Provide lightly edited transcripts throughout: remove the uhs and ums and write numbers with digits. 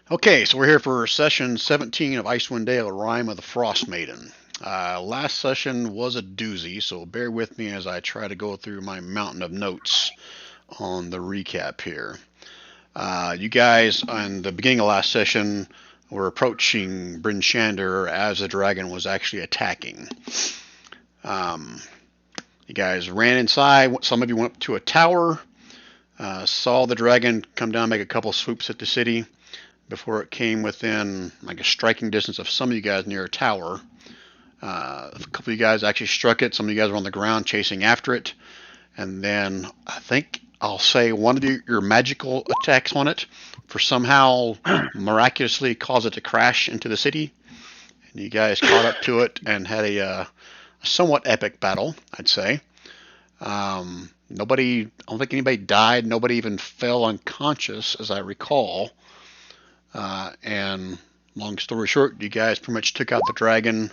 Okay, so we're here for session 17 of Icewind Dale, Rime of the Frostmaiden. Last session was a doozy, so bear with me as I try to go through my mountain of notes on the recap here. You guys, on the beginning of last session, were approaching Bryn Shander as the dragon was actually attacking. Um, you guys ran inside. Some of you went up to a tower, saw the dragon come down, make a couple swoops at the city before it came within like a striking distance of some of you guys near a tower. A couple of you guys actually struck it. Some of you guys were on the ground chasing after it. And then I think I'll say one of your magical attacks on it for somehow miraculously caused it to crash into the city. And you guys caught up to it and had a somewhat epic battle, I'd say. Nobody, I don't think anybody died. Nobody even fell unconscious, as I recall. And long story short, you guys pretty much took out the dragon,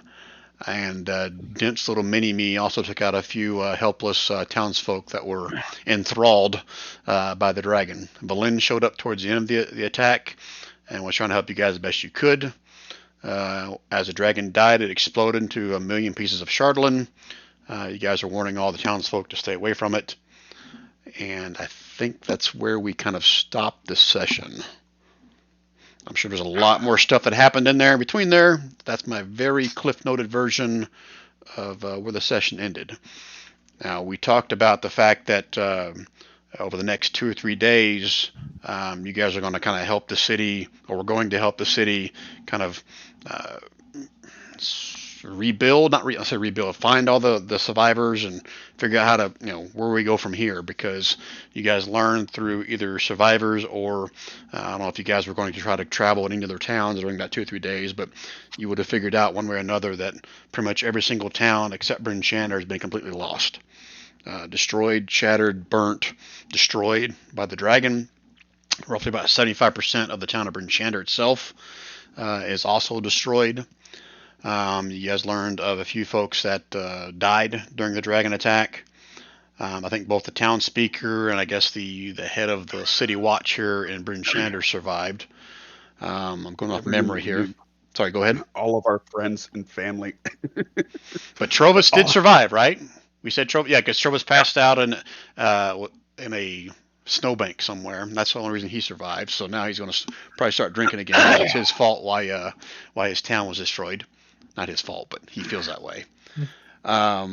and Dent's little mini-me also took out a few helpless townsfolk that were enthralled by the dragon. Valin showed up towards the end of the attack and was trying to help you guys as best you could. As the dragon died, it exploded into a million pieces of Chardolin. You guys are warning all the townsfolk to stay away from it. And I think that's where we kind of stopped this session. I'm sure there's a lot more stuff that happened in there. Between there, that's my very cliff-noted version of where the session ended. Now, we talked about the fact that over the next 2 or 3 days, you guys are going to kind of help the city, or we're going to help the city kind of rebuild, not I say rebuild, find all the survivors and figure out how to, where we go from here, because you guys learned through either survivors or I don't know if you guys were going to try to travel into their towns during that 2 or 3 days, but you would have figured out one way or another that pretty much every single town except Bryn Shander has been completely lost. Destroyed, shattered, burnt, destroyed by the dragon. Roughly about 75% of the town of Bryn Shander itself is also destroyed. You guys learned of a few folks that died during the dragon attack. I think both the town speaker and I guess the head of the city watch here in Bryn Shander survived. I'm going off memory here. Sorry, go ahead. All of our friends and family. But Trovis did survive, right? We said Trovis, yeah, because Trovis passed out in a snowbank somewhere. That's the only reason he survived. So now he's going to probably start drinking again. It's his fault why his town was destroyed. Not his fault, but he feels that way. I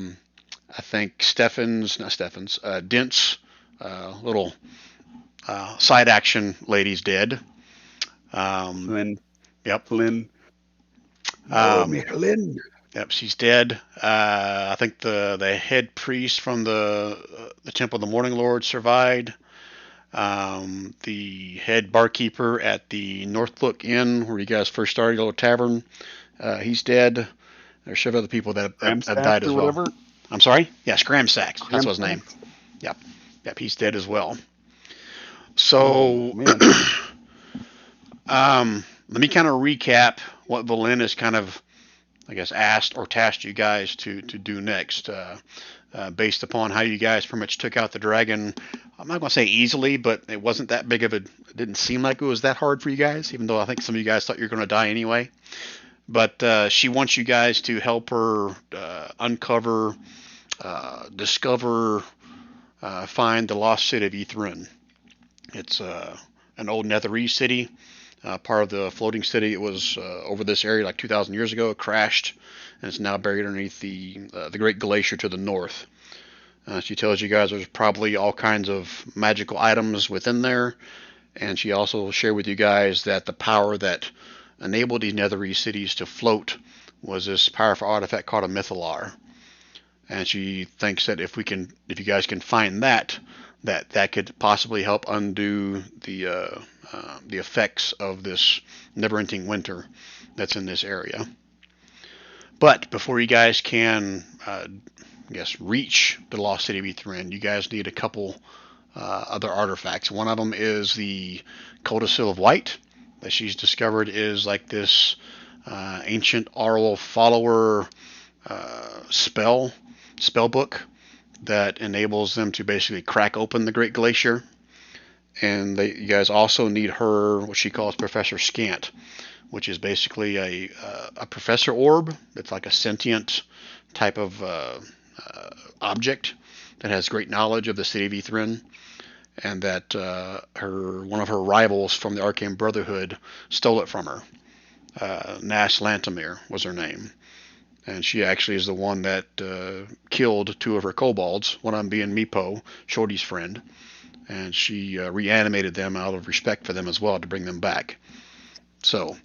think Dent's little side action lady's dead. Lynn. Yep. Lynn. Lynn. Yep, she's dead. I think the head priest from the Temple of the Morning Lord survived. The head barkeeper at the Northlook Inn, where you guys first started, the little tavern, he's dead. There's several other people that have died as well. Whatever. I'm sorry? Yes, Gramsax. That's his name. Yep. Yep, he's dead as well. So, let me kind of recap what Valin has kind of, I guess, asked or tasked you guys to do next. Based upon how you guys pretty much took out the dragon. I'm not going to say easily, but it wasn't that big of a, it didn't seem like it was that hard for you guys, even though I think some of you guys thought you were going to die anyway. But she wants you guys to help her uncover, discover, find the lost city of Ythrun. It's an old Netherese city, part of the floating city. It was over this area like 2,000 years ago. It crashed, and it's now buried underneath the Great Glacier to the north. She tells you guys there's probably all kinds of magical items within there, and she also shared with you guys that the power that enabled these Netherese cities to float was this powerful artifact called a Mythalar. And she thinks that if you guys can find that could possibly help undo the effects of this never-ending winter that's in this area. But before you guys can, reach the lost city of Ythrun, you guys need a couple other artifacts. One of them is the Codicil of White that she's discovered is like this ancient oral follower spell book that enables them to basically crack open the Great Glacier. and you guys also need her, what she calls Professor Scant, which is basically a professor orb. It's like a sentient type of object that has great knowledge of the city of Ythryn, and that one of her rivals from the Arcane Brotherhood stole it from her. Nash Lantamir was her name, and she actually is the one that killed two of her kobolds, one of them being Meepo, Shorty's friend, and she reanimated them out of respect for them as well to bring them back. So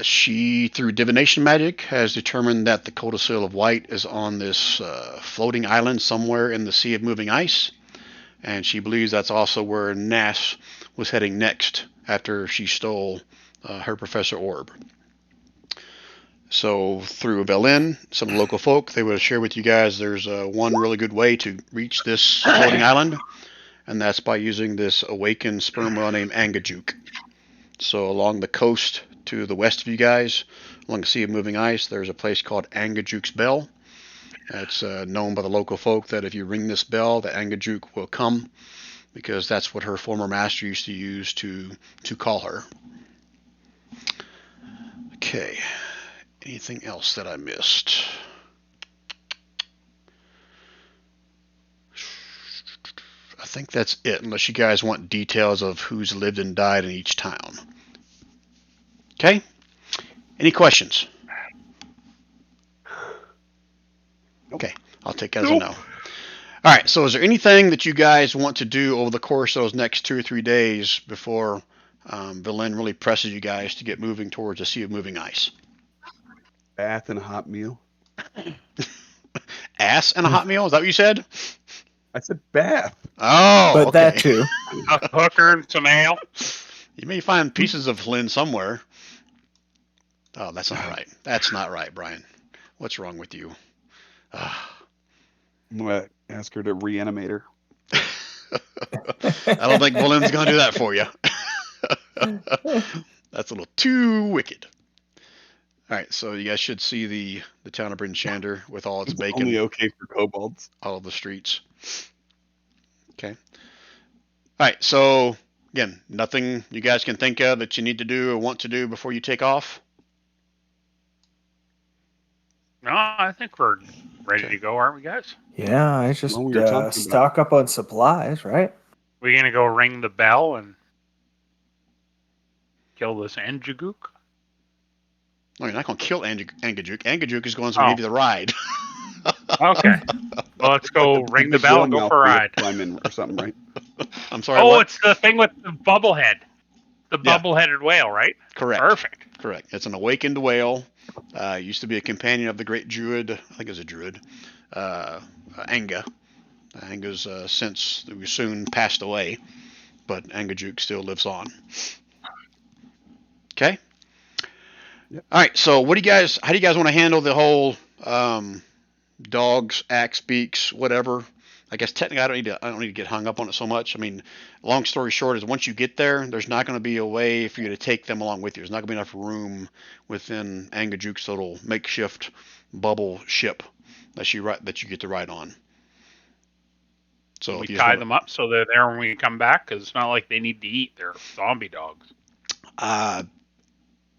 she, through divination magic, has determined that the Codicil of White is on this floating island somewhere in the Sea of Moving Ice, and she believes that's also where Nash was heading next after she stole her Professor Orb. So through Velin, some local folk, they would share with you guys there's one really good way to reach this floating island, and that's by using this awakened sperm whale named Angajuk. So along the coast to the west of you guys, along the Sea of Moving Ice, there's a place called Angajuk's Bell. It's known by the local folk that if you ring this bell, the Angajuk will come, because that's what her former master used to use to call her. Okay. Anything else that I missed? I think that's it, unless you guys want details of who's lived and died in each town. Okay? Any questions? Okay, I'll take that as a no. All right, so is there anything that you guys want to do over the course of those next 2 or 3 days before Velin really presses you guys to get moving towards the Sea of Moving Ice? Bath and a hot meal. Ass and a hot meal? Is that what you said? I said bath. Oh, but okay. that too. A hooker and some ale. You may find pieces of Flynn somewhere. Oh, that's not right. That's not right, Brian. What's wrong with you? I'm going to ask her to reanimate her. I don't think Bolin's going to do that for you. That's a little too wicked. All right, so you guys should see the town of Bryn Shander with all its bacon. Only okay for kobolds. All of the streets. Okay. All right, so again, nothing you guys can think of that you need to do or want to do before you take off? No, I think we're ready to go, aren't we, guys? Yeah, I just What were you talking stock up on supplies, right? We're going to go ring the bell and kill this Angajuk? No, you're not going to kill Angajuk. Angajuk is going to give you the ride. Okay. Well, let's go ring the bell and go for a ride. Or something, right? I'm sorry. Oh, what? It's the thing with the bubblehead. The bubble-headed whale, right? Correct. Perfect. Correct. It's an awakened whale. Used to be a companion of the great druid. I think it was a druid. Anga. Anga's since soon passed away, but Angajuk still lives on. Okay. Yep. All right. So, how do you guys want to handle the whole dogs, axe beaks, whatever? I guess technically I don't need to get hung up on it so much. I mean, long story short is once you get there, there's not going to be a way for you to take them along with you. There's not going to be enough room within Angajuk's little makeshift bubble ship that you get to ride on. So we tie them up so they're there when we come back, because it's not like they need to eat. They're zombie dogs.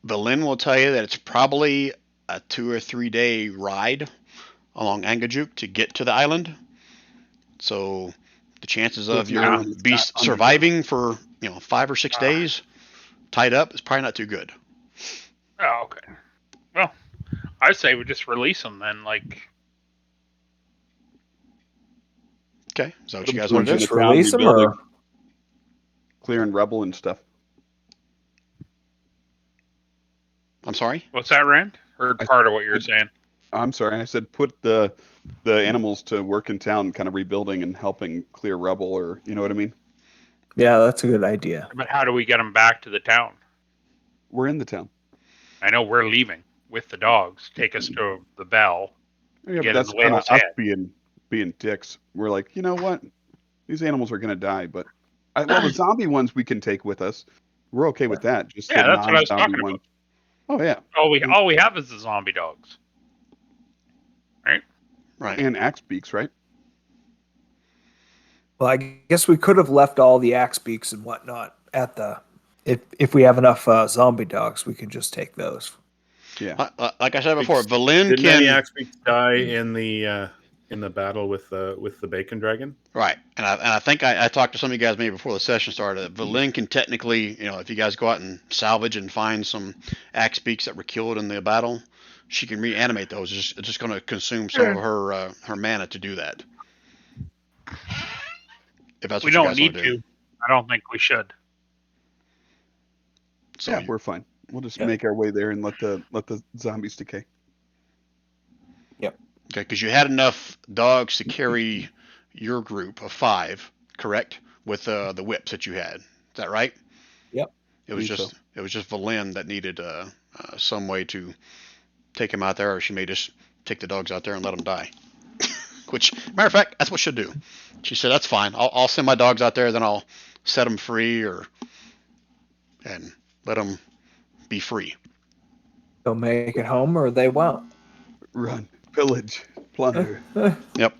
Velin will tell you that it's probably a 2 or 3 day ride along Angajuk to get to the island. So the chances of your beast surviving for 5 or 6 days tied up is probably not too good. Oh, okay. Well, I say we just release them then. Okay, is that what you guys want to do? Just release them, or clearing rebel and stuff. I'm sorry? What's that, Rand? Heard part of what you were saying. I'm sorry. I said put the animals to work in town, kind of rebuilding and helping clear rubble, or you know what I mean? Yeah, that's a good idea. But how do we get them back to the town? We're in the town. I know we're leaving with the dogs. Take us to the bell. Yeah, but that's kind of us being dicks. We're like, you know what? These animals are going to die, but the zombie ones we can take with us. We're okay with that. Just that's what I was talking ones. about. Oh yeah. All we have is the zombie dogs. Right. And axe beaks, right? Well, I guess we could have left all the axe beaks and whatnot at the. If we have enough zombie dogs, we can just take those. Yeah. Like I said before, Valin Didn't any can. axe beaks die in the battle with the bacon dragon? Right, and I think I talked to some of you guys maybe before the session started. Valin can technically, if you guys go out and salvage and find some axe beaks that were killed in the battle, she can reanimate those. It's just going to consume some of her mana to do that. If that's We what you don't guys need want to do. to. I don't think we should. So Yeah, we're fine. We'll just make our way there and let the zombies decay. Yep. Okay, because you had enough dogs to carry your group of 5, correct? With the whips that you had. Is that right? Yep. It was just Valin that needed some way to take him out there, or she may just take the dogs out there and let them die. Which, matter of fact, that's what she'll do. She said, "That's fine. I'll send my dogs out there, then I'll set them free, and let them be free." They'll make it home, or they won't. Run, pillage, plunder. Yep.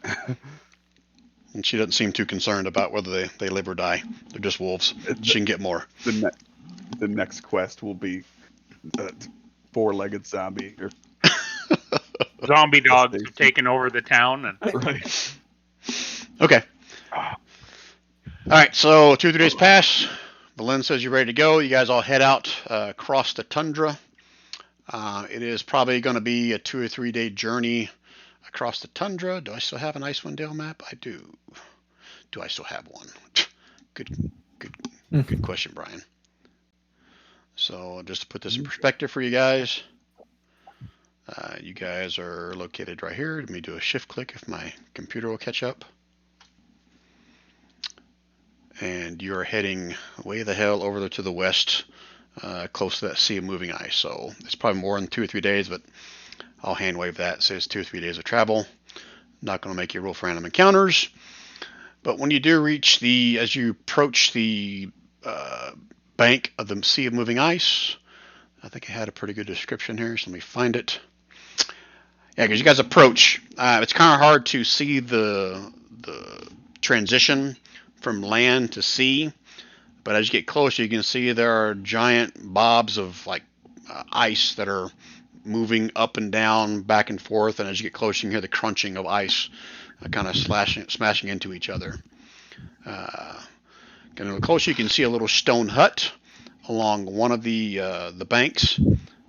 And she doesn't seem too concerned about whether they live or die. They're just wolves. She can get more. The next quest will be 4-legged zombie. Or Zombie dogs have taken over the town. And right. Okay. All right, so 2 or 3 days pass. Valin says you're ready to go. You guys all head out across the tundra. It is probably going to be a 2 or 3 day journey across the tundra. Do I still have an Icewind Dale map? I do. Do I still have one? Good question, Brian. So just to put this in perspective for you guys, you guys are located right here. Let me do a shift click if my computer will catch up. And you're heading way the hell over to the west, close to that sea of moving ice. So it's probably more than 2 or 3 days, but I'll hand wave that. It says 2 or 3 days of travel. Not going to make you roll for random encounters. But when you do reach as you approach the bank of the sea of moving ice, I think I had a pretty good description here, so let me find it. Yeah, because you guys approach, it's kind of hard to see the transition from land to sea, but as you get closer, you can see there are giant bobs of ice that are moving up and down, back and forth, and as you get closer, you can hear the crunching of ice kind of smashing into each other. Getting a little closer, you can see a little stone hut along one of the banks,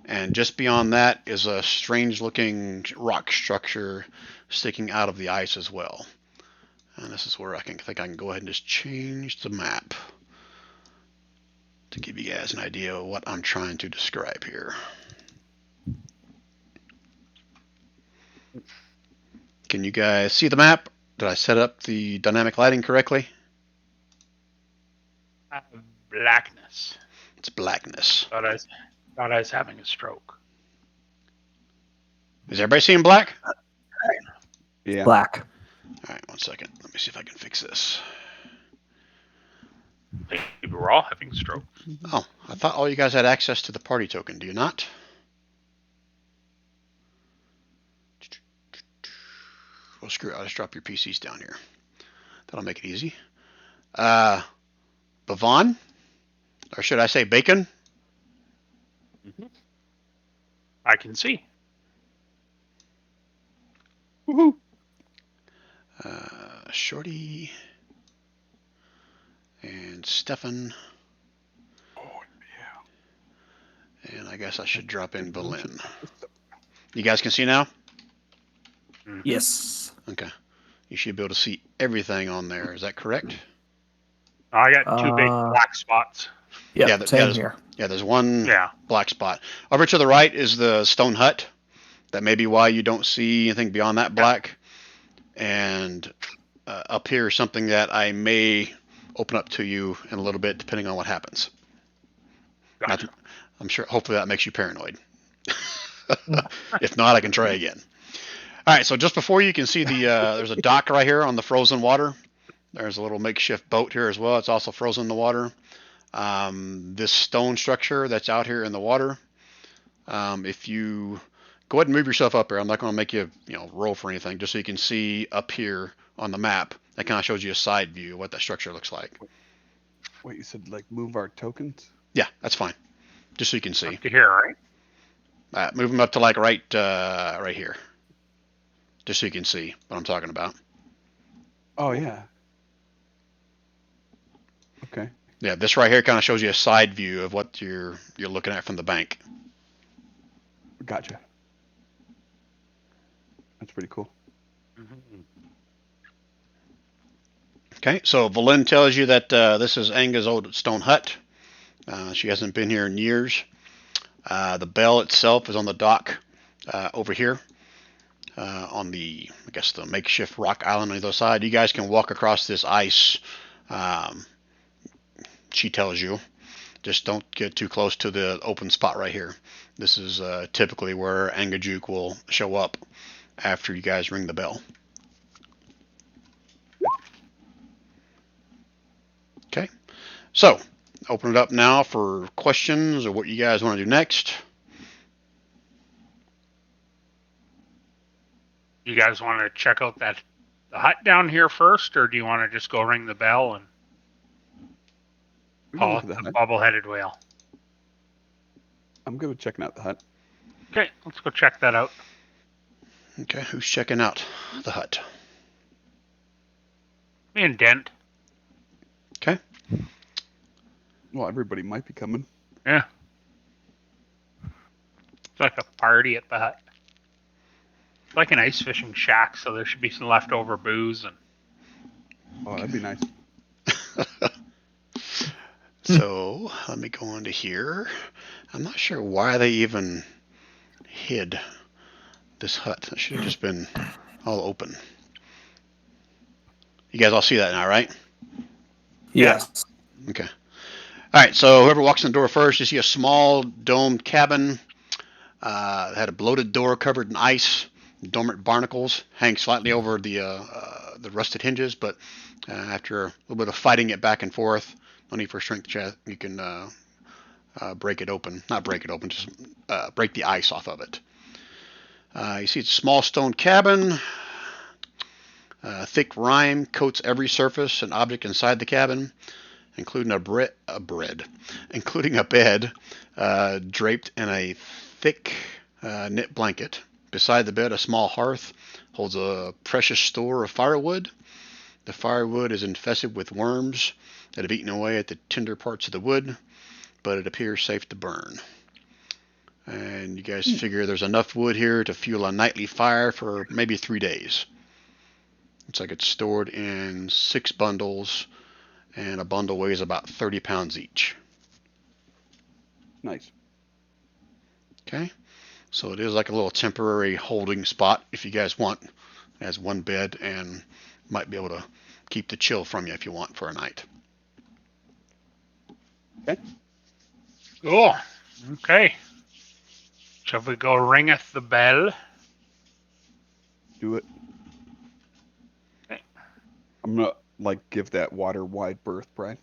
and just beyond that is a strange-looking rock structure sticking out of the ice as well. And this is where I think I can go ahead and just change the map to give you guys an idea of what I'm trying to describe here. Can you guys see the map? Did I set up the dynamic lighting correctly? Blackness. It's blackness. Thought I was having a stroke. Is everybody seeing black? Yeah. Black. All right, 1 second. Let me see if I can fix this. Maybe we're all having strokes. Oh, I thought all you guys had access to the party token. Do you not? Well, screw it. I'll just drop your PCs down here. That'll make it easy. Bavon? Or should I say Bacon? I can see. Woohoo. Shorty. And Stefan. Oh, yeah. And I guess I should drop in Valin. You guys can see now? Yes. Okay. You should be able to see everything on there. Is that correct? I got 2 big black spots. Yeah, same here. Yeah, there's one Yeah. black spot. Over to the right is the stone hut. That may be why you don't see anything beyond that black. And up here is something that I may open up to you in a little bit, depending on what happens. Gotcha. I'm sure, hopefully that makes you paranoid. If not, I can try again. All right, so just before you can see there's a dock right here on the frozen water. There's a little makeshift boat here as well. It's also frozen in the water. This stone structure that's out here in the water, if you go ahead and move yourself up here, I'm not going to make you roll for anything, just so you can see up here on the map That kind of shows you a side view of what that structure looks like. Wait, you said like move our tokens? Yeah, that's fine. Just so you can see. Up to here, right? Move them up to like right here. Just so you can see what I'm talking about. Oh yeah. Okay. Yeah, this right here kind of shows you a side view of what you're looking at from the bank. Gotcha. That's pretty cool. Okay, so Valin tells you that this is Anga's old stone hut. She hasn't been here in years. The bell itself is on the dock over here on the, I guess, the makeshift rock island on the other side. You guys can walk across this ice. She tells you. Just don't get too close to the open spot right here. This is typically where Angajuk will show up after you guys ring the bell. Okay, so open it up now for questions or what you guys want to do next. You guys want to check out the hut down here first, or do you want to just go ring the bell and call it the bobble-headed whale? I'm good with checking out the hut. Okay, let's go check that out. Okay, who's checking out the hut? Me and Dent. Okay. Well, everybody might be coming. Yeah. It's like a party at the hut. It's like an ice fishing shack, so there should be some leftover booze and. Oh, that'd be nice. So let me go into here. I'm not sure why they even hid this hut. It should have just been all open. You guys all see that now, right? Yes. Okay. All right, so whoever walks in the door first, you see a small domed cabin. It had a bloated door covered in ice. Dormant barnacles hang slightly over the rusted hinges, but after a little bit of fighting it back and forth, no need for a strength check, you can break it open. Not break it open, just break the ice off of it. You see it's a small stone cabin. Thick rime coats every surface and object inside the cabin, including a bed draped in a thick knit blanket. Beside the bed, a small hearth holds a precious store of firewood. The firewood is infested with worms that have eaten away at the tender parts of the wood, but it appears safe to burn. And you guys figure there's enough wood here to fuel a nightly fire for maybe 3 days. Looks like it's stored in 6 bundles, and a bundle weighs about 30 pounds each. Nice. Okay, so it is like a little temporary holding spot if you guys want. It has 1 bed and might be able to keep the chill from you if you want for a night. Okay. Cool. Okay. Shall we go ringeth the bell? Do it. Okay. I'm gonna give that water wide berth, Brian.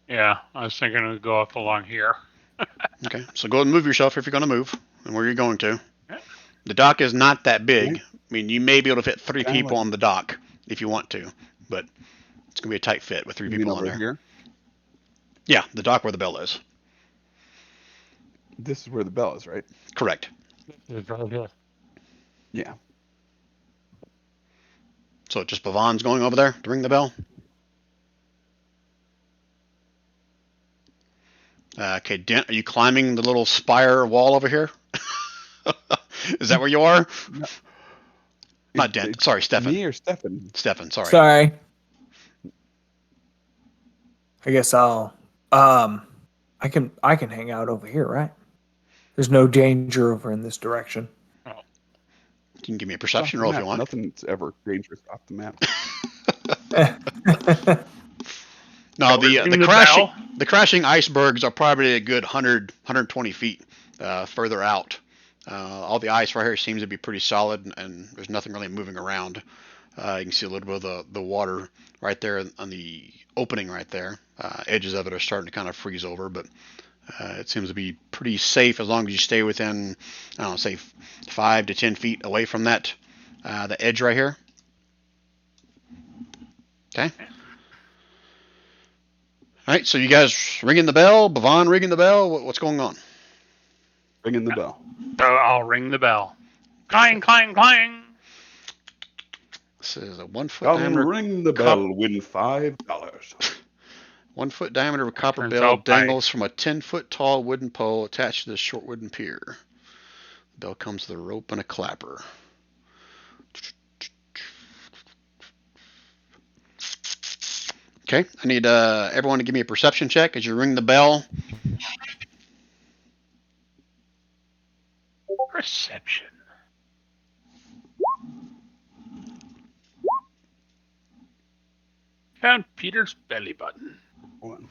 Yeah, I was thinking we'd go up along here. Okay, so go ahead and move yourself if you're going to move and where you're going to. Okay. The dock is not that big. Okay. I mean, you may be able to fit 3 Kinda people like- on the dock if you want to, but it's going to be a tight fit with 3 You mean people on over there. here? Yeah, the dock where the bell is. This is where the bell is, right? Correct. Yeah. So just Pavan's going over there to ring the bell. Okay, Dent, are you climbing the little spire wall over here? Is that where you are? No. Not Dent. Sorry, Stefan. Me or Stefan? Stefan, sorry. Sorry. I guess I'll I can hang out over here, right? There's no danger over in this direction. You can give me a perception roll if you want. Nothing's ever dangerous off the map. No, So we're ringing the crashing icebergs are probably a good 100, 120 feet further out. All the ice right here seems to be pretty solid, and there's nothing really moving around. You can see a little bit of the water right there on the opening right there. Edges of it are starting to kind of freeze over, but it seems to be pretty safe as long as you stay within, I don't know, say 5 to 10 feet away from that, the edge right here. Okay. All right, so you guys ringing the bell? Bavon ringing the bell? What's going on? Ringing the bell. So I'll ring the bell. Clang, clang, clang. This is a 1 foot Come diameter. ring the bell, win $5. 1 foot diameter copper Turns bell out by- dangles from a 10-foot tall wooden pole attached to this short wooden pier. The bell comes with a rope and a clapper. Okay, I need everyone to give me a perception check as you ring the bell. Perception. Found Peter's belly button. One.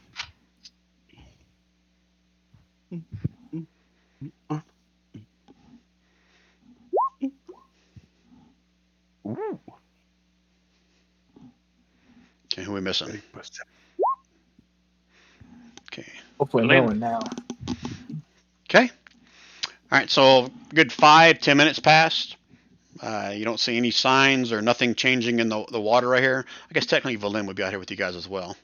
Ooh. Okay, who are we missing? Big perception. Okay. Hopefully no one now. Okay. All right, so good 5-10 minutes passed. You don't see any signs or nothing changing in the water right here. I guess technically Valin would be out here with you guys as well.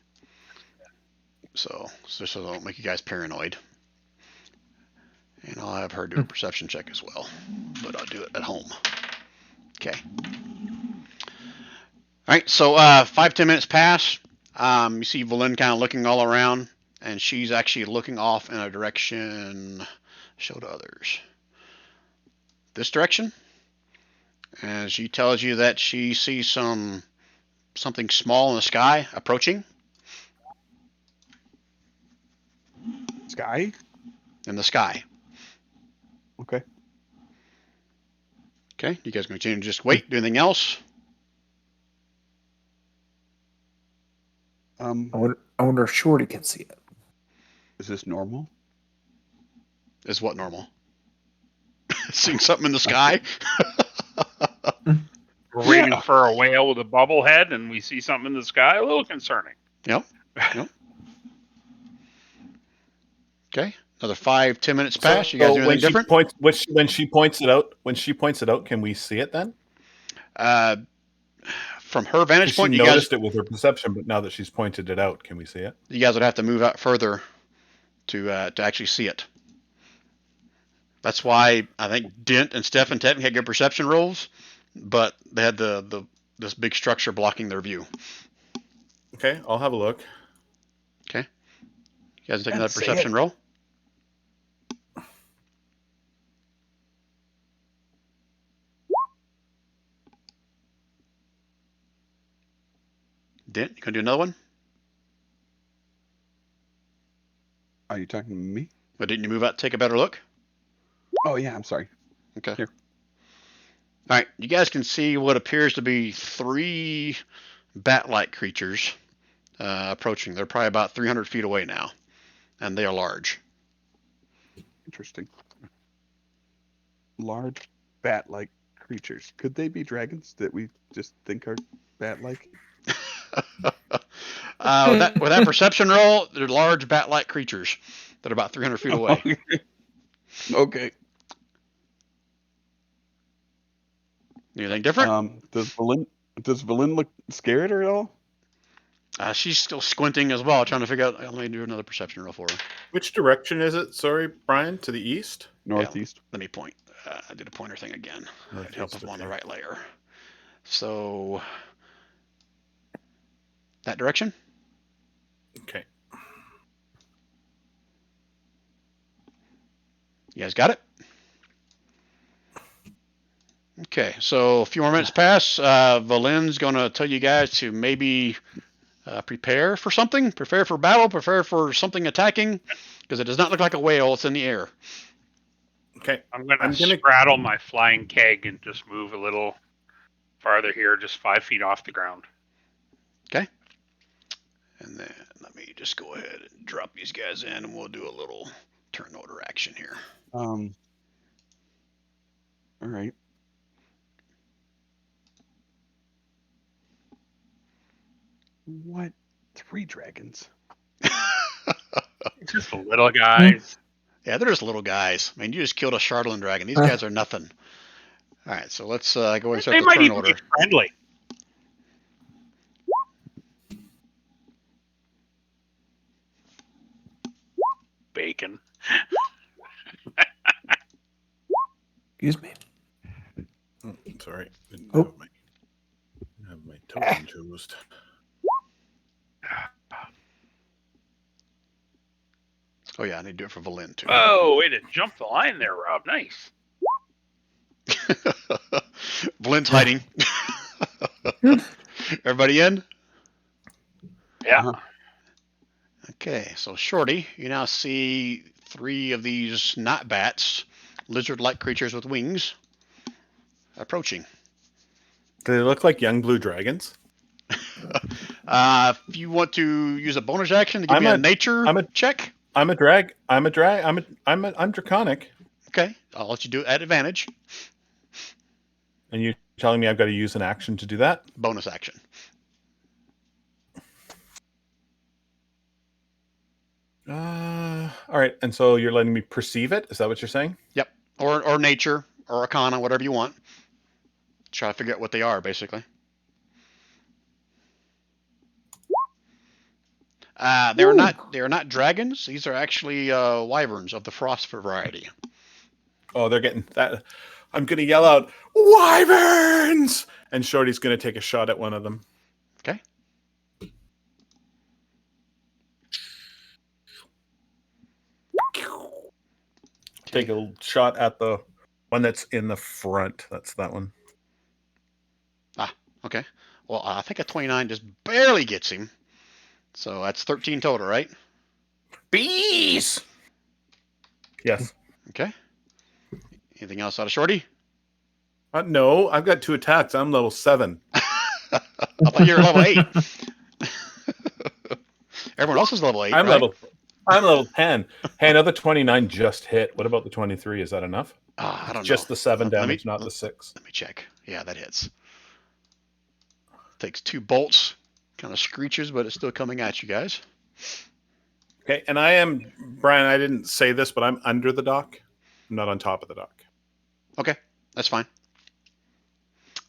So just so I don't make you guys paranoid. And I'll have her do a perception check as well. But I'll do it at home. Okay. All right, so 5-10 minutes pass. You see Valin kind of looking all around, and she's actually looking off in a direction. Show to others. This direction. And she tells you that she sees something small in the sky approaching. Sky? In the sky. Okay. Okay, you guys going to continue to just wait? Do anything else? I wonder if Shorty can see it. Is this normal? Is what normal? Seeing something in the sky? We're waiting for a whale with a bubble head, and we see something in the sky. A little concerning. Yep. Okay. Another 5-10 minutes pass. You guys do anything different? When she points it out, can we see it then? From her vantage point, she you noticed guys it with her perception, but now that she's pointed it out, can we see it? You guys would have to move out further to actually see it. That's why I think Dent and Stefan technically had good perception rolls, but they had this big structure blocking their view. Okay, I'll have a look. Okay. You guys take another perception roll. Dent, you gonna do another one? Are you talking to me? But didn't you move out to take a better look? Oh, yeah, I'm sorry. Okay. Here. All right, you guys can see what appears to be 3 bat-like creatures approaching. They're probably about 300 feet away now, and they are large. Interesting. Large bat-like creatures. Could they be dragons that we just think are bat-like? With that perception roll, they're large bat-like creatures that are about 300 feet away. Okay. Anything different? Does Valin look scared at all? She's still squinting as well, trying to figure out. Let me do another perception roll for her. Which direction is it? Sorry, Brian, to the east? Northeast. Let me point. I did a pointer thing again. Northeast, It helps if I'm on the okay. right layer. So that direction. Okay. You guys got it? Okay, so a few more minutes pass. Valin's going to tell you guys to maybe prepare for something. Prepare for battle. Prepare for something attacking. Because it does not look like a whale. It's in the air. Okay. I'm gonna straddle my flying keg and just move a little farther here, just 5 feet off the ground. Okay. And then let me just go ahead and drop these guys in, and we'll do a little turn order action here. All right. What? 3 dragons? Just the little guys. Yeah, they're just little guys. I mean, you just killed a Shardlin dragon. These guys are nothing. All right, so let's go ahead and start They the might turn even order. be friendly. bacon. Excuse me. Oh, sorry. Didn't Oh. have my token toast. Oh yeah, I need to do it for Valin too. Oh, way to jump the line there, Rob. Nice. Valin's hiding. Everybody in? Yeah. Uh-huh. Okay, so Shorty, you now see 3 of these not bats, lizard-like creatures with wings, approaching. Do they look like young blue dragons? If you want to use a bonus action to give me a nature check, I'm draconic. okay, I'll let you do it at advantage. And you're telling me I've got to use an action to do that? Bonus action. All right. And so you're letting me perceive it? Is that what you're saying? Yep, or nature, or arcana, whatever you want. Try to figure out what they are, basically. They are not dragons. These are actually wyverns of the frost variety. Oh, they're getting that. I'm going to yell out, wyverns! And Shorty's going to take a shot at one of them. Okay. Take a shot at the one that's in the front. That's that one. Okay. Well, I think a 29 just barely gets him. So that's 13 total, right? Bees! Yes. Okay. Anything else out of Shorty? No, I've got 2 attacks. I'm level 7. I thought you were level 8. Everyone else is level 8, I'm right? level 10. Hey, another 29 just hit. What about the 23? Is that enough? I don't know. Just the 7 damage, not the 6. Let me check. Yeah, that hits. Takes 2 bolts. Kind of screeches, but it's still coming at you guys. Okay, and I am, Brian, I didn't say this, but I'm under the dock. I'm not on top of the dock. Okay, that's fine.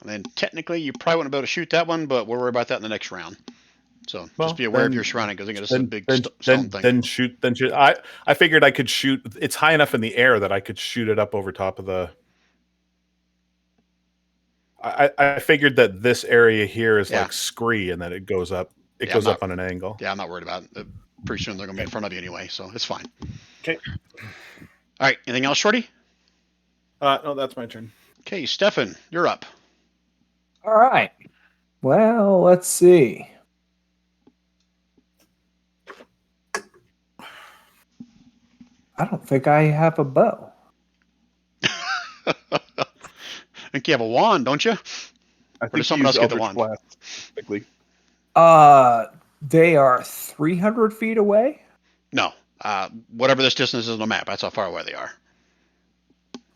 And then technically, you probably wouldn't be able to shoot that one, but we'll worry about that in the next round. So just be aware of your surrounding, because I think it's a big stone thing. Then shoot. I figured I could shoot. It's high enough in the air that I could shoot it up over top of the. I figured that this area here is like scree, and that it goes up. It goes up on an angle. Yeah, I'm not worried about it. Pretty soon they're going to be in front of you anyway, so it's fine. Okay. All right. Anything else, Shorty? No, that's my turn. Okay, Stefan, you're up. All right. Well, let's see. I don't think I have a bow. I think you have a wand, don't you? I Or think does someone else get the wand? Quickly. They are 300 feet away. No. Whatever this distance is on the map, that's how far away they are.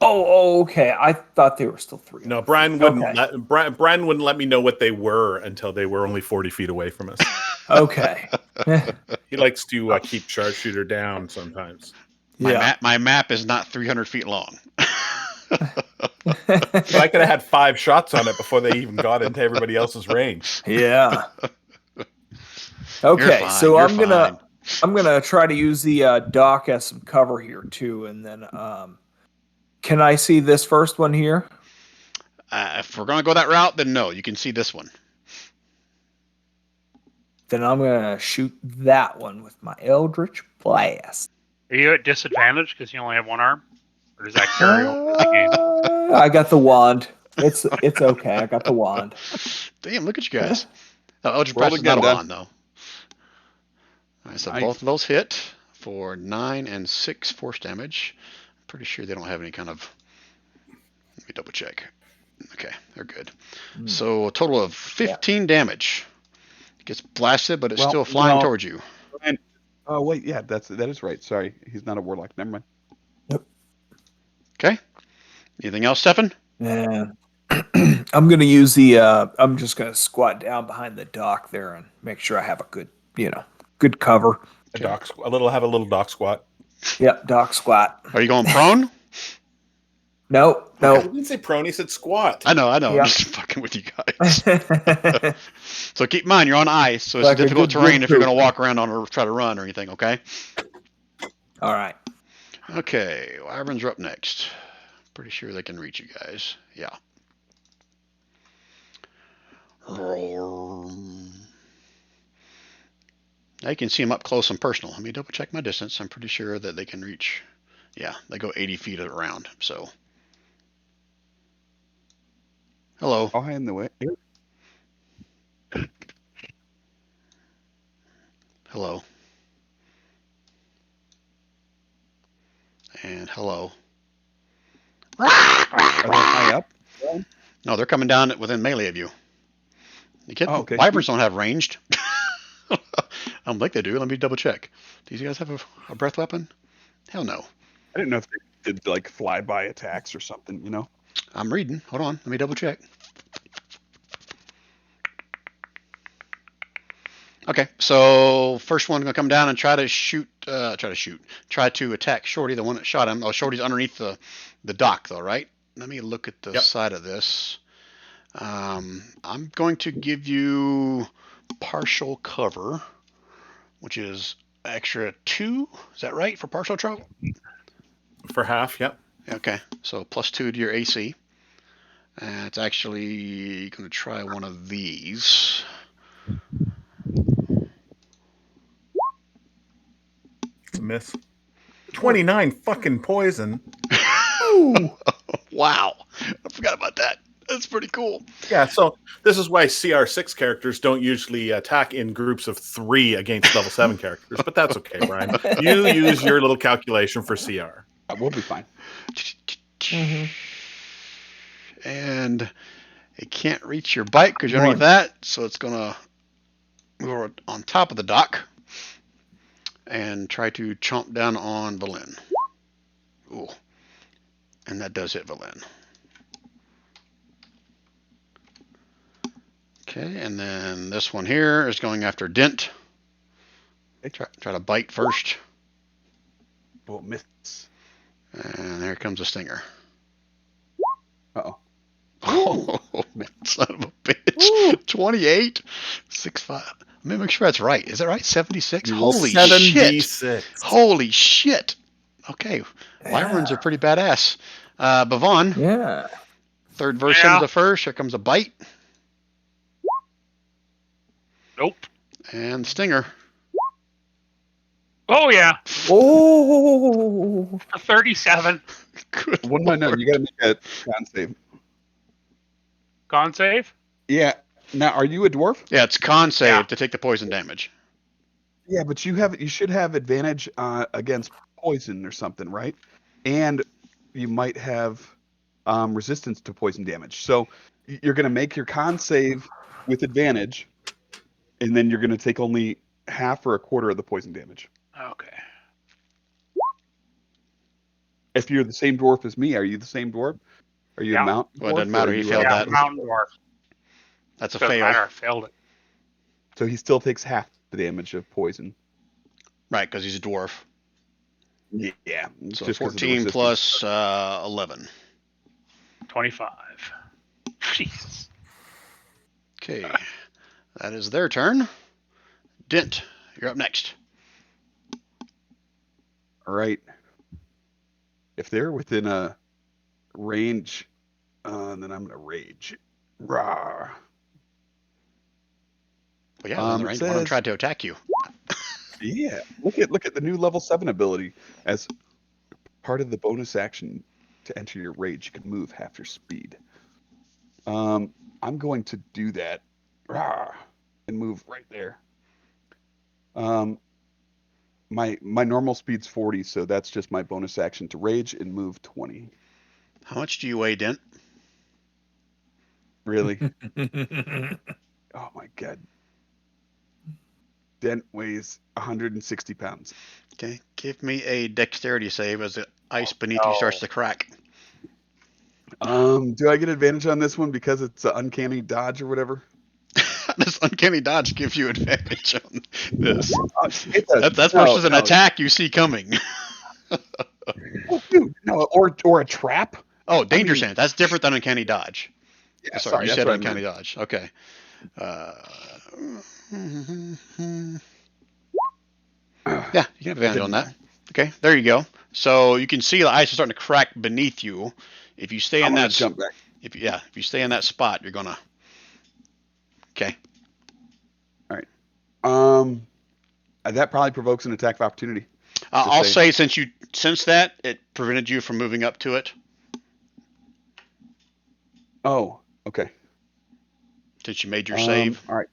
Oh, okay. I thought they were still 300. No, Brian wouldn't. Brian wouldn't let me know what they were until they were only 40 feet away from us. Okay. He likes to keep sharpshooter down sometimes. My map is not 300 feet long. But I could have had 5 shots on it before they even got into everybody else's range. Yeah. Okay, so I'm gonna try to use the dock as some cover here too, and then can I see this first one here? If we're gonna go that route, then no, you can see this one. Then I'm gonna shoot that one with my Eldritch Blast. Are you at disadvantage because you only have 1 arm? Or does that carry over the game? I got the wand. It's okay. I got the wand. Damn, look at you guys. No, Eldritch Blast is not a wand, though. All right, so both of those hit for 9 and 6 force damage. I'm pretty sure they don't have any kind of... Let me double check. Okay, they're good. So a total of 15 damage. It gets blasted, but it's still flying towards you. And, oh, wait, yeah, that is right. Sorry, he's not a warlock. Never mind. Yep. Okay. Anything else, Stefan? Yeah. I'm gonna use the. I'm just gonna squat down behind the dock there and make sure I have a good, good cover. Have a little dock squat. Yep, dock squat. Are you going prone? No. He didn't say prone. He said squat. I know. Yeah. I'm just fucking with you guys. So keep in mind, you're on ice, so it's difficult terrain if you're going to walk around on or try to run or anything, okay? All right. Okay, Wyverns are up next. Pretty sure they can reach you guys. Yeah. Now you can see them up close and personal. Let me double check my distance. I'm pretty sure that they can reach. Yeah, they go 80 feet around. So. Hello. I'll hand the way. Hello. And hello. Are they high up? No, they're coming down within melee of you. Oh, okay. Wyverns don't have ranged. I don't think they do. Let me double check. Do you guys have a breath weapon? Hell no. I didn't know if they did like flyby attacks or something, you know? I'm reading. Hold on. Let me double check. Okay, so first one's gonna come down and try to attack Shorty, the one that shot him. Oh, Shorty's underneath the dock though, right? Let me look at the side of this. I'm going to give you partial cover, which is extra 2. Is that right for partial trouble? For half, yep. Okay, so +2 to your AC. It's actually going to try one of these. It's a miss. 29 fucking poison. Wow, I forgot about that. That's pretty cool. Yeah, so this is why CR6 characters don't usually attack in groups of 3 against level 7 characters, but that's okay, Brian. You use your little calculation for CR. We'll be fine. And it can't reach your bike because you're underneath that, so it's going to go on top of the dock and try to chomp down on Valen. Ooh. And that does hit Valen. Okay, and then this one here is going after Dent. Try to bite first. Oh, miss. And there comes a stinger. Uh-oh. Oh, man, son of a bitch. Ooh. 28? 6'5". Let me make sure that's right. Is that right? 76? Holy 76. Shit. Holy shit. Okay. Wyverns are pretty badass. Bavon. Yeah. Third version of the first. Here comes a bite. Nope. And stinger. Oh, yeah. Oh. For 37. Good one Lord. No, you got to make a con save. Con save? Yeah. Now, are you a dwarf? Yeah, it's con save to take the poison damage. Yeah, but you should have advantage against poison or something, right? And you might have resistance to poison damage. So you're going to make your con save with advantage, and then you're going to take only half or a quarter of the poison damage. Okay. If you're the same dwarf as me, are you the same dwarf? Are you a mount dwarf? Well, it doesn't matter. He failed that. Mountain dwarf. That's a Doesn't fail. matter. I failed it. So he still takes half the damage of poison. Right, because he's a dwarf. Yeah. So just 14 plus 11. 25. Jesus. Okay. That is their turn. Dent, you're up next. All right. If they're within a range, then I'm going to rage. Rawr. Well, yeah, the range. One of them tried to attack you. Yeah, look at the new level 7 ability. As part of the bonus action to enter your rage, you can move half your speed. I'm going to do that. Rawr, and move right there. My normal speed's 40, so that's just my bonus action to rage and move 20. How much do you weigh, Dent? Really? Oh my god. Dent weighs 160 pounds. Okay, give me a dexterity save as the ice beneath you starts to crack. Do I get advantage on this one because it's an uncanny dodge or whatever? This uncanny dodge gives you advantage on this. That's no, versus an attack you see coming. Oh, dude, no, or a trap. Oh, danger sense. That's different than uncanny dodge. Yeah, sorry, you said uncanny dodge. Okay. Yeah, you can have advantage on that. Okay, there you go. So you can see the ice is starting to crack beneath you. If you stay I'm in gonna that jump back. if you stay in that spot, you're gonna. Okay. That probably provokes an attack of opportunity. I'll save. say since you sense that, it prevented you from moving up to it. Oh, okay. Since you made your save. All right.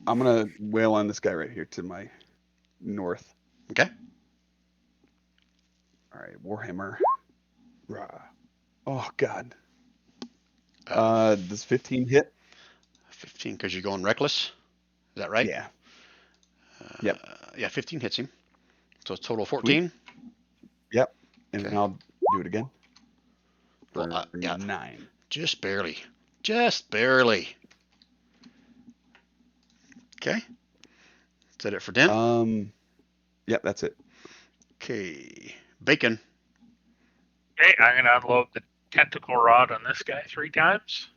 I'm gonna wail on this guy right here to my north. Okay. All right, Warhammer. Rah. Oh God. Does 15 hit? 15 because you're going reckless. Is that right? Yeah. Yep. Yeah, 15 hits him. So it's total 14. Yep. And Okay. I'll do it again. For Well, yeah. 9. Just barely. Just barely. Okay. Is that it for Den? Yep, that's it. Okay. Bacon. Okay, I'm going to unload the tentacle rod on this guy 3 times.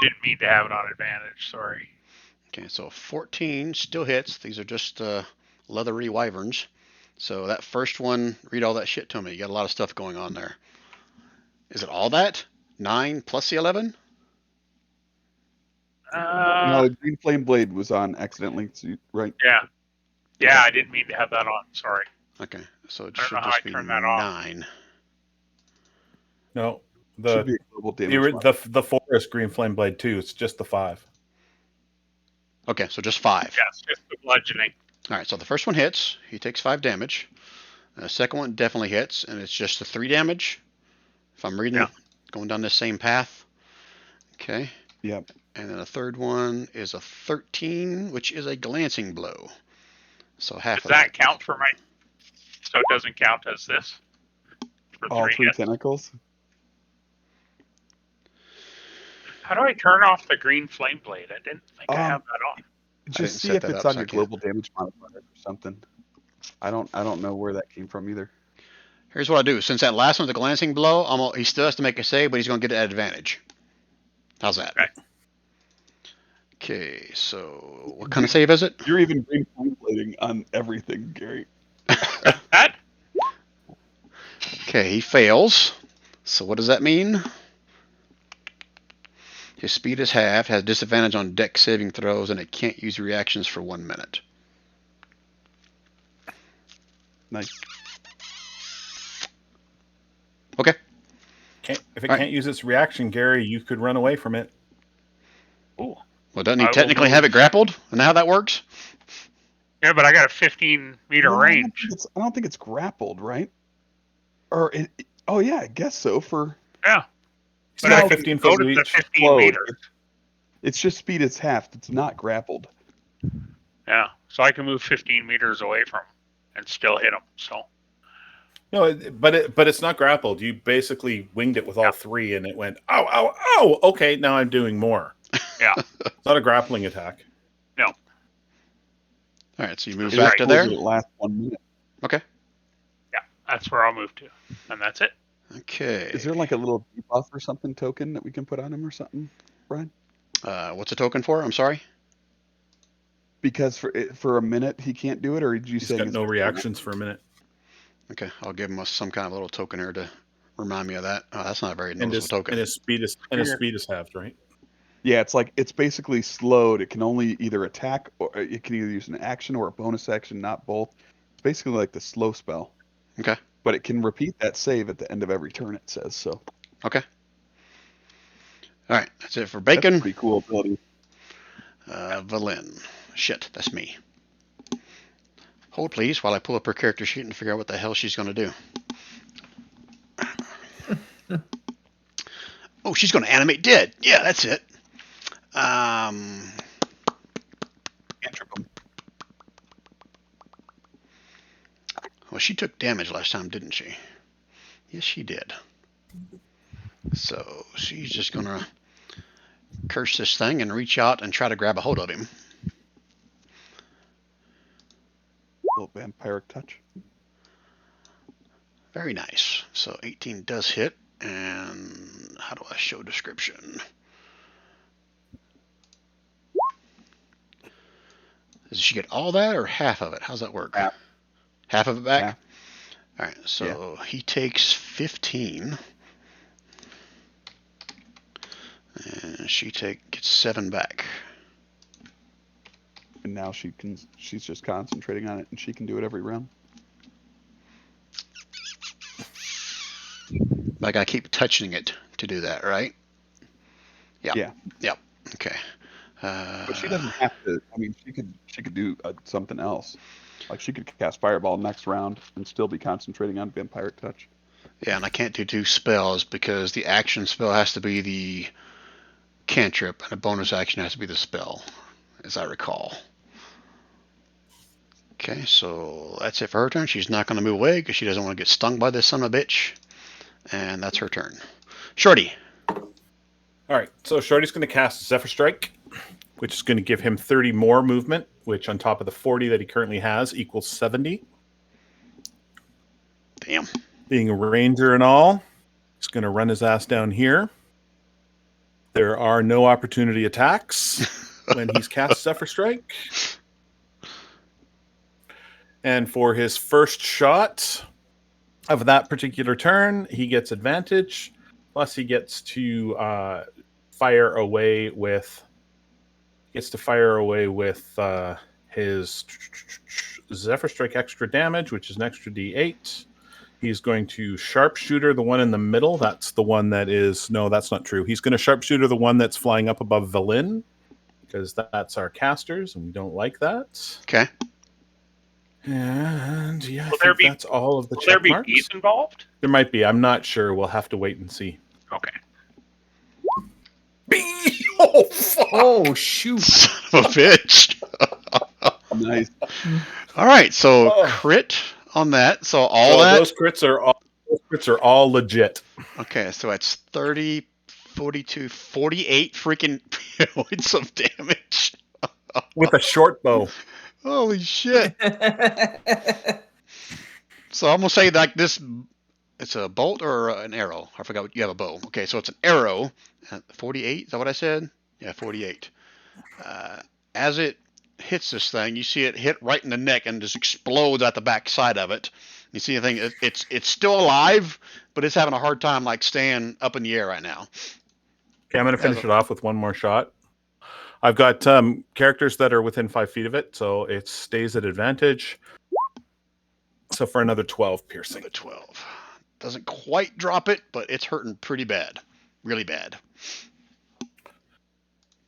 Didn't mean to have it on advantage, sorry. Okay, so 14 still hits. These are just leathery wyverns. So that first one, read all that shit to me. You got a lot of stuff going on there. Is it all that? 9 plus the 11? No, the green flame blade was on accidentally, right? Yeah. Yeah, I didn't mean to have that on, sorry. Okay, so it I don't should know how just I be turned that off. 9. No, Should be the a global damage. the forest green flame blade 2. It's just the 5. Okay, so just 5. Yes, just the bludgeoning. All right, so the first one hits. He takes 5 damage. The second one definitely hits, and it's just the 3 damage. If I'm reading, going down this same path. Okay. Yep. And then the third one is a 13, which is a glancing blow. So half Does of that count for my... So it doesn't count as this? For All 3 hits? tentacles. How do I turn off the green flame blade? I didn't think I have that on. Just see set if that it's up, on so I your can't. global damage modifier or something. I don't know where that came from either. Here's what I do. Since that last one's a glancing blow, he still has to make a save, but he's going to get it at advantage. How's that? Okay. Okay, so what kind of save is it? You're even green flame blading on everything, Gary. That? Okay, he fails. So what does that mean? His speed is halved, has disadvantage on dex saving throws, and it can't use reactions for 1 minute. Nice. Okay. If it can't use its reaction, Gary, you could run away from it. Ooh. Well, doesn't he technically have it grappled? And how that works? Yeah, but I got a 15-meter range. I don't think it's grappled, right? Or oh yeah, I guess so. Yeah. It's But got I 15 can go foot to the reach. 15 meters. It's just speed is half. It's not grappled. Yeah, so I can move 15 meters away from him and still hit him. So No, but it's not grappled. You basically winged it with all 3, and it went, ow, ow, ow. Okay, now I'm doing more. yeah, It's not a grappling attack. no. All right, so you move It back is to It there? lasts 1 minute. Okay. Yeah, that's where I'll move to, and that's it. Okay. Is there like a little debuff or something token that we can put on him or something, Brian? What's a token for? I'm sorry? Because for a minute he can't do it, or did you He's say got no reactions for a minute. Okay, I'll give him some kind of little token here to remind me of that. Oh, that's not a very And noticeable his, token. and his speed is halved, right? Yeah, it's basically slowed. It can only either attack or it can either use an action or a bonus action, not both. It's basically like the slow spell. Okay. But it can repeat that save at the end of every turn, it says so. Okay. All right, that's it for That's Bacon. a pretty cool ability. Valin. Shit, that's me. Hold please while I pull up her character sheet and figure out what the hell she's going to do. Oh, she's going to animate dead. Yeah, that's it. Well, she took damage last time, didn't she? Yes, she did. So she's just going to curse this thing and reach out and try to grab a hold of him. Little vampiric touch. Very nice. So 18 does hit. And how do I show description? Does she get all that or half of it? How's that work? Half. Half of it back? Half. All right, so he takes 15. And she gets 7 back. And now she's just concentrating on it, and she can do it every round. But I gotta keep touching it to do that, right? Yeah. Yeah. Yep. Okay. But she doesn't have to. I mean, she could do something else. Like she could cast Fireball next round and still be concentrating on Vampire Touch. Yeah, and I can't do 2 spells because the action spell has to be the cantrip, and a bonus action has to be the spell, as I recall. Okay, so that's it for her turn. She's not going to move away because she doesn't want to get stung by this son of a bitch. And that's her turn. Shorty. All right, so Shorty's going to cast Zephyr Strike, which is going to give him 30 more movement, which on top of the 40 that he currently has equals 70. Damn. Being a ranger and all, he's going to run his ass down here. There are no opportunity attacks when he's cast Zephyr Strike. And for his first shot of that particular turn, he gets advantage. Plus, he gets to fire away with his Zephyr Strike extra damage, which is an extra D8. He's going to sharpshooter the one in the middle. That's the one that is... No, that's not true. He's going to sharpshooter the one that's flying up above Valin, because that's our casters, and we don't like that. Okay. And yeah, Will that's all of the Will check there be marks. bees involved? There might be. I'm not sure. We'll have to wait and see. Okay. Bee! Oh, fuck! Oh shoot! Son of a bitch. Nice. All right, so Oh. crit on that. So Those crits are all legit. Okay, so it's 30, 42, 48 freaking points of damage. With a short bow. Holy shit. So I'm going to say like this, it's a bolt or an arrow. I forgot what you have a bow. Okay, so it's an arrow. 48, is that what I said? Yeah, 48. As it hits this thing, you see it hit right in the neck and just explodes at the back side of it. You see the thing, it's still alive, but it's having a hard time like staying up in the air right now. Okay, I'm going to finish it off with one more shot. I've got characters that are within 5 feet of it, so it stays at advantage. So for another 12 piercing. Another 12. Doesn't quite drop it, but it's hurting pretty bad. Really bad.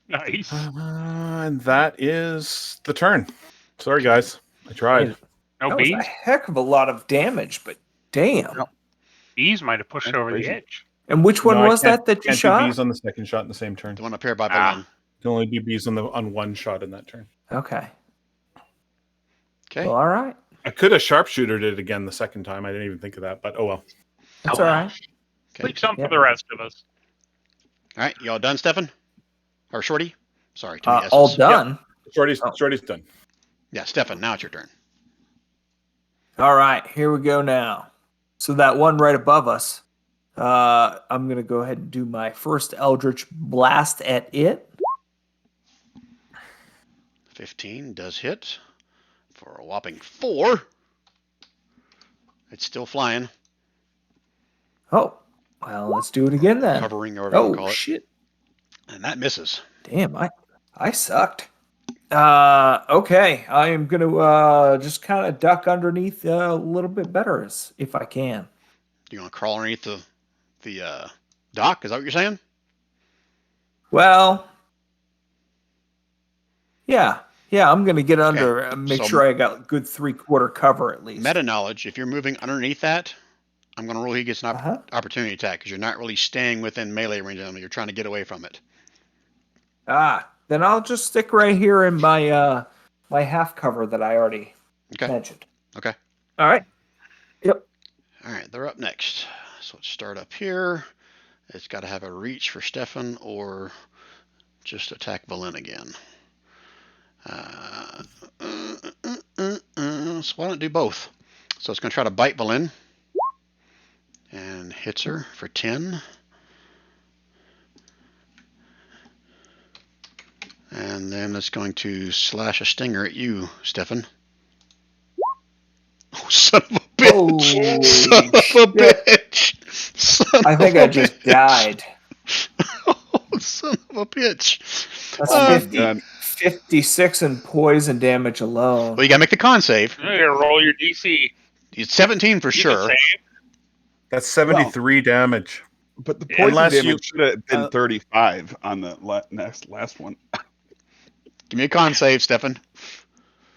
Nice. And that is the turn. Sorry, guys. I tried. No That was bees? a heck of a lot of damage, but damn. Yep. Bees might have pushed That's over crazy. the edge. And which one No, I was can't- that you Can't shot? do bees on the second shot in the same turn. The one up here by Ah. Berlin. Can only do bees on one shot in that turn. Okay. Okay. Well, all right. I could have sharpshootered it again the second time. I didn't even think of that, but oh well. That's Oh, all wow. right. Okay. Leave some Yeah. for the rest of us. All right, y'all done, Stefan? Or Shorty? Sorry, too many All S's. done. Shorty's Oh. done. Yeah, Stefan, now it's your turn. All right, here we go now. So that one right above us, I'm going to go ahead and do my first Eldritch Blast at it. 15 does hit for a whopping 4. It's still flying, Oh, well, let's do it again then. hovering, or whatever you Oh, call it. shit. And that misses. Damn, I sucked. Okay, I am going to just kind of duck underneath a little bit better if I can. You want to crawl underneath the dock? Is that what you're saying? Well, yeah, I'm going to get under and make so- sure I got good 3/4 cover at least. Meta knowledge, if you're moving underneath that, I'm going to rule he gets an opportunity attack because you're not really staying within melee range of him. You're trying to get away from it. Then I'll just stick right here in my my half cover that I already Okay. mentioned. Okay. All right. Yep. All right, they're up next. So let's start up here. It's got to have a reach for Stefan or just attack Valin again. So why don't do both? So it's going to try to bite Valin and hits her for 10. And then it's going to slash a stinger at you, Stefan. Oh, son of a bitch! Holy Son of a shit. bitch! Son I think of I a just bitch. died. Oh, son of a bitch! That's Oh my 50, god. 56 in poison damage alone. Well, you gotta make the con save. You gotta roll your DC. It's 17 for You can sure. save. That's 73 damage. But the Yeah. poison Unless damage you- should have been 35 on the last one. Give me a con save, Stefan.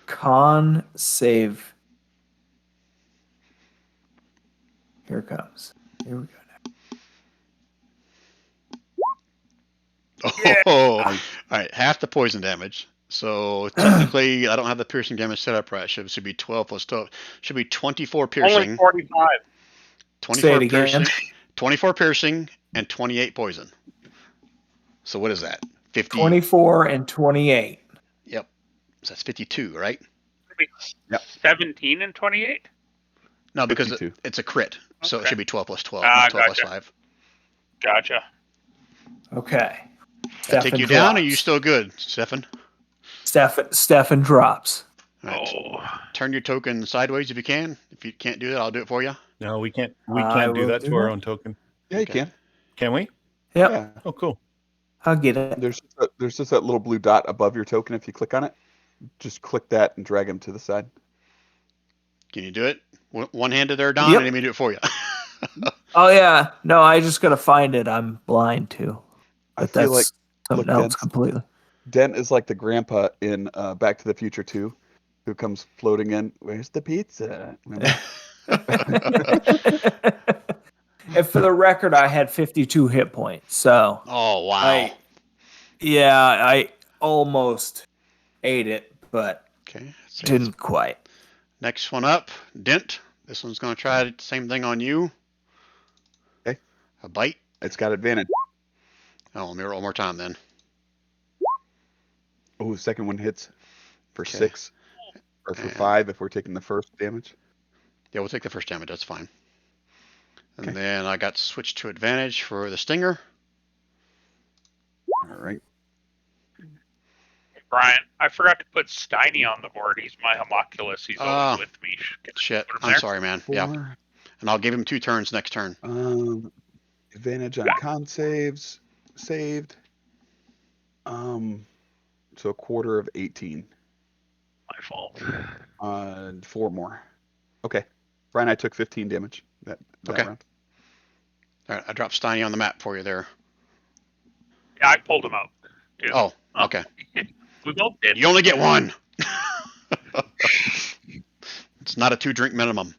Con save. Here it comes. Here we go. Oh, all Nice. right, half the poison damage. So technically, I don't have the piercing damage set up right. Should be 12 plus 12. Should be 24 Only piercing, 45. 24 Say it again. piercing, 24 piercing, and 28 poison. So what is that? 50. 24 and 28. Yep. So that's 52, right? Yep. 17 and 28? No, because 52. it's a crit. So it Okay. should be 12 plus 12, Ah, not 12 plus gotcha. 5. Gotcha. Okay. Did I take you down, or are you still good, Stefan? Stefan drops. All right, Oh. turn your token sideways if you can. If you can't do that, I'll do it for you. No, we can't. We I can't do will that do to our that. own token. Yeah, you Okay. can. Can we? Yep. Yeah. Oh, cool. I'll get it. There's just that little blue dot above your token. If you click on it, just click that and drag him to the side. Can you do it? One-handed there, Don? Yep. I didn't mean to do it for you. Oh yeah. No, I just gotta find it. I'm blind too. I But feel like that's something look, else Dent's- completely. Dent is like the grandpa in Back to the Future 2, who comes floating in. Where's the pizza? Remember? And for the record, I had 52 hit points. So Oh, wow. I almost ate it, but Okay. So didn't quite. next one up, Dent. This one's going to try the same thing on you. Okay. A bite. It's got advantage. Oh, let me roll one more time then. Oh, second one hits for Okay. 6 or for And- 5 if we're taking the first damage. Yeah, we'll take the first damage. That's fine. And Okay. then I got switched to advantage for the stinger. All right. Brian, I forgot to put Steiny on the board. He's my homunculus. He's Ah. always with me. Shit. Put him I'm there. sorry, man. 4. Yeah. And I'll give him 2 turns next turn. Advantage on con saves. Saved. So a quarter of 18. My fault. 4 more. Okay. Brian, I took 15 damage that Okay. round. All right. I dropped Steiny on the map for you there. Yeah, I pulled him out. Too. Oh, okay. We both did. You only get one. It's not a 2-drink minimum.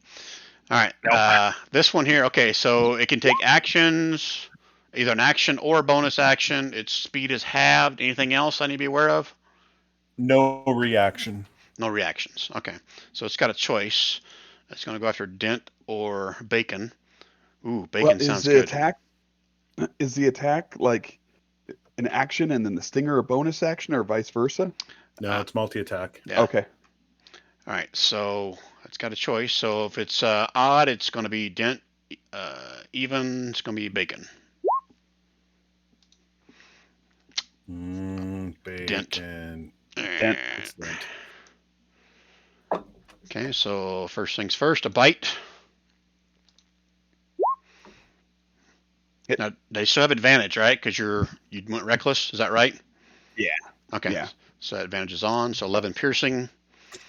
All right. Nope. This one here. Okay, so it can take actions, either an action or a bonus action. Its speed is halved. Anything else I need to be aware of? No reaction. No reactions. Okay. So it's got a choice. It's going to go after Dent or Bacon. Ooh, Bacon Is sounds the good. attack? Is the attack like an action and then the stinger a bonus action, or vice versa? No, it's multi-attack. Yeah. Okay. All right. So it's got a choice. So if it's odd, it's going to be Dent. Even, it's going to be Bacon. Bacon. Dent. Excellent. Okay, so first things first, a bite. Hit. Now they still have advantage, right? Because you went reckless. Is that right? Yeah. Okay. Yeah. So that advantage is on. So 11 piercing,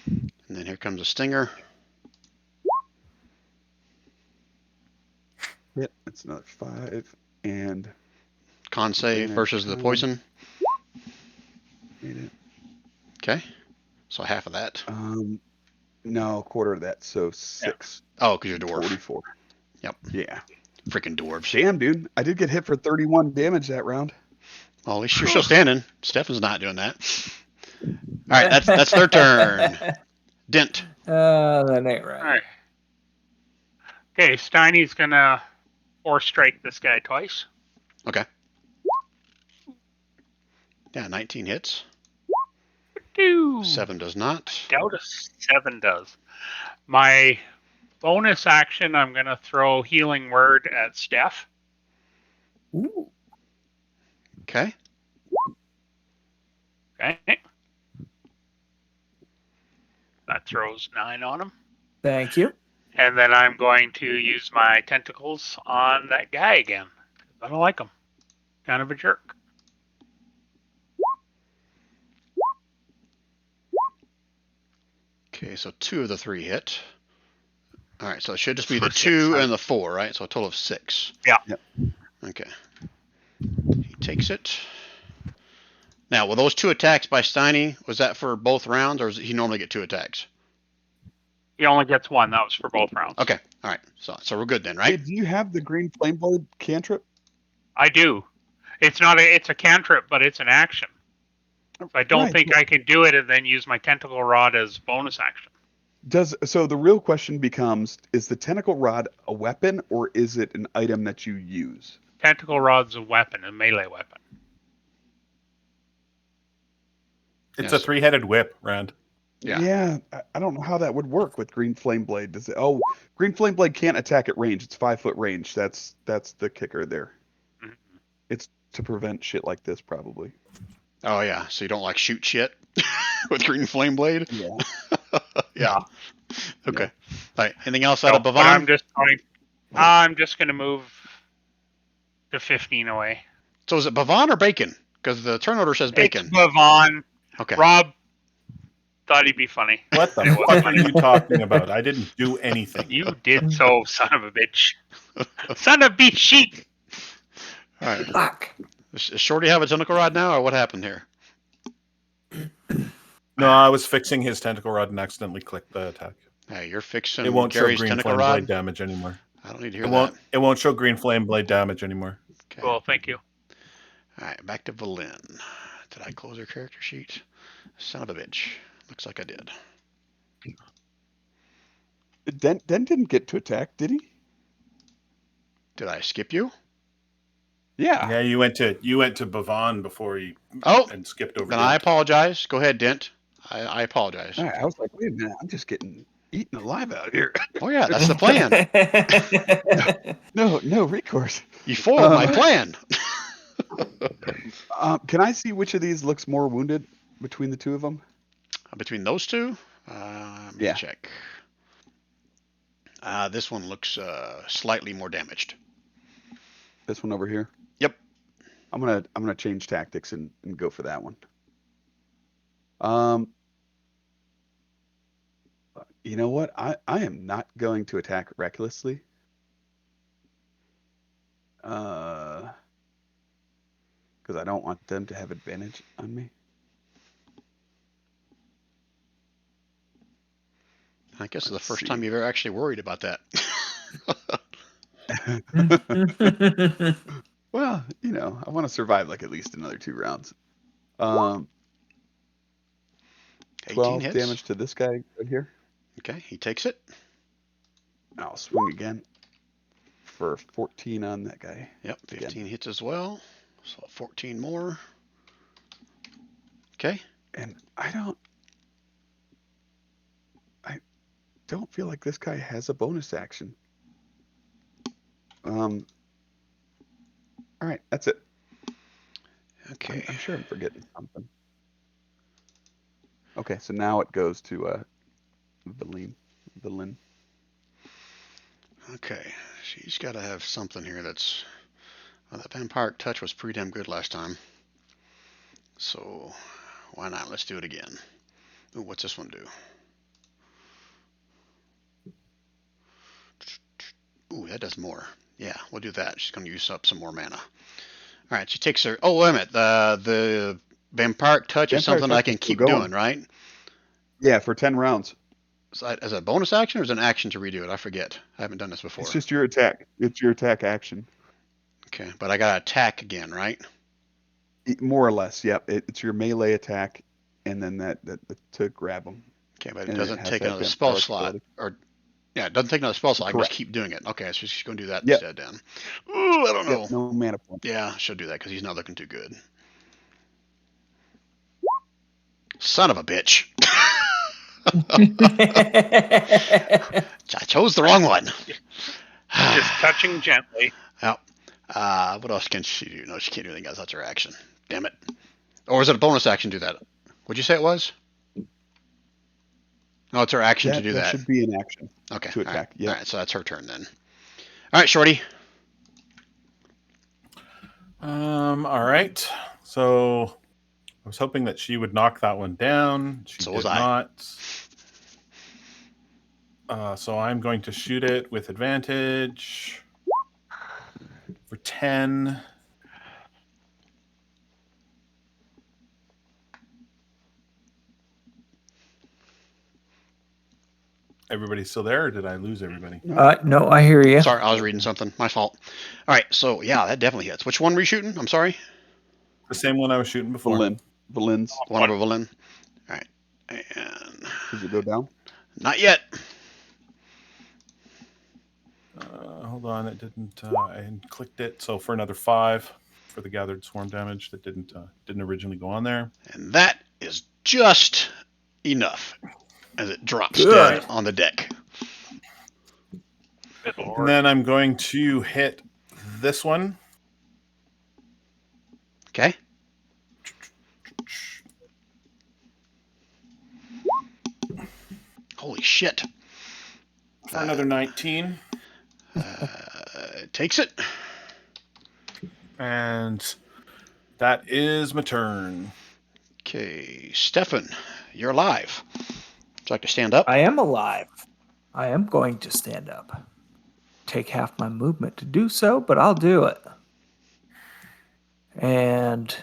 and then here comes a stinger. Hit. That's another 5 and Con save Advantage versus the con. poison. made it. Okay. So half of that. No, a quarter of that. So 6. Oh, because you're dwarf. 44. Yep. Yeah. Freaking dwarves. Damn, dude. I did get hit for 31 damage that round. Well, at least you're still standing. Stefan's not doing that. All right, that's their turn. Dent. That ain't right. All right. Okay, Steiny's gonna force strike this guy twice. Okay. Yeah, 19 hits. 7 does not. Doubt a 7 does. My bonus action, I'm gonna throw healing word at Steph. Ooh. Okay. Okay. That throws 9 on him. Thank you. And then I'm going to use my tentacles on that guy again. I don't like him. Kind of a jerk. Okay, so 2 of the 3 hit. All right, so it should just be For the 6, 2 huh? and the 4, right? So a total of 6. Yeah. Yep. Okay. He takes it. Now, were those 2 attacks by Steiny, was that for both rounds, or does he normally get 2 attacks? He only gets 1. That was for both rounds. Okay, all right. So we're good then, Hey, right? do you have the green flame blade cantrip? I do. It's not it's a cantrip, but it's an action. So I don't Right, think but I can do it and then use my tentacle rod as bonus action. so the real question becomes: is the tentacle rod a weapon or is it an item that you use? Tentacle rod's a weapon, a melee weapon. It's Yes. a 3-headed whip, Rand. Yeah. I don't know how that would work with green flame blade. Does it? Oh, green flame blade can't attack at range. It's 5-foot range. That's the kicker there. Mhm. It's to prevent shit like this, probably. Oh, yeah. So you don't like shoot shit with green flame blade? Yeah. Yeah. Okay. Yeah. All right. Anything else out No, of but Bavon? I'm just going to move to 15 away. So is it Bavon or Bacon? Because the turn order says Bacon. It's Bavon. Okay. Rob thought he'd be funny. What the It was fuck are funny. you talking about? I didn't do anything. You did so, son of a bitch. Son of a bitch sheep. All right. Fuck. Does Shorty have a tentacle rod now, or what happened here? No, I was fixing his tentacle rod and accidentally clicked the attack. Hey, you're fixing It won't show Gary's green tentacle flame rod? blade damage anymore. I don't need to hear It that. won't show green flame blade damage anymore. Okay. Cool, thank you. All right, back to Valin. Did I close her character sheet? Son of a bitch. Looks like I did. Dent didn't get to attack, did he? Did I skip you? Yeah. Yeah, you went to Bavon before you Oh, and skipped over. then Dent. I apologize. Go ahead, Dent. I apologize. All right, I was like, wait a minute, I'm just getting eaten alive out here. Oh, yeah, that's the plan. No recourse. You foiled my plan. Can I see which of these looks more wounded between the two of them? Between those two, let me Yeah. check. This one looks slightly more damaged. This one over here. Yep. I'm gonna change tactics and go for that one. You know what? I am not going to attack recklessly. Because I don't want them to have advantage on me. I guess it's the Let's first see. time you've ever actually worried about that. Well, I want to survive like at least another 2 rounds. 18 12 hits. damage to this guy right here. Okay, he takes it. I'll swing again for 14 on that guy. Yep, 15 hits as well. So 14 more. Okay. And I don't feel like this guy has a bonus action. All right, that's it. Okay. I'm sure I'm forgetting something. Okay, so now it goes to Valin. Okay. She's got to have something here that's. Well, that vampiric touch was pretty damn good last time. So why not? Let's do it again. Ooh, what's this one do? Ooh, that does more. Yeah, we'll do that. She's going to use up some more mana. All right, she takes her. Oh, wait a minute. The vampiric touch is something I can keep doing, right? Yeah, for 10 rounds. So as a bonus action or as an action to redo it? I forget. I haven't done this before. It's just your attack. It's your attack action. Okay, but I got to attack again, right? More or less, yep. It's your melee attack, and then that to grab them. Okay, but it And doesn't has take that another spell vampiric slot. ability. Yeah, it doesn't take another spell slot. I can just Correct. keep doing it. Okay, so she's going to do that Yep. instead then. Ooh, I don't know. Yep, no mana point. Yeah, she'll do that because he's not looking too good. Son of a bitch. I chose the wrong one. Just touching gently. What else can she do? No, she can't do anything else. That's her action. Damn it. Or is it a bonus action to do that? Would you say it was? No, it's her action to do that that. should be an action Okay. to All right. attack. Yeah. All right. So that's her turn then. All right, Shorty. All right. So I was hoping that she would knock that one down. She So did was I. not. So I'm going to shoot it with advantage for 10. Everybody's still there, or did I lose everybody? No, I hear you. Sorry, I was reading something. My fault. All right. So yeah, that definitely hits. Which one were you shooting? I'm sorry. The same one I was shooting before. Valin's. One over Valin. All right. And Does it go down? not yet. Hold on, it didn't. I clicked it. So for another 5 for the gathered swarm damage that didn't originally go on there. And that is just enough as it drops Good. dead on the deck. Good And lord. then I'm going to hit this one. Okay. Holy shit. For another 19. Takes it. And that is my turn. Okay, Stefan, you're alive. Would you like to stand up? I am alive. I am going to stand up. Take half my movement to do so, but I'll do it. And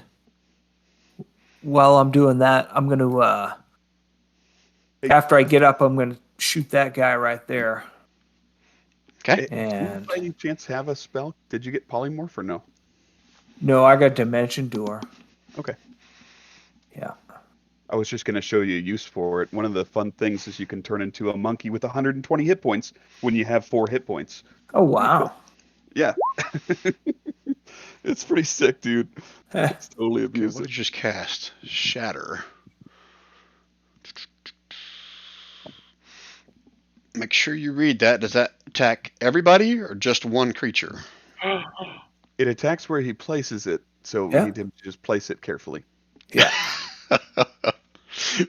while I'm doing that, I'm going to, after I get up, I'm going to shoot that guy right there. Okay. Do you And by any chance have a spell? Did you get polymorph or no? no, I got Dimension Door. Okay. Yeah. I was just going to show you a use for it. One of the fun things is you can turn into a monkey with 120 hit points when you have 4 hit points. Oh, wow. Yeah. It's pretty sick, dude. It's totally Okay, what abusive. did you just cast? Shatter. Make sure you read that. Does that attack everybody or just one creature? It attacks where he places it, so Yeah. we need him to just place it carefully. Yeah.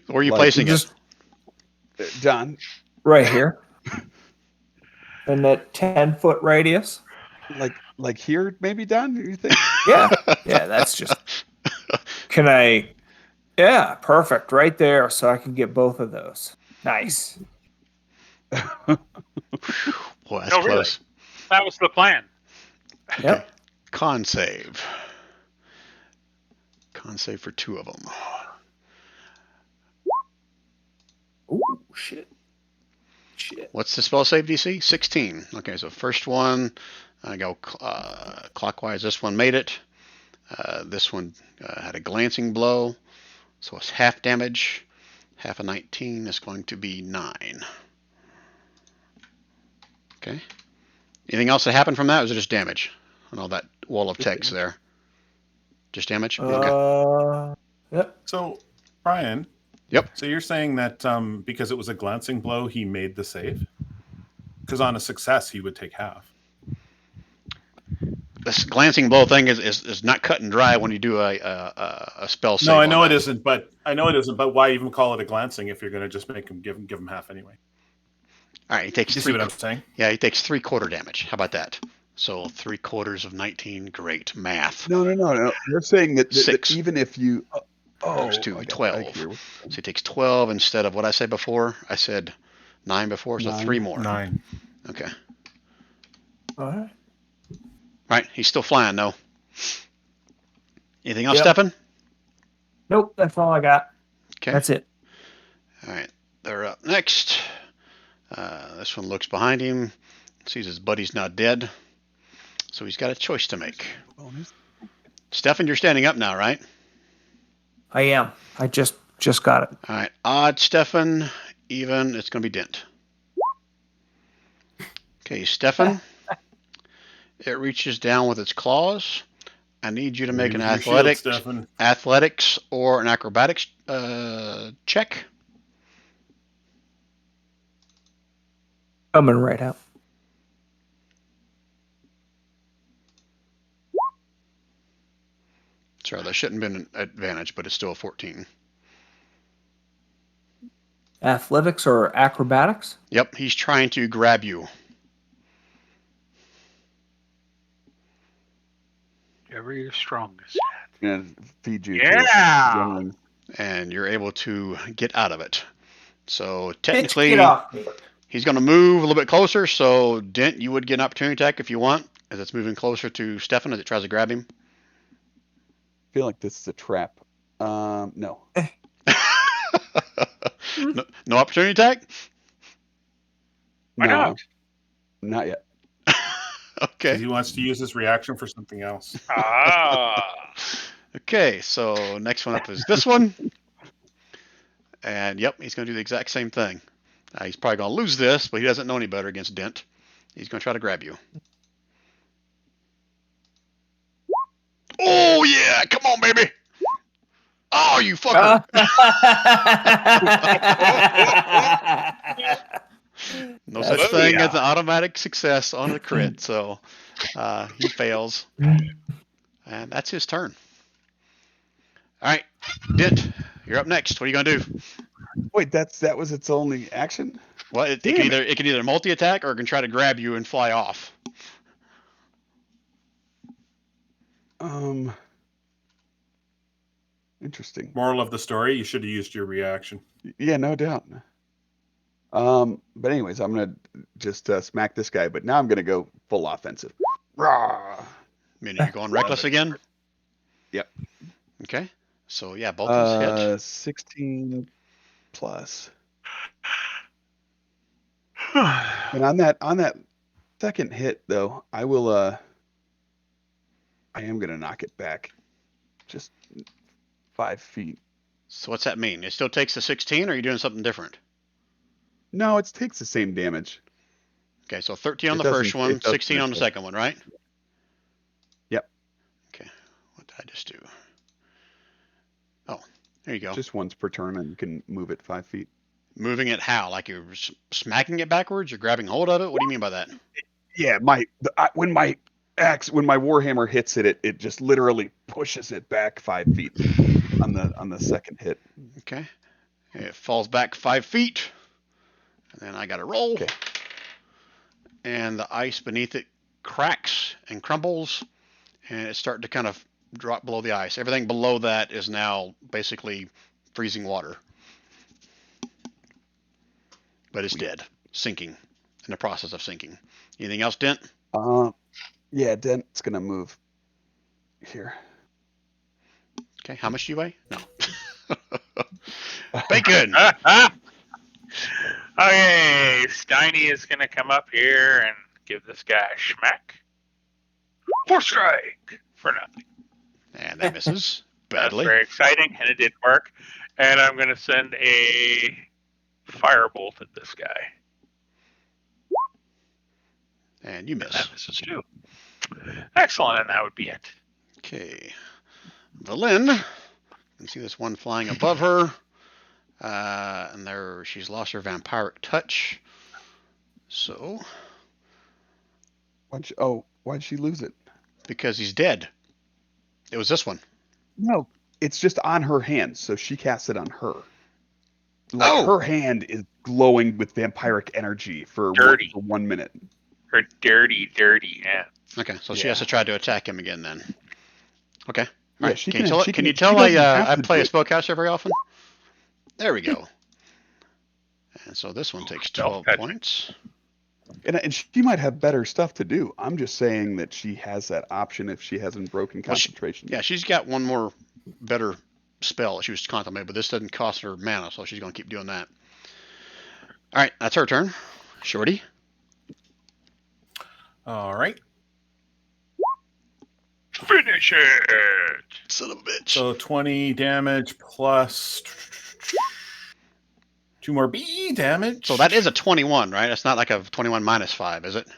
Where are you Like, placing Just it? John, right here. In that 10-foot radius. like here, maybe, Don? You think? Yeah. Yeah, that's just. Can I? Yeah, perfect. Right there, so I can get both of those. Nice. Boy, that's No, really. close. That was the plan. Okay. Yep. Con save. Con save for 2 of them. Ooh, shit. Shit. What's the spell save DC? 16. Okay, so first one, I go clockwise. This one made it. This one had a glancing blow, so it's half damage. Half of 19 is going to be 9. Okay. Anything else that happened from that, or was it just damage? And all that wall of Just text there. Just damage? Okay. Yep. So, Brian. Yep. So you're saying that because it was a glancing blow, he made the save? Because on a success, he would take half. This glancing blow thing is not cut and dry when you do a spell save. No, I know on it that. isn't, but why even call it a glancing if you're going to just make him give him half anyway? All right, he takes You see 3. what I'm saying? Yeah, he takes 3/4 damage. How about that? So 3/4 of 19. Great math. No. They're saying that 6. even if you. Goes to I 12. hear what So he takes 12 instead of what I said before. I said 9 before, so 9. 3 more. 9. Okay. All right. Right, he's still flying though. Anything else, Yep. Stefan? Nope, that's all I got. Okay. That's it. All right, they're up next. This one looks behind him, sees his buddy's not dead, so he's got a choice to make. Bonus. Stefan, you're standing up now, right? I am. I just got it. All right, odd, Stefan, even, it's going to be Dent. Okay, Stefan, it reaches down with its claws. I need you to make an Your shield, Stefan. athletics or an acrobatics check. Coming right out. Sorry, that shouldn't have been an advantage, but it's still a 14. Athletics or acrobatics? Yep, he's trying to grab you. Whatever your strongest at. Gonna feed you. Yeah! To younglings. And you're able to get out of it. So Bitch, technically, get off me. he's going to move a little bit closer. So Dent, you would get an opportunity attack if you want, as it's moving closer to Stefan as it tries to grab him. I feel like this is a trap. No. No opportunity attack? Why No, not? not yet. Okay. Because he wants to use his reaction for something else. Ah. Okay, so next one up is this one. And yep, he's going to do the exact same thing. He's probably going to lose this, but he doesn't know any better against Dent. He's going to try to grab you. Oh, yeah! Come on, baby! Oh, you fucker! No such Oh, thing yeah. as an automatic success on a crit, so he fails. And that's his turn. All right, Dent, you're up next. What are you going to do? Wait, that was its only action? Well, it can either multi-attack or it can try to grab you and fly off. Interesting. Moral of the story: you should have used your reaction. Yeah, no doubt. But anyways, I'm gonna just smack this guy, but now I'm gonna go full offensive. Rah! Meaning you're going reckless again? Yep. Okay. So yeah, both of those hit. 16 plus. And on that second hit though, I am gonna knock it back just 5 feet. So what's that mean? It still takes the 16, or are you doing something different? No, it takes the same damage. Okay, so 13 on It the first doesn't- one, it doesn't 16 on the miss. second one, right? Yep. Okay. What did I just do? Oh, there you go. Just once per turn, and you can move it 5 feet. Moving it how? Like you're smacking it backwards? You're grabbing hold of it? What do you mean by that? Yeah, when my warhammer hits it, it just literally pushes it back 5 feet on the second hit. Okay. It falls back 5 feet. And then I got to roll. Okay. And the ice beneath it cracks and crumbles. And it's starting to kind of drop below the ice. Everything below that is now basically freezing water. But it's dead. Sinking. In the process of sinking. Anything else, Dent? Yeah, Dent's gonna move here. Okay, how much do you weigh? No. Bacon! Okay, Steiny is going to come up here and give this guy a schmack. 4 strike for nothing. And that misses That's badly. very exciting, and it didn't work. And I'm going to send a firebolt at this guy. And you And miss. that misses too. Excellent, and that would be it. Okay. Valin. You can see this one flying above her. And there she's lost her vampiric touch. So, Why'd she lose it? because he's dead. It was this one. No, it's just on her hand, so she casts it on her. Like her hand is glowing with vampiric energy for Dirty. 1 minute. Her dirty, dirty hands. Okay, so she has to try to attack him again then. Okay. All Yeah, right. she Can can- you she tell doesn't have I to play do a it. spellcaster very often? There we go. And so this one takes 12 Self-touching. points. And she might have better stuff to do. I'm just saying that she has that option if she hasn't broken Well, concentration. Yeah, she's got one more better spell she was contemplating, but this doesn't cost her mana, so she's going to keep doing that. All right, that's her turn. Shorty. All right. Finish it! Son of a bitch. So 20 damage plus 2 more B damage. So that is a 21, right? It's not like a 21 minus 5, is it?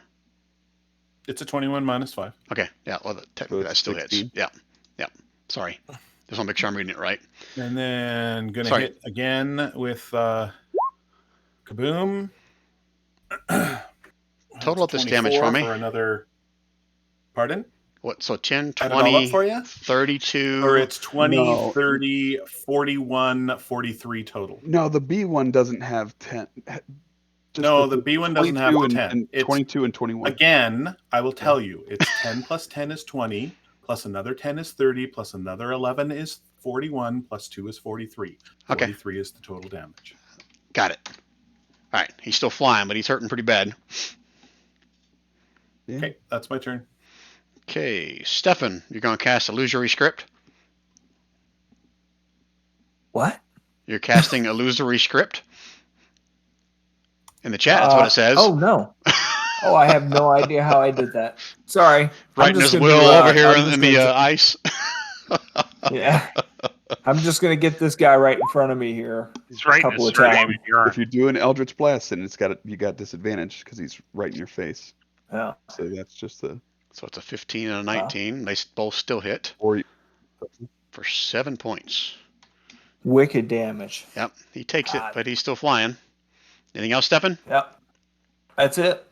It's a 21 minus 5. Okay, yeah, well, technically So that it's still 16. hits. Yeah. Sorry. Just want to make sure I'm reading it right. And then gonna Sorry. hit again with kaboom. Total up this 24 damage for me. For another. Pardon? What What? So 10, Add it all up 20, for you? 32. Or it's 20, No. 30, 41, 43 total. No, the B one doesn't have 10. Just No, the B one doesn't have 22 10. and It's 22 and 21. Again, I will tell you, it's 10 plus 10 is 20, plus another 10 is 30, plus another 11 is 41, plus 2 is 43. Okay. 43 is the total damage. Got it. All right. He's still flying, but he's hurting pretty bad. Yeah. Okay, that's my turn. Okay, Stefan, you're going to cast Illusory Script. What? You're casting Illusory Script. In the chat, that's what it says. Oh no. Oh, I have no idea how I did that. Sorry. Writing his will over here in the gonna ice. Yeah. I'm just gonna get this guy right in front of me here. He's writing Couple his of times. surname in urine. If you do an Eldritch Blast, then you got disadvantage because he's right in your face. Yeah. So that's just the So it's a 15 and a 19. They both still hit or for 7 points. Wicked damage. Yep, he takes it, God. but he's still flying. Anything else, Stefan? Yep. That's it.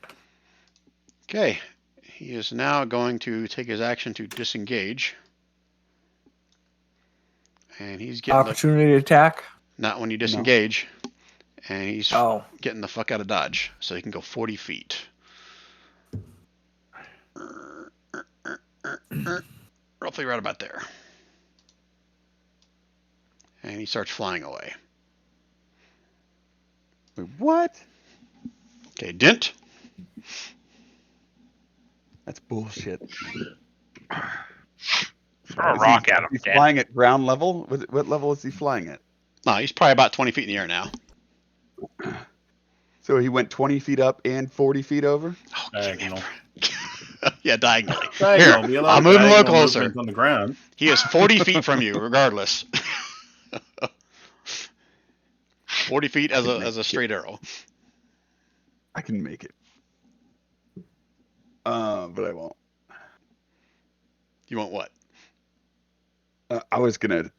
Okay, he is now going to take his action to disengage. And he's getting Opportunity attack. not when you disengage. And he's Oh. getting the fuck out of dodge, so he can go 40 feet. Roughly right about there. And he starts flying away. Wait, what? Okay, Dent. That's bullshit. Throw a rock at him, He's Dan. flying at ground level. What level is he flying at? No, he's probably about 20 feet in the air now. So he went 20 feet up and 40 feet over. Oh, Diagonal. yeah, diagonally. Diagonal, Here, be allowed I'll move him a little diagonal closer. movement on the ground. He is 40 feet from you, regardless. 40 feet as a straight arrow. I can make it. But I won't. You want what? I was gonna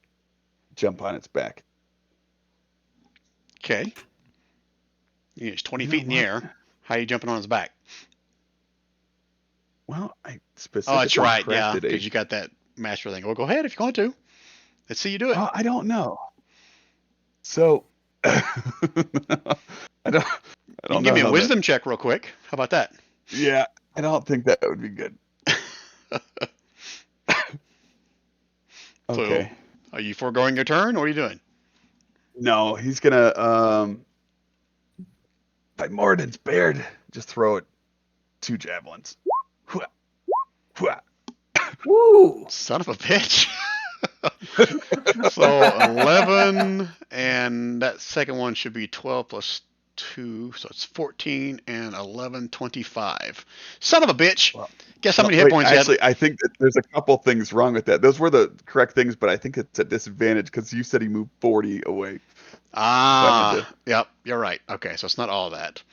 jump on its back. Okay. He's 20 You know feet in the what? air. How are you jumping on his back? Well, I Oh, specifically that's right. Yeah, crafted because you got that master thing. Well, go ahead if you want to. Let's see you do it. I don't know. So I don't. You can give me a know how wisdom check real quick. How about that? Yeah, I don't think that would be good. So, Okay. are you foregoing your turn, or what are you doing? No, he's gonna by Moradin's Baird, just throw it 2 javelins. Hwah, hwah. Woo! Son of a bitch. So 11, and that second one should be 12 plus 2, so it's 14 and 11, 25. Son of a bitch. Well, Guess how many hit Wait, points you actually, had? I think that there's a couple things wrong with that. Those were the correct things, but I think it's a disadvantage because you said he moved 40 away. Ah, yep, you're right. Okay, so it's not all that.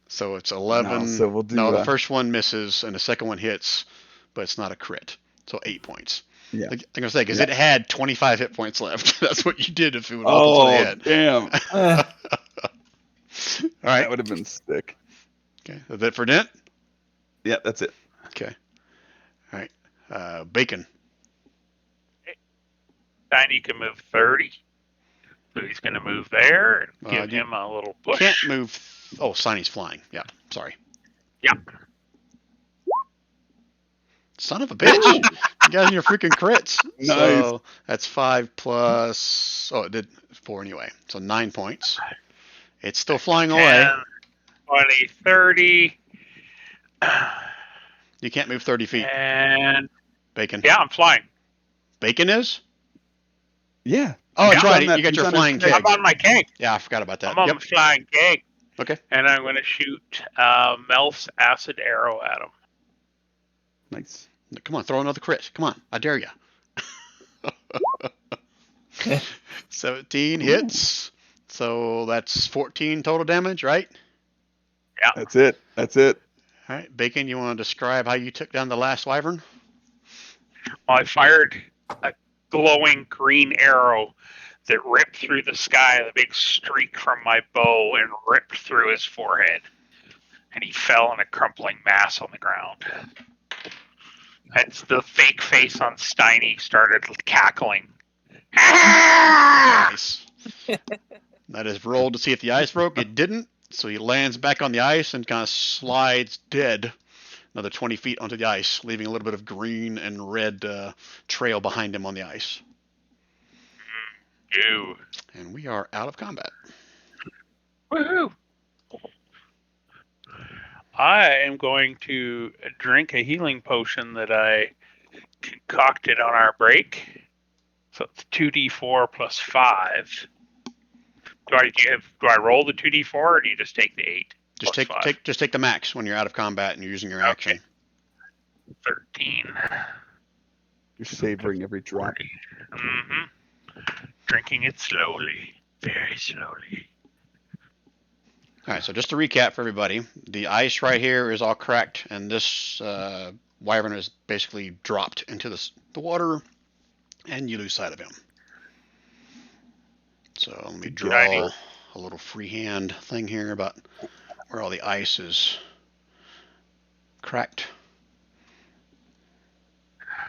So it's 11. No, so we'll do. No, the first one misses, and the second one hits, but it's not a crit. So 8 points. Yeah. I'm gonna say because Yeah. it had 25 hit points left. That's what you did if it would have damn! Eh, All right. That would have been sick. Okay. Is that for Dent? Yeah, that's it. Okay. All right. Bacon. Tiny can move 30. So he's going to move there and give you him a little push. Can't move. Oh, Sonny's flying. Yeah. Sorry. Yeah. Son of a bitch. You guys and your freaking crits. Nice. So that's 5 plus. Oh, it did 4 anyway. So 9 points. It's still flying away. 10, 20, 30. You can't move 30 feet. And Bacon. yeah, I'm flying. Bacon is? Yeah. Oh, that's Yeah. right. He's on You got he's your on his flying keg. keg. I'm on my keg. Yeah, I forgot about that. I'm on Yep. my flying keg. Okay. And I'm going to shoot Melf's acid arrow at him. Nice. Come on, throw another crit. Come on. I dare you. 17 hits. So that's 14 total damage, right? That's it. That's it. All right. Bacon, you want to describe how you took down the last wyvern? Well, I fired a glowing green arrow that ripped through the sky, the big streak from my bow, and ripped through his forehead. And he fell in a crumpling mass on the ground. It's the fake face on Steiny started cackling. Ah! Nice. That is rolled to see if the ice broke. It didn't, so he lands back on the ice and kind of slides dead another 20 feet onto the ice, leaving a little bit of green and red trail behind him on the ice. Ew. And we are out of combat. Woohoo! I am going to drink a healing potion that I concocted on our break. So it's 2d4 plus 5. Do I roll the 2d4 or do you just take the 8? Just take the max when you're out of combat and you're using your Okay. action. 13. You're savoring every drop. Mm-hmm. Drinking it slowly, very slowly. All right, so just to recap for everybody, the ice right here is all cracked, and this wyvern is basically dropped into the water, and you lose sight of him. So let me draw a little freehand thing here about where all the ice is cracked.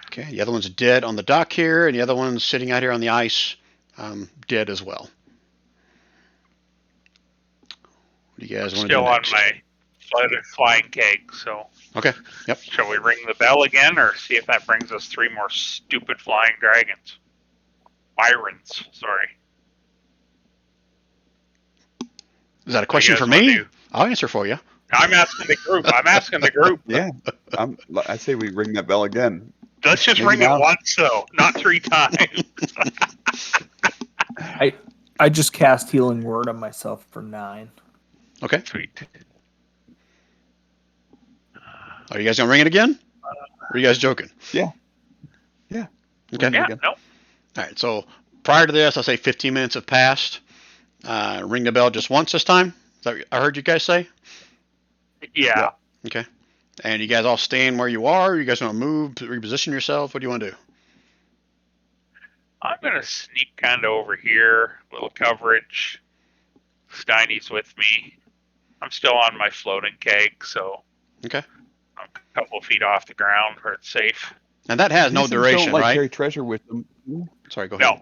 Okay, the other one's dead on the dock here, and the other one's sitting out here on the ice, dead as well. What do you guys want to do Still on next? my flying keg, so. Okay, yep. Shall we ring the bell again, or see if that brings us 3 more stupid flying dragons? Byrons, sorry. Is that a question for me? I'll answer for you. I'm asking the group. Yeah, I say we ring that bell again. Let's just ring it once, though, not 3 times. I just cast Healing Word on myself for 9. Okay. Sweet. Are you guys gonna ring it again? Or are you guys joking? Yeah. Okay. Yeah, no. All right. So prior to this, I'll say 15 minutes have passed. Ring the bell just once this time. Is that what I heard you guys say? Yeah. Okay. And you guys all staying where you are? You guys want to move, reposition yourself? What do you want to do? I'm going to sneak kind of over here, little coverage. Steiny's with me. I'm still on my floating keg, so Okay. I'm a couple of feet off the ground where it's safe. And that has no These things duration, don't right? carry treasure with them. Sorry, go ahead. No.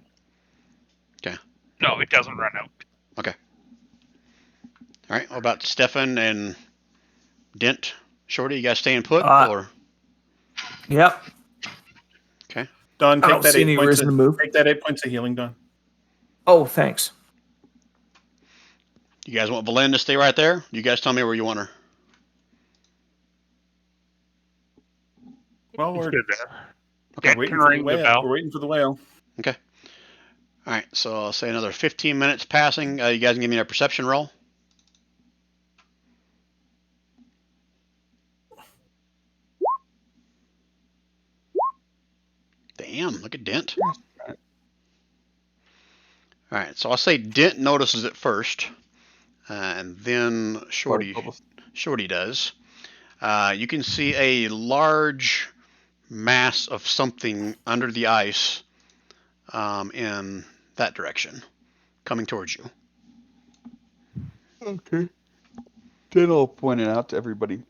Okay. No, it doesn't run out. Okay. All right. What about Stefan and Dent? Shorty, you guys staying put? Or Yep. okay. Don, I don't see any reason to move. Take that 8 points of healing, Don. Oh, thanks. You guys want Valen to stay right there? You guys tell me where you want her. Well, we're Good there. Okay. waiting Can for the ring the whale. bell. We're waiting for the whale. Okay. All right. So I'll say another 15 minutes passing. You guys can give me a perception roll. Damn, look at Dent. All right, so I'll say Dent notices it first, and then Shorty does. You can see a large mass of something under the ice in that direction, coming towards you. Okay. Then I'll point it out to everybody.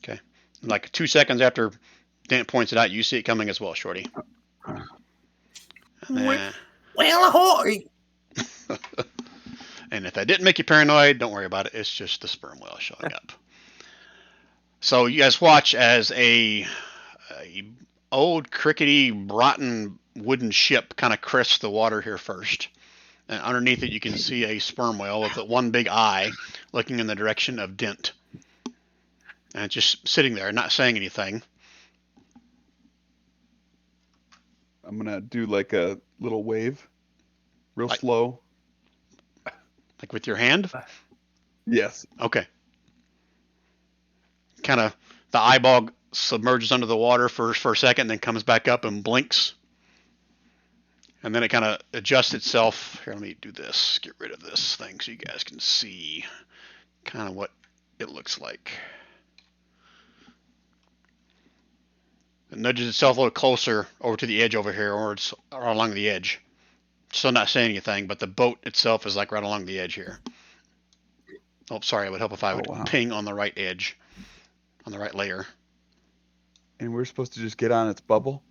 Okay. Like 2 seconds after Dent points it out, you see it coming as well, Shorty. Well, ahoy! And if that didn't make you paranoid, don't worry about it. It's just the sperm whale showing up. So you guys watch as a old crickety, rotten wooden ship kind of crests the water here first. And underneath it, you can see a sperm whale with one big eye looking in the direction of Dent. And it's just sitting there, not saying anything. I'm going to do like a little wave. Real slow. Like with your hand? Yes. Okay. Kind of, the eyeball submerges under the water for a second, then comes back up and blinks. And then it kind of adjusts itself. Here, let me do this. Get rid of this thing so you guys can see kind of what it looks like. It nudges itself a little closer over to the edge over here, or it's along the edge. Still not saying anything, but the boat itself is like right along the edge here. Oh, sorry. It would help if I would ping on the right edge, on the right layer. And we're supposed to just get on its bubble?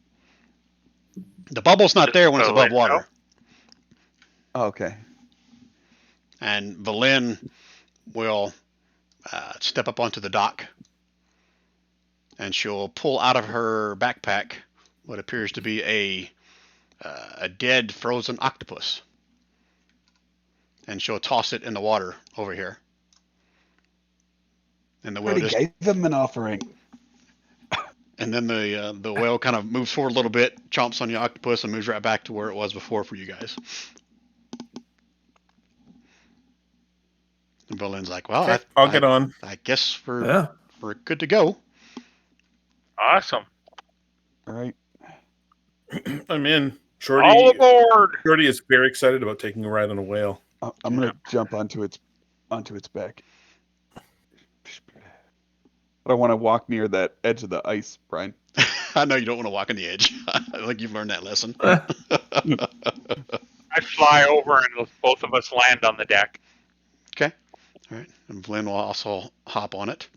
The bubble's not there when it's above Totally. water. Oh, okay. And Valin will step up onto the dock, and she'll pull out of her backpack what appears to be a dead frozen octopus, and she'll toss it in the water over here. And the whale Already gave them an offering. and then the whale kind of moves forward a little bit, chomps on the octopus, and moves right back to where it was before for you guys. And Valin's like, well, Okay, I'll get on. I guess we're good to go. Awesome. All right. I'm in. All aboard. Shorty is very excited about taking a ride on a whale. I'm gonna jump onto its back. But I want to walk near that edge of the ice, Brian. I know you don't want to walk on the edge. I think you've learned that lesson. I fly over and both of us land on the deck. Okay. All right. And Valin will also hop on it.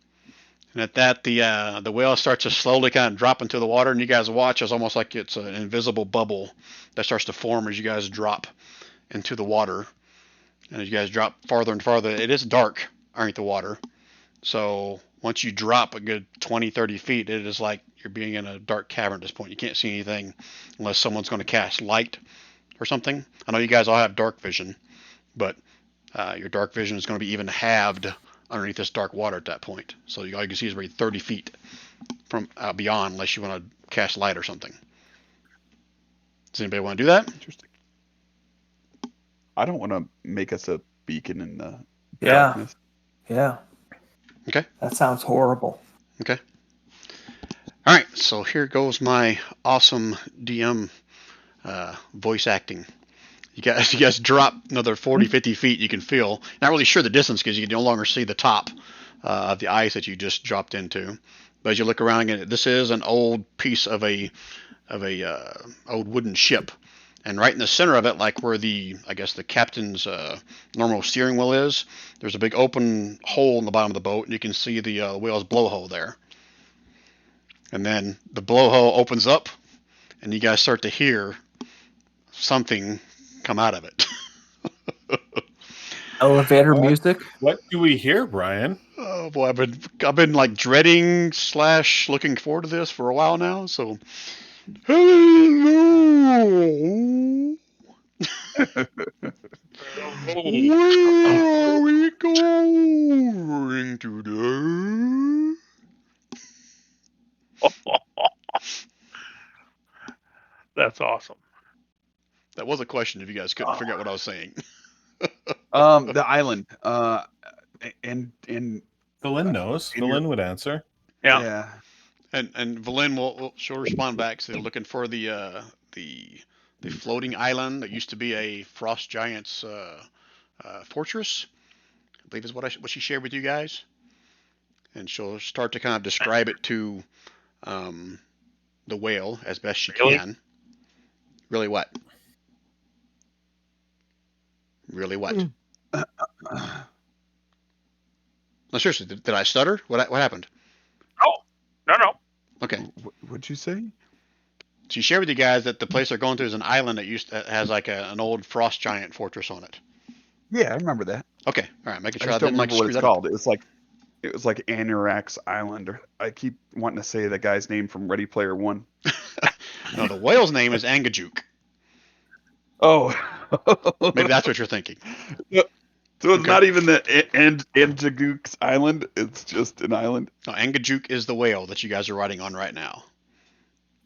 And at that, the whale starts to slowly kind of drop into the water, and you guys watch. It's almost like it's an invisible bubble that starts to form as you guys drop into the water. And as you guys drop farther and farther, it is dark underneath the water. So once you drop a good 20, 30 feet, it is like you're being in a dark cavern at this point. You can't see anything unless someone's going to cast light or something. I know you guys all have dark vision, but your dark vision is going to be even halved underneath this dark water at that point. So all you can see is maybe 30 feet from beyond, unless you want to cast light or something. Does anybody want to do that? Interesting. I don't want to make us a beacon in the Yeah. darkness. Yeah. Okay. That sounds horrible. Okay. All right. So here goes my awesome DM voice acting. You guys drop another 40, 50 feet. You can feel, not really sure the distance because you can no longer see the top of the ice that you just dropped into. But as you look around again, this is an old piece of a old wooden ship. And right in the center of it, like where the captain's normal steering wheel is, there's a big open hole in the bottom of the boat, and you can see the whale's blowhole there. And then the blowhole opens up, and you guys start to hear something come out of it. Elevator music. What do we hear, Brian? Oh boy, I've been like dreading / looking forward to this for a while now. So, hello. Where are we going today? That's awesome. That was a question if you guys couldn't figure out what I was saying. The island. And Valin knows. in your- Valin would answer. Yeah. And Valin she'll respond back. So they're looking for the floating island that used to be a frost giant's fortress. I believe is what she shared with you guys. And she'll start to kind of describe it to the whale as best she can. Really what? Really what? No, seriously, did I stutter? What happened? No. Okay. What'd you say? She shared with you guys that the place they're going to is an island that has like an old frost giant fortress on it. Yeah, I remember that. Okay, all right, making I sure I just don't didn't like remember what screw it's that up. called. It was like Anurax Island, or I keep wanting to say that guy's name from Ready Player One. No, the whale's name is Angajuk. Oh, Maybe that's what you're thinking. So it's Okay. not even the Angajuk Island. It's just an island. No, Angajuk is the whale that you guys are riding on right now.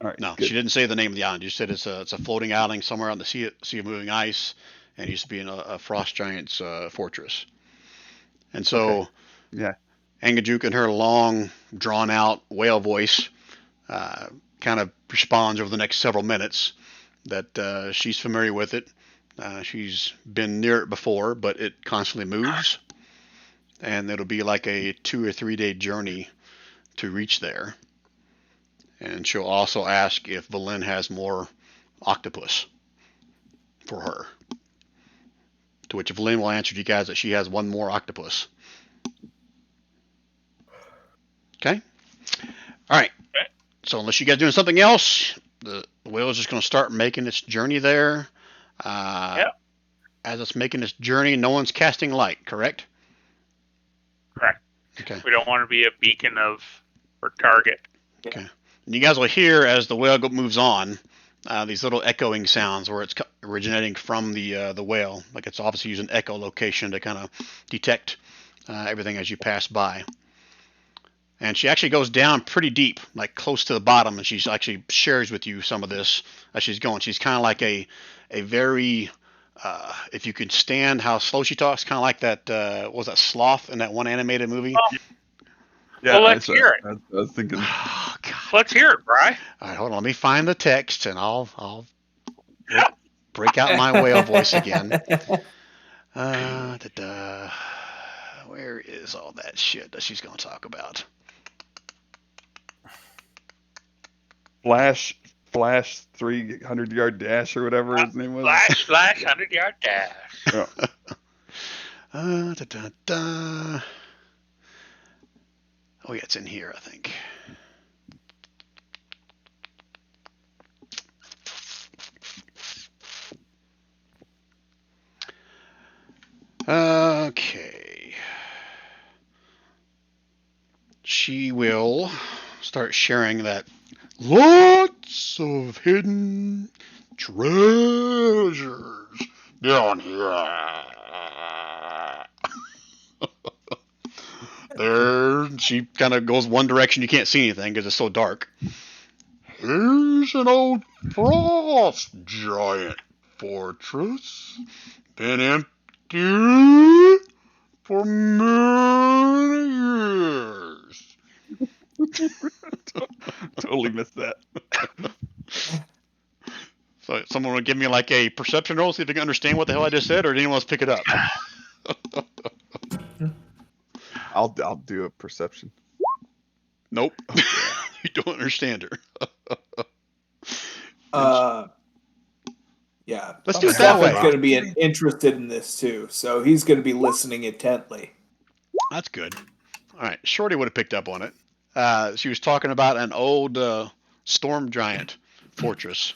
All right. No, good. she didn't say the name of the island. You said it's a floating island somewhere on the sea of moving ice, and it used to be in a frost giant's fortress. And so, Okay. Yeah. Angajuk, in her long, drawn-out whale voice, kind of responds over the next several minutes that she's familiar with it. She's been near it before, but it constantly moves, and it'll be like a 2 or 3 day journey to reach there. And she'll also ask if Valin has more octopus for her. To which Valin will answer to you guys that she has one more octopus. Okay? All right. So unless you guys are doing something else, the whale is just going to start making its journey there. Yep. As it's making its journey, no one's casting light, correct? Correct. Okay. We don't want to be a beacon or target. Okay. And you guys will hear as the whale moves on these little echoing sounds where it's originating from the whale. Like it's obviously using echolocation to kind of detect everything as you pass by. And she actually goes down pretty deep, like close to the bottom, and she actually shares with you some of this as she's going. She's kind of like a very, if you could stand how slow she talks, kind of like that, what was that sloth in that one animated movie? Oh. Yeah, Well, let's hear it. I was thinking. Oh, God. Let's hear it, Bri. All right, hold on. Let me find the text, and I'll break out my whale voice again. Where is all that shit that she's going to talk about? Flash 300-yard dash or whatever his name was. Flash, 100-yard dash. Yeah. Oh, yeah, it's in here, I think. Okay. She will start sharing that lots of hidden treasures down here. There, she kind of goes one direction. You can't see anything because it's so dark. Here's an old frost giant fortress. Been empty for many years. Totally missed that. So someone will give me like a perception roll, see if they can understand what the hell I just said, or did anyone else pick it up? I'll do a perception. Nope. You don't understand her. Yeah. Let's do it that way. Stefan's going to be interested in this too, so he's going to be listening intently. That's good. All right, Shorty would have picked up on it. She was talking about an old storm giant fortress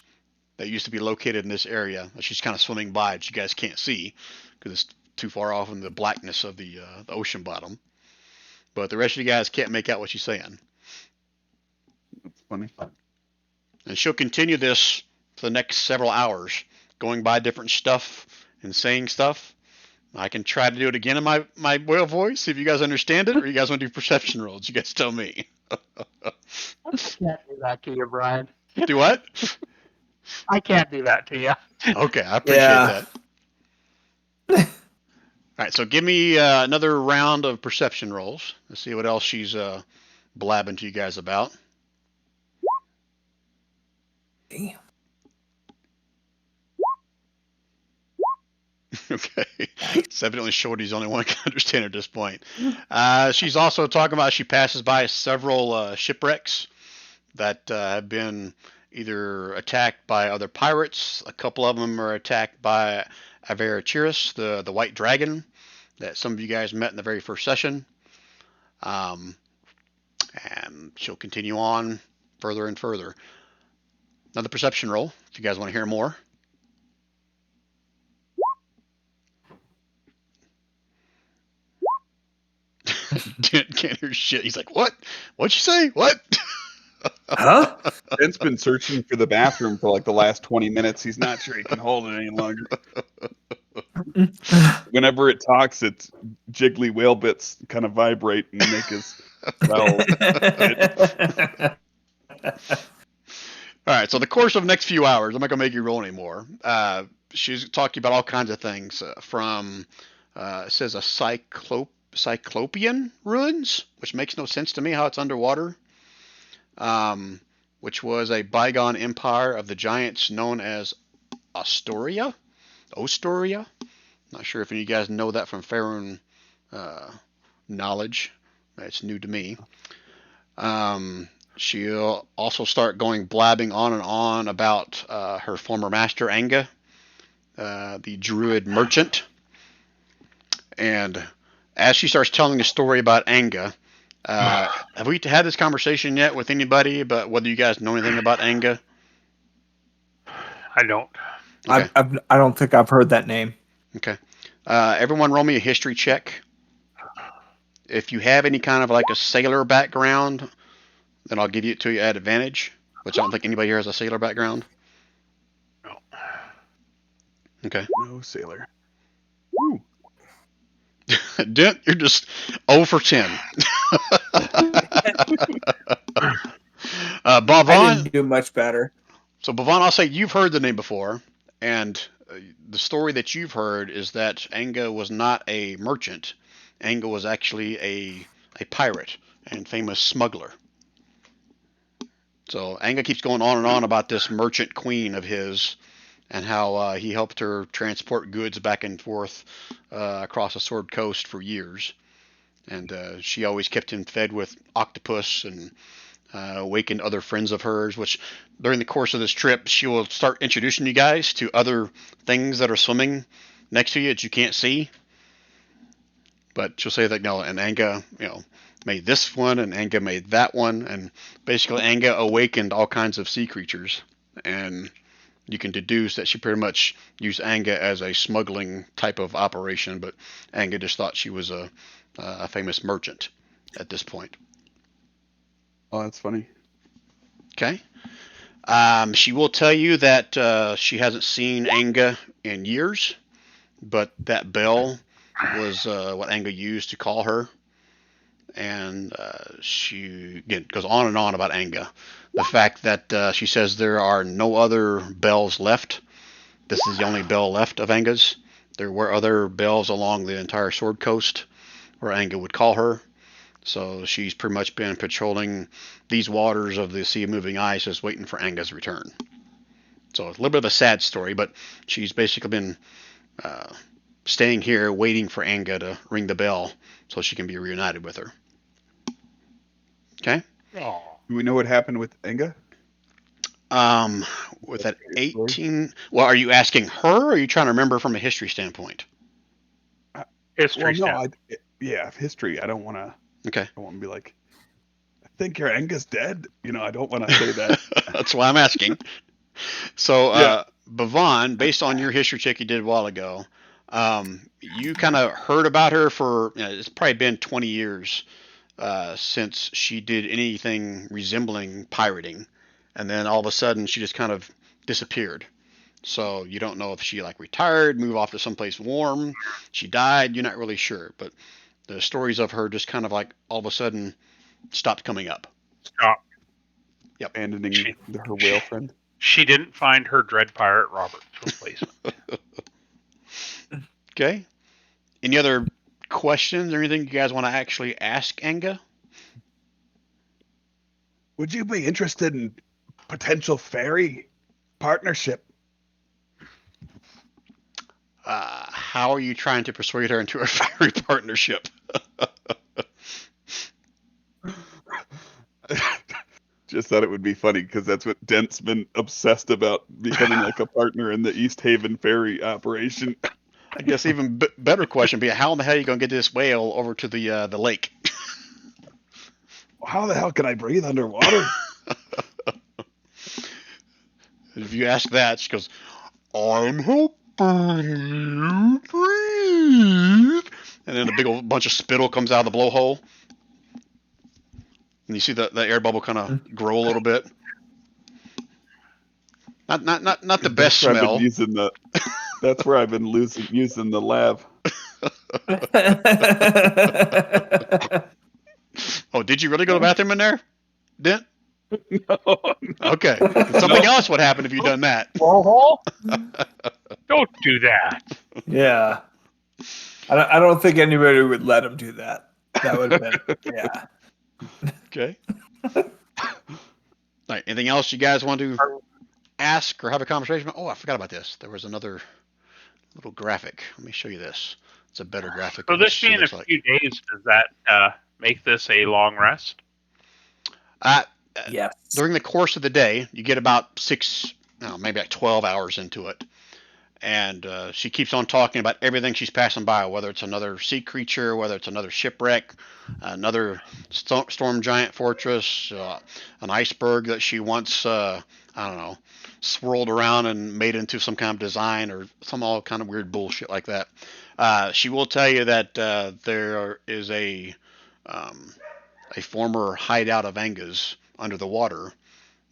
that used to be located in this area. She's kind of swimming by, but you guys can't see because it's too far off in the blackness of the ocean bottom. But the rest of you guys can't make out what she's saying. That's funny. And she'll continue this for the next several hours, going by different stuff and saying stuff. I can try to do it again in my whale voice, see if you guys understand it, or you guys want to do perception rolls. You guys tell me. I can't do that to you, Brian. Do what? I can't do that to you. Okay, I appreciate that. All right, so give me another round of perception rolls. Let's see what else she's blabbing to you guys about. Damn. Okay. It's evidently Shorty's the only one who can understand her at this point. She's also talking about she passes by several shipwrecks that have been either attacked by other pirates. A couple of them are attacked by Avarachirus, the white dragon that some of you guys met in the very first session. And she'll continue on further and further. Another perception roll, if you guys want to hear more. Can't hear shit. He's like, what? What'd you say? What? Huh? Ben's been searching for the bathroom for like the last 20 minutes. He's not sure he can hold it any longer. Whenever it talks, its jiggly whale bits kind of vibrate and make his bells. All right, so the course of the next few hours, I'm not going to make you roll anymore. She's talking about all kinds of things from, it says a Cyclopean ruins, which makes no sense to me how it's underwater, which was a bygone empire of the giants known as Ostoria. Not sure if any of you guys know that from Faerun knowledge. It's new to me. She'll also start going blabbing on and on about her former master, Anga, the druid merchant. And as she starts telling the story about Anga, Have we had this conversation yet with anybody about whether you guys know anything about Anga? I don't. Okay. I don't think I've heard that name. Okay. Everyone roll me a history check. If you have any kind of like a sailor background, then I'll give it to you at advantage, which I don't think anybody here has a sailor background. No. Okay. No sailor. Woo. Dent, you're just 0 for 10. I Bavon, didn't do much better. so Bavon, I'll say you've heard the name before, and the story that you've heard is that Anga was not a merchant. Anga was actually a pirate and famous smuggler. So Anga keeps going on and on about this merchant queen of his and how he helped her transport goods back and forth across the Sword Coast for years. And she always kept him fed with octopus and awakened other friends of hers, which during the course of this trip, she will start introducing you guys to other things that are swimming next to you that you can't see. But she'll say that, and Anga, made this one, and Anga made that one, and basically Anga awakened all kinds of sea creatures. And you can deduce that she pretty much used Anga as a smuggling type of operation, but Anga just thought she was a famous merchant at this point. Oh, that's funny. Okay. She will tell you that she hasn't seen Anga in years, but that bell was what Anga used to call her. And she again goes on and on about Anga. The fact that she says there are no other bells left. This is the only bell left of Anga's. There were other bells along the entire Sword Coast where Anga would call her. So she's pretty much been patrolling these waters of the Sea of Moving Ice, just waiting for Anga's return. So it's a little bit of a sad story, but she's basically been staying here waiting for Anga to ring the bell so she can be reunited with her. Okay? Oh. Do we know what happened with Anga? With that 18... Well, are you asking her, or are you trying to remember from a history standpoint? History Well, stuff. no, history. I don't want to. Okay. I want to be like, I think your Anga's dead. I don't want to say that. That's why I'm asking. So, Yeah. Bavon, based on your history check you did a while ago, you kind of heard about her for, it's probably been 20 years since she did anything resembling pirating. And then all of a sudden, she just kind of disappeared. So you don't know if she retired, moved off to someplace warm, she died, you're not really sure. But the stories of her just kind of all of a sudden stopped coming up. Stop. Yep. Abandoning her whale friend. She didn't find her Dread Pirate Robert's replacement. Okay. Any other questions or anything you guys want to actually ask Anga? Would you be interested in potential fairy partnership? How are you trying to persuade her into a fairy partnership? Just thought it would be funny because that's what Dent's been obsessed about, becoming a partner in the East Haven ferry operation. I guess even better question would be, how in the hell are you going to get this whale over to the lake? How the hell can I breathe underwater? If you ask that, she goes, I'm helping you breathe. And then a big old bunch of spittle comes out of the blowhole. And you see the air bubble kind of grow a little bit. Not the best That's where smell. I've been using that's where I've been using the lav. Oh, did you really go to the bathroom in there, Dent? No. Okay. Something else would happen if you'd done that. Don't do that. Yeah. I don't think anybody would let him do that. That would have been, yeah. Okay. All right. Anything else you guys want to ask or have a conversation about? Oh, I forgot about this. There was another little graphic. Let me show you this. It's a better graphic. So than this being a few days, does that make this a long rest? Yes. During the course of the day, you get about maybe 12 hours into it. And she keeps on talking about everything she's passing by, whether it's another sea creature, whether it's another shipwreck, another storm giant fortress, an iceberg that she once, I don't know, swirled around and made into some kind of design or some all kind of weird bullshit like that. She will tell you that there is a former hideout of Angas under the water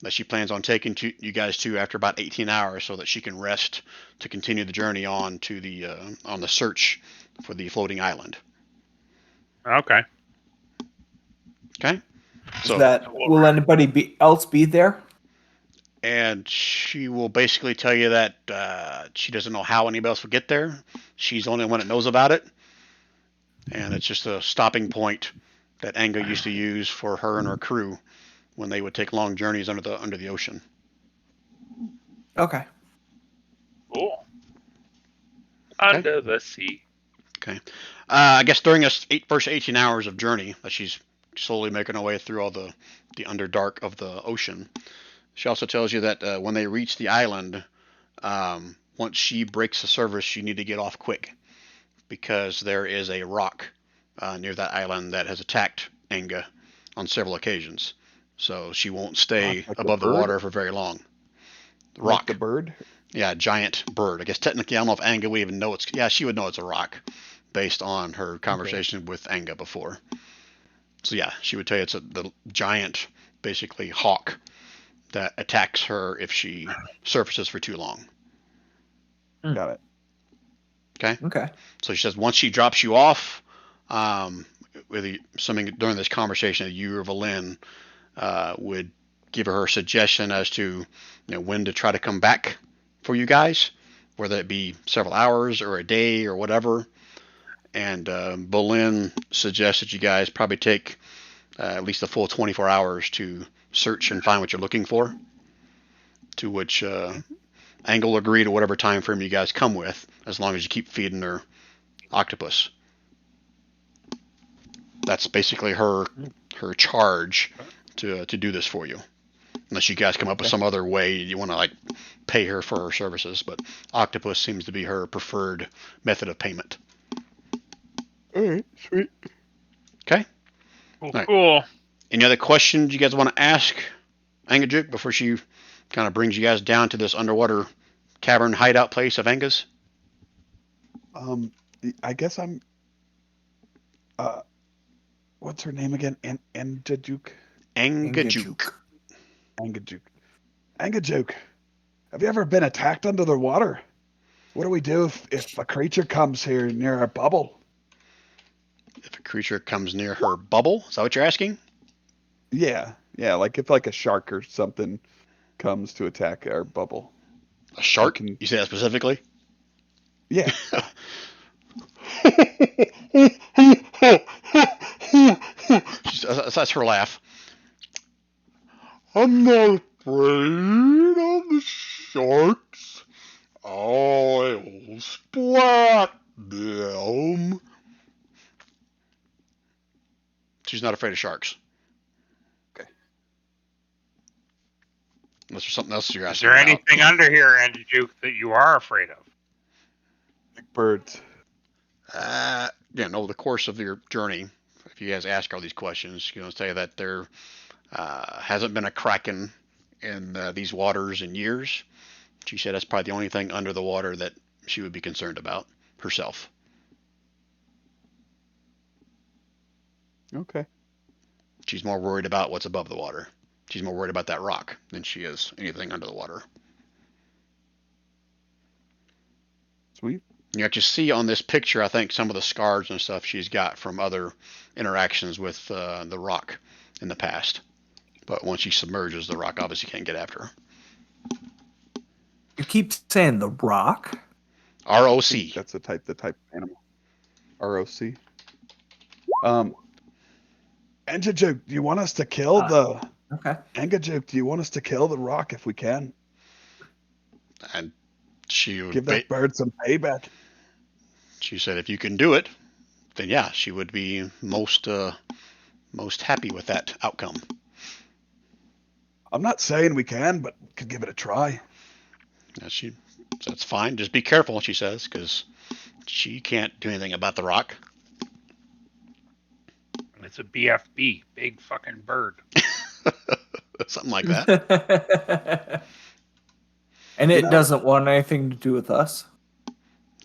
that she plans on taking you guys to after about 18 hours, so that she can rest to continue the journey on to the on the search for the floating island. Okay. Okay. So Will anybody else be there? and she will basically tell you that she doesn't know how anybody else will get there. She's the only one that knows about it, and it's just a stopping point that Anga used to use for her and her crew when they would take long journeys under the ocean. Okay. Cool. Under the sea. Okay. I guess during this first 18 hours of journey that she's slowly making her way through all the underdark of the ocean, she also tells you that when they reach the island, once she breaks the surface, you need to get off quick, because there is a rock near that island that has attacked Anga on several occasions. So she won't stay Like above the water for very long. Rock. Like the bird? Yeah, giant bird. I guess technically, I don't know if Anga would even know it's. Yeah, she would know it's a rock, based on her conversation with Anga before. So yeah, she would tell you it's the giant, basically hawk, that attacks her if she surfaces for too long. Got it. Okay. Okay. So she says once she drops you off, assuming during this conversation that you or Valin would give her suggestion as to when to try to come back for you guys, whether it be several hours or a day or whatever. And Valin suggests that you guys probably take at least a full 24 hours to search and find what you're looking for. To which Angle will agree to whatever time frame you guys come with, as long as you keep feeding her octopus. That's basically her charge to do this for you. Unless you guys come up with some other way you want to like pay her for her services, but octopus seems to be her preferred method of payment. All right, sweet. Okay. Cool. Right. Cool. Any other questions you guys want to ask Angajuk before she kind of brings you guys down to this underwater cavern hideout place of Anga's? I guess I'm. What's her name again? Angajuk. Angajuk. Angajuk. Angajuk. Have you ever been attacked under the water? What do we do if a creature comes here near our bubble? If a creature comes near her bubble, is that what you're asking? Yeah, like if like a shark or something comes to attack our bubble. A shark? You say that specifically? Yeah. That's her laugh. I'm not afraid of the sharks. I'll splat them. She's not afraid of sharks. Okay. Unless there's something else you're Is asking there about. anything under here, Angajuk, that you are afraid of? Big birds. Over the course of your journey, if you guys ask all these questions, she's going to tell you that there hasn't been a kraken in these waters in years. She said that's probably the only thing under the water that she would be concerned about herself. Okay. She's more worried about what's above the water. She's more worried about that rock than she is anything under the water. Sweet. You actually see on this picture, I think, some of the scars and stuff she's got from other interactions with the rock in the past. But once she submerges, the rock obviously can't get after her. You keep saying the rock? ROC. That's the type animal. ROC. Angajuk, do you want us to kill the Okay. Angajuk, do you want us to kill the rock if we can? And she would Give that bird some payback. She said if you can do it, then yeah, she would be most happy with that outcome. I'm not saying we can, but could give it a try. She So that's fine. Just be careful, she says, because she can't do anything about the rock. It's a BFB, big fucking bird. Something like that. And it No. doesn't want anything to do with us.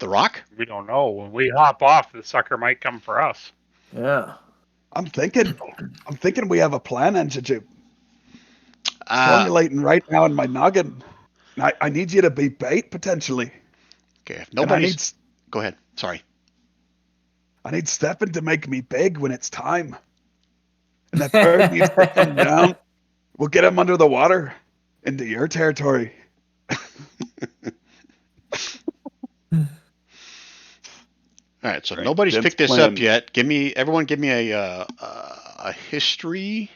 The rock? We don't know. When we hop off, the sucker might come for us. Yeah. I'm thinking we have a plan, Angajuk. Uh, Formulating right now in my noggin. I need you to be bait potentially. okay, if And I nobody's... need Go ahead. Sorry. Stefan to make me big when it's time. And that bird needs to come down. We'll get him under the water into your territory. All right, so Right. nobody's Gents picked this plan. up yet. Everyone give me a history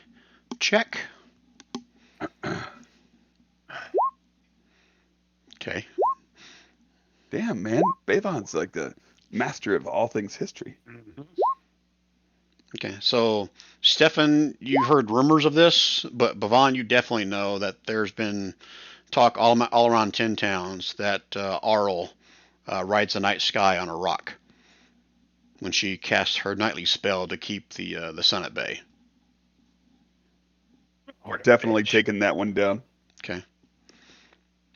check. Okay. Damn, man. Bavon's like the master of all things history. Mm-hmm. Okay, so Stefan, you heard rumors of this, but Bavon, you definitely know that there's been talk all around 10 towns that Arl rides the night sky on a rock when she casts her nightly spell to keep the sun at bay. What a Definitely bitch. taking that one down. Okay.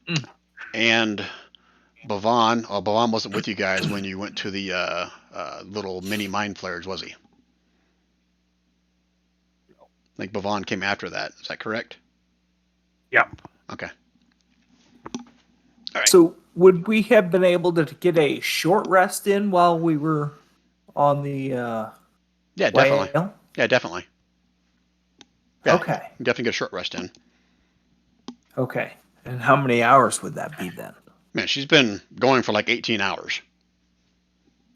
Mm. And Bavon wasn't with you guys when you went to the little mini mind flares, was he? I think Bavon came after that. Is that correct? Yep. Okay. All right. So would we have been able to get a short rest in while we were on the Yeah, definitely. whale? Yeah, definitely. Yeah, Okay. you definitely get a short rest in. Okay. And how many hours would that be then? Man, she's been going for like 18 hours.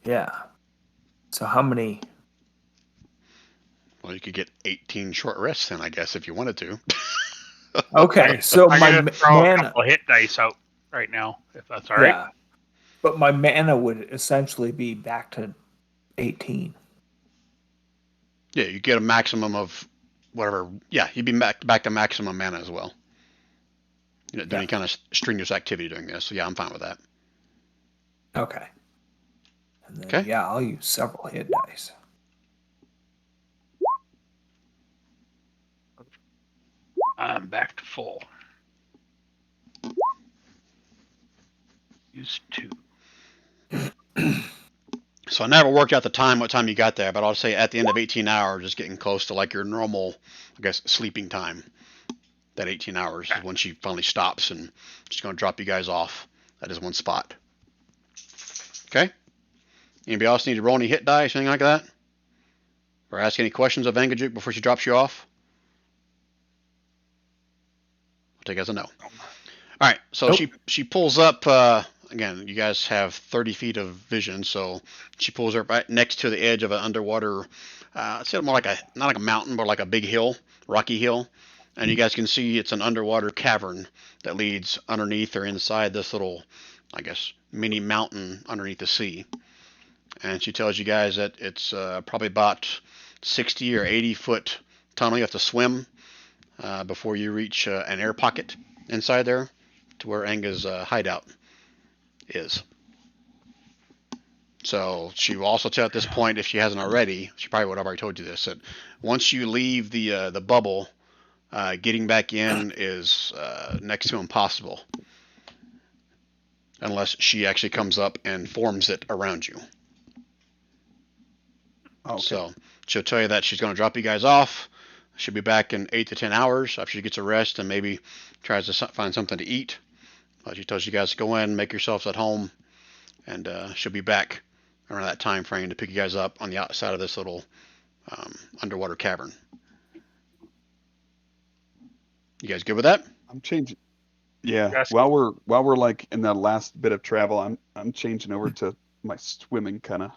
Yeah. So how many? Well, you could get 18 short rests in, I guess, if you wanted to. Okay. So I'm my gonna throw a mana. couple hit dice out right now, if that's all right. Yeah. But my mana would essentially be back to 18. Yeah, you get a maximum of whatever. Yeah, you'd be back to maximum mana as well. You don't do any kind of strenuous activity doing this. So yeah, I'm fine with that. Okay. And then, Okay. yeah, I'll use several hit dice. I'm back to full. Use 2. So I never worked out what time you got there, but I'll say at the end of 18 hours, it's getting close to like your normal, I guess, sleeping time. That 18 hours is when she finally stops and she's going to drop you guys off at his one spot. Okay? Anybody else need to roll any hit dice, anything like that? Or ask any questions of Angajuk before she drops you off? I'll take it as a no. All right, so Nope. she pulls up. Again, you guys have 30 feet of vision, so she pulls up right next to the edge of an underwater. It's more like not like a mountain, but like a big hill, rocky hill. And you guys can see it's an underwater cavern that leads underneath or inside this little, I guess, mini mountain underneath the sea. And she tells you guys that it's probably about 60 or 80 foot tunnel you have to swim before you reach an air pocket inside there to where Anga's hideout is. So she will also tell at this point, if she hasn't already, she probably would have already told you this, that once you leave the bubble, getting back in is next to impossible unless she actually comes up and forms it around you. Okay. So she'll tell you that she's going to drop you guys off. She'll be back in 8 to 10 hours after she gets a rest and maybe tries to find something to eat. She tells you guys to go in, make yourselves at home, and she'll be back around that time frame to pick you guys up on the outside of this little underwater cavern. You guys good with that? I'm changing. Yeah. Yes. While we're like in the last bit of travel, I'm changing over to my swimming kind of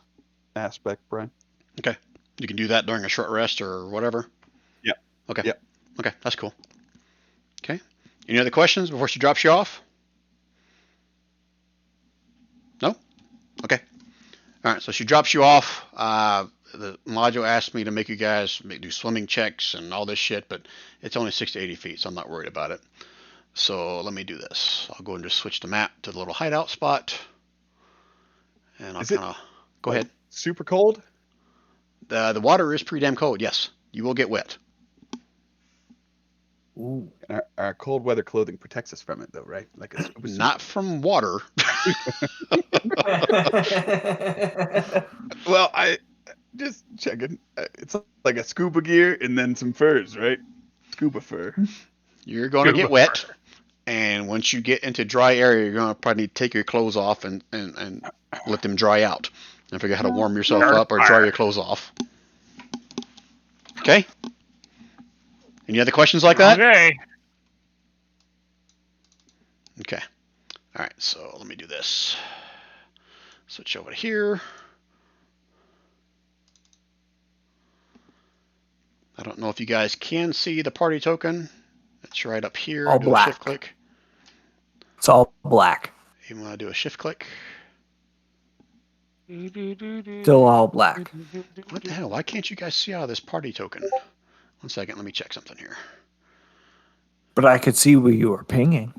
aspect, Brian. Okay. You can do that during a short rest or whatever? Yeah. Okay. Yeah. Okay, that's cool. Okay. Any other questions before she drops you off? No? Okay. All right, so she drops you off. The module asked me to make you guys do swimming checks and all this shit, but it's only 6 to 80 feet, so I'm not worried about it. So let me do this. I'll go and just switch the map to the little hideout spot. And I'll Is it kind of go ahead. super cold? The water is pretty damn cold. Yes, you will get wet. Ooh. And our cold weather clothing protects us from it, though, right? Like a scuba suit. Not from water. Well, I just checking. It's like a scuba gear and then some furs, right? Scuba fur. You're going to get Scuba wet. fur. And once you get into dry area, you're going to probably need to take your clothes off and let them dry out. And figure out how to warm yourself Start a up or dry fire. your clothes off. Okay? Any other questions like that? Okay. Okay. All right, so let me do this. Switch over to here. I don't know if you guys can see the party token. It's right up here. All Do a black. shift click. It's all black. You want to do a shift click. Still all black. What the hell? Why can't you guys see out of this party token? 1 second. Let me check something here. But I could see where you were pinging.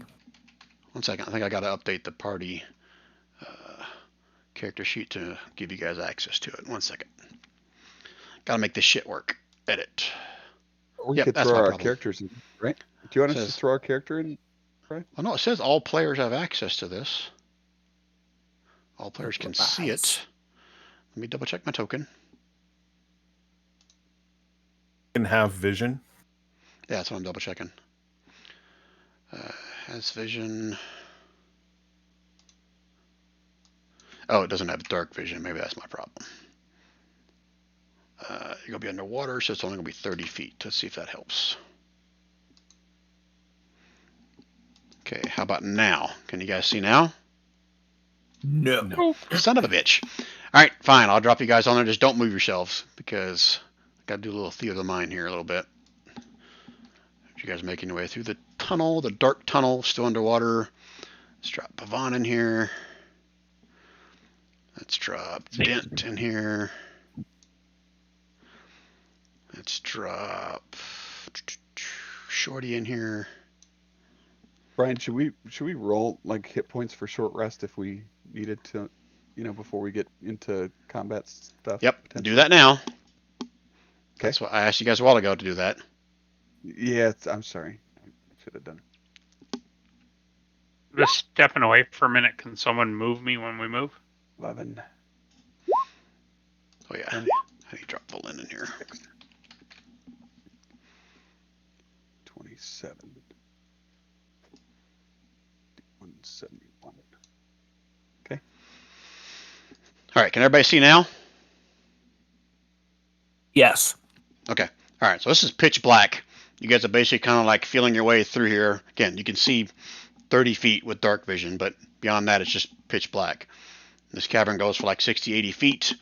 1 second. I think I got to update the party character sheet to give you guys access to it. 1 second. Got to make this shit work. Edit. We Yep, could that's throw my our problem. characters in, right? Do you want us Says- to throw our character in? Well, no, it says all players have access to this. All players can see it. Let me double check my token. Can have vision. Yeah, that's what I'm double checking. Has vision. Oh, it doesn't have dark vision. Maybe that's my problem. You're going to be underwater, so it's only going to be 30 feet. Let's see if that helps. Okay, how about now? Can you guys see now? No. Son of a bitch. All right, fine. I'll drop you guys on there. Just don't move yourselves because I got to do a little theater of the mind here a little bit. You guys making your way through the tunnel, the dark tunnel, still underwater. Let's drop Pavon in here. Let's drop Dent in here. Let's drop Shorty in here. Brian, should we roll like hit points for short rest if we needed to, before we get into combat stuff? Yep, potentially? do that now. Okay. That's what I asked you guys a while ago to do that. Yeah, I'm sorry. I should have done it. Just stepping away for a minute. Can someone move me when we move? 11. Oh yeah, how do you drop Valen in here? 27. 171. Okay. All right, can everybody see now? Yes. Okay. All right, so this is pitch black. You guys are basically kind of like feeling your way through here. Again, you can see 30 feet with dark vision, but beyond that, it's just pitch black. This cavern goes for like 60, 80 feet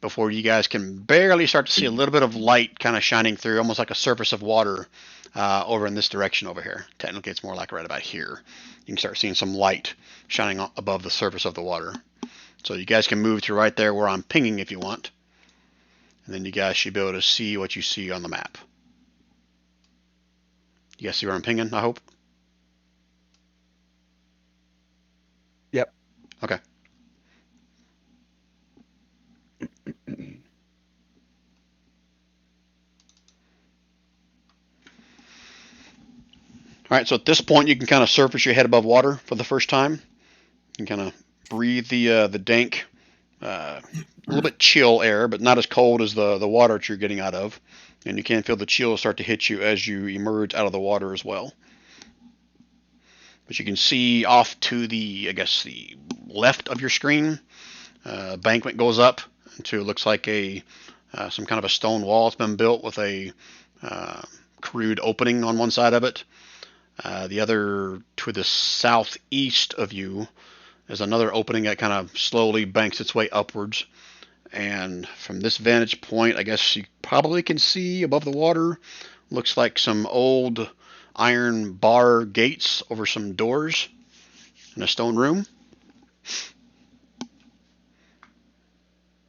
before you guys can barely start to see a little bit of light kind of shining through, almost like a surface of water over in this direction over here. Technically, it's more like right about here. You can start seeing some light shining above the surface of the water. So you guys can move to right there where I'm pinging if you want. And then you guys should be able to see what you see on the map. You guys see where I'm pinging, I hope? Yep. Okay. All right, so at this point, you can kind of surface your head above water for the first time. You can kind of breathe the dank, a little bit chill air, but not as cold as the water that you're getting out of. And you can feel the chill start to hit you as you emerge out of the water as well. But you can see off to the, I guess, the left of your screen, banquet goes up into it looks like some kind of a stone wall. It's been built with a crude opening on one side of it. The other, to the southeast of you, is another opening that kind of slowly banks its way upwards. And from this vantage point, I guess you probably can see above the water, looks like some old iron bar gates over some doors in a stone room.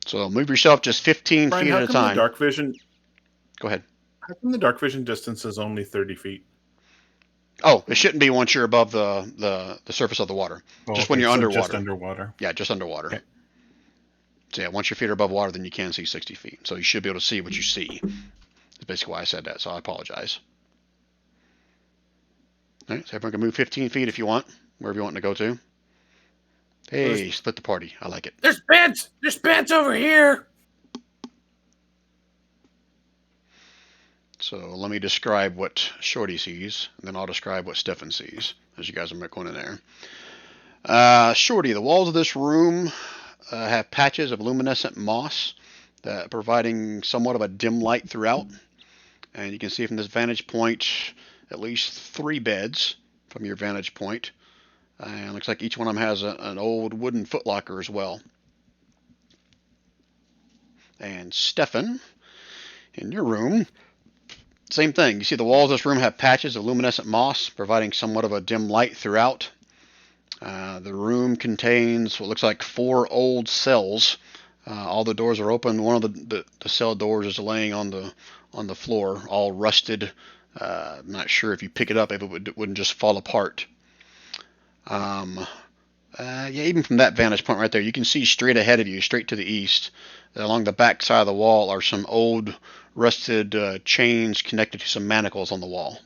So move yourself just 15 Brian, feet how at a come the time. dark vision? Go ahead. How come the dark vision distance is only 30 feet? Oh, it shouldn't be once you're above the surface of the water. Just when you're so underwater. just underwater. Yeah, just underwater. Okay. So yeah, once your feet are above water, then you can see 60 feet. So you should be able to see what you see. That's basically why I said that, so I apologize. All right, so everyone can move 15 feet if you want, wherever you want to go to. Hey, split the party. I like it. There's beds. There's beds over here. So let me describe what Shorty sees, and then I'll describe what Stefan sees, as you guys are going in there. Shorty, the walls of this room have patches of luminescent moss that providing somewhat of a dim light throughout. And you can see from this vantage point at least 3 beds from your vantage point. And it looks like each one of them has an old wooden footlocker as well. And Stefan, in your room, same thing. You see the walls of this room have patches of luminescent moss, providing somewhat of a dim light throughout. The room contains what looks like 4 old cells. All the doors are open. One of the cell doors is laying on the floor, all rusted. I'm not sure if you pick it up if it wouldn't just fall apart. Yeah, even from that vantage point right there, you can see straight ahead of you, straight to the east. Along the back side of the wall are some old rusted chains connected to some manacles on the wall.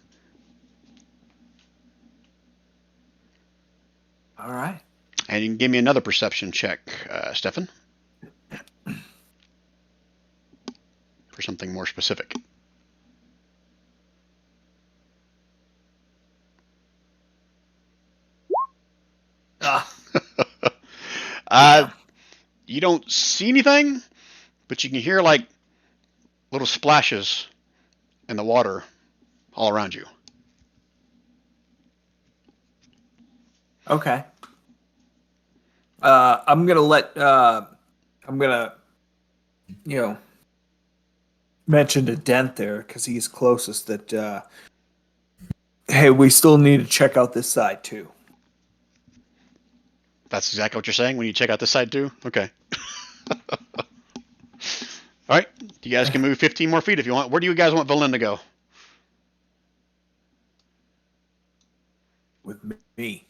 All right. And you can give me another perception check, Stefan, for something more specific. You don't see anything, but you can hear like little splashes in the water all around you. Okay. I'm gonna mention to Dent there because he's closest that hey, we still need to check out this side too. That's exactly what you're saying when you check out this side too? Okay. All right. You guys can move 15 more feet if you want. Where do you guys want Valen to go? With me.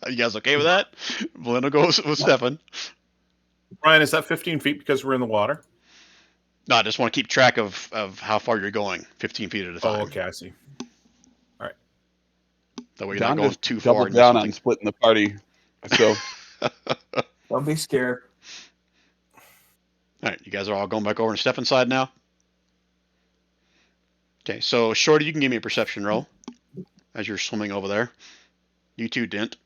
You guys okay with that? Valen will go with Stefan. Brian, is that 15 feet because we're in the water? No, I just want to keep track of how far you're going, 15 feet at a time. Oh, okay, I see. All right. That way you're John not going just too far. doubled down on splitting the party. So Don't be scared. All right, you guys are all going back over to Stefan's side now? Okay, so Shorty, you can give me a perception roll as you're swimming over there. You too, Dent.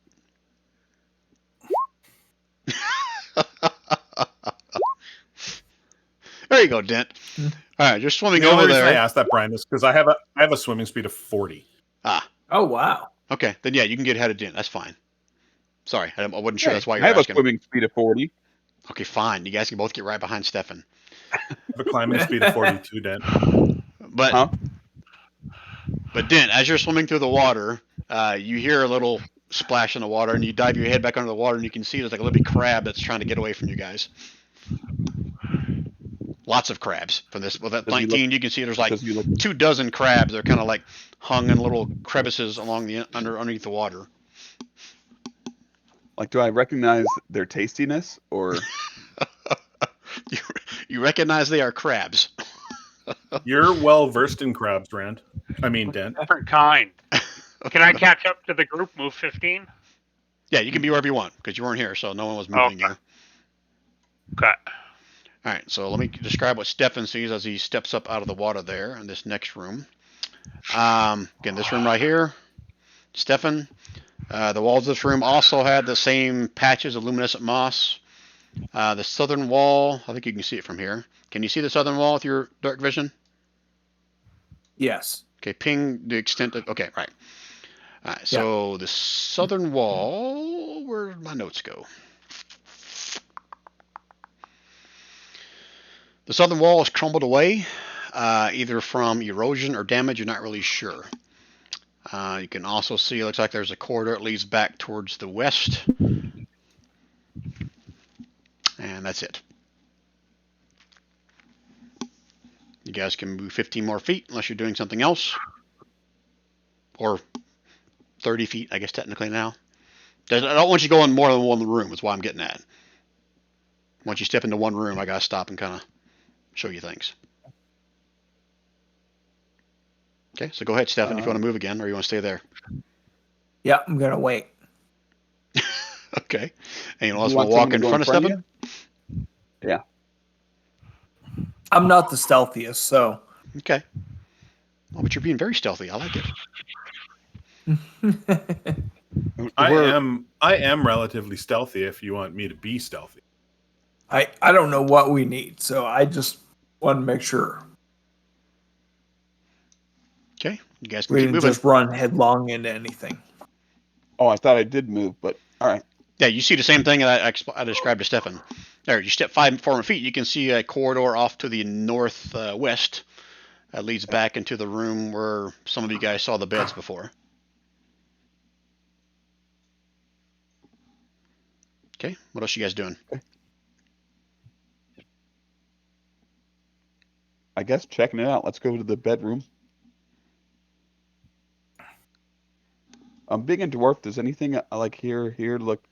There you go, Dent. All right, you're swimming The over only reason I there. asked that, Brian, is because I have a swimming speed of 40. Oh wow. Okay, then yeah, you can get ahead of Dent. That's fine. Sorry, I wasn't sure. hey, That's why I you're have asking. a swimming speed of 40. Okay, fine. You guys can both get right behind Stefan. I have a climbing speed of 42, Dent. But Huh? But Dent, as you're swimming through the water, you hear a little splash in the water, and you dive your head back under the water, and you can see there's like a little bit crab that's trying to get away from you guys. Lots of crabs from this. Well, that 19, you can see there's like 24 crabs. They're kind of like hung in little crevices along the underneath the water. Like, do I recognize their tastiness or? You recognize they are crabs. You're well versed in crabs, Rand. I mean, Dent. Different kind. Can I catch up to the group? Move 15? Yeah, you can be wherever you want because you weren't here, so no one was moving here. Okay. All right, so let me describe what Stefan sees as he steps up out of the water there in this next room. Again, this room right here, Stefan. The walls of this room also had the same patches of luminescent moss. The southern wall, I think you can see it from here. Can you see the southern wall with your dark vision? Yes. Okay, ping the extent of, okay, right. All right, so the southern wall, where did my notes go? The southern wall is crumbled away, either from erosion or damage, you're not really sure. You can also see, it looks like there's a corridor that leads back towards the west. And that's it. You guys can move 15 more feet unless you're doing something else. or 30 feet, I guess technically now. I don't want you going more than one room. Is why I'm getting at. Once you step into one room, I gotta stop and kind of show you things. Okay, so go ahead, Stefan, if you want to move again, or you want to stay there. Yeah, I'm gonna wait. Okay. And you You also want walk someone to in go front of Stefan? Yeah. I'm not the stealthiest, so. Okay. Oh, but you're being very stealthy. I like it. I We're- am relatively stealthy if you want me to be stealthy. I don't know what we need, so I just want to make sure Okay. You guys can we keep didn't moving. just run headlong into anything. Oh, I thought I did move, but all right. Yeah, you see the same thing that I described to Stefan. There, you step 4 feet, you can see a corridor off to the northwest that leads back into the room where some of you guys saw the beds before. Okay, what else you guys doing? I guess checking it out. Let's go to the bedroom. Big and dwarf. Does anything like here look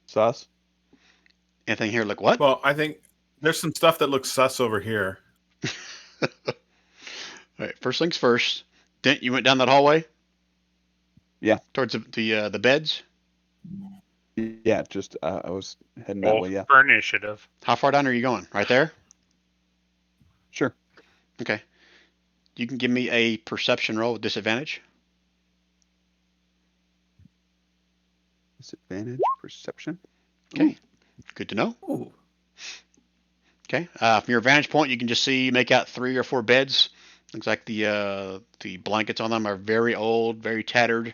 sus? Anything here look what? Well, I think there's some stuff that looks sus over here. All right, first things first. Dent, you went down that hallway? Yeah. Towards the beds? Yeah, just I was heading that way. Yeah, For initiative. How far down are you going? Right there? sure. Okay. You can give me a perception roll with disadvantage. Disadvantage perception. Okay. Good to know. Ooh. Okay. From your vantage point, you can just make out 3 or 4 beds. Looks like the blankets on them are very old, very tattered.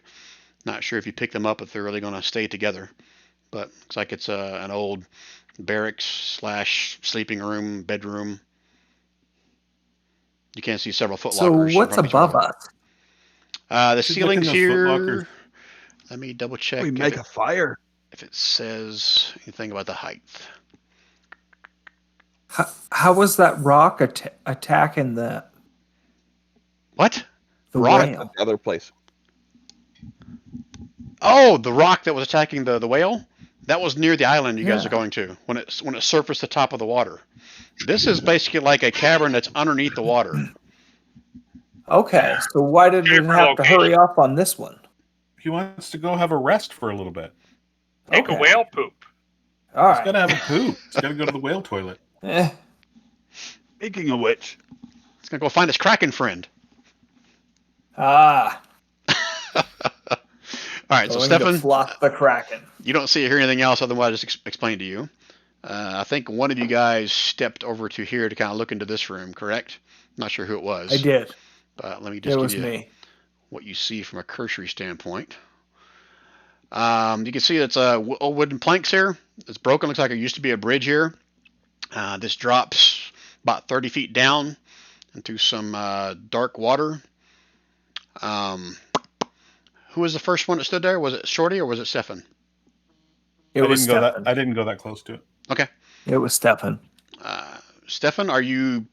Not sure if you pick them up if they're really going to stay together. But looks like it's an old barracks / sleeping room, bedroom. You can see several footlockers. So what's above us? The Should look in ceilings those here. footlockers. Let me double check. We make a fire. If it says anything about the height. How was that rock attacking the What? the Rock? whale? The other place. Oh, the rock that was attacking the whale? That was near the island you guys Yeah. are going to when it surfaced the top of the water. This is basically like a cavern that's underneath the water. Okay, so why did it Favorite have to hurry up on this one? He wants to go have a rest for a little bit. Take a Okay. whale poop. All He's right. got to have a poop. He's got to go to the whale toilet. Eh, Speaking of which, He's gonna go find his kraken friend. ah, All right, so going Stefan, to flop the kraken. you don't see or hear anything else other than what I just explained to you. I think one of you guys stepped over to here to kind of look into this room, correct? Not sure who it was. I did. But let me It just was give you me. what you see from a cursory standpoint. You can see it's old wooden planks here. It's broken. Looks like there used to be a bridge here. This drops about 30 feet down into some dark water. Who was the first one that stood there? Was it Shorty or was it Stefan? It was I Stefan. didn't go that close to it. Okay. It was Stefan. Stefan, are you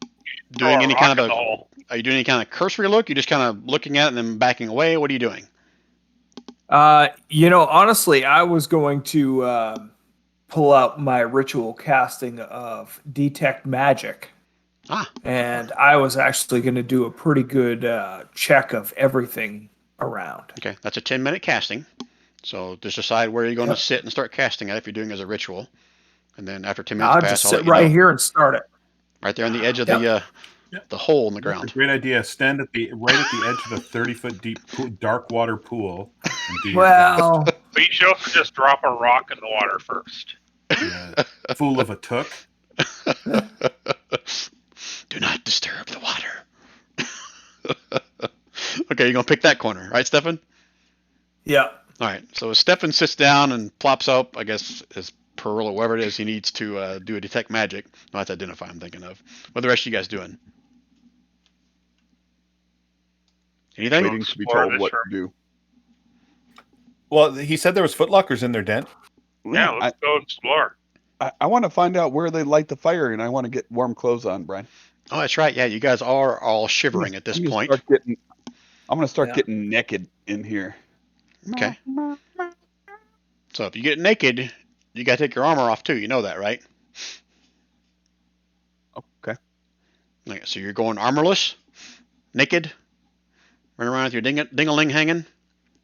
Throw doing a any rock kind in of the hole. are you doing any kind of cursory look? You just kind of looking at it and then backing away? What are you doing? Honestly, I was going to pull out my ritual casting of detect magic. Ah. And I was actually going to do a pretty good check of everything around. Okay, that's a 10-minute casting. So just decide where you're going to sit and start casting it if you're doing it as a ritual. And then after 10 minutes I'll pass, just I'll sit let you right know. here and start it. Right there on the edge of Yep. the hole in the That's ground. a great idea. Stand at the edge of the 30-foot deep dark water pool. And do your Well, But you should also just drop a rock in the water first. best. Yeah. Fool of a took. Do not disturb the water. Okay, you're going to pick that corner, right, Stefan? yeah. All right, so Stefan sits down and plops up, I guess, his pearl or whatever it is he needs to do a detect magic. No, that's identify I'm thinking of. What are the rest of you guys doing? Anything? waiting to be explore told this what room. to do. Well, he said there was footlockers in there, Dent. Yeah, let's go explore. I want to find out where they light the fire, and I want to get warm clothes on, Brian. Oh, that's right. Yeah, you guys are all shivering at this I'm gonna point. start getting- I'm gonna start Yeah. getting naked in here. Okay. So if you get naked, you gotta take your armor off too. You know that, right? Okay. Like, so you're going armorless, naked, running around with your ding-a-ling hanging,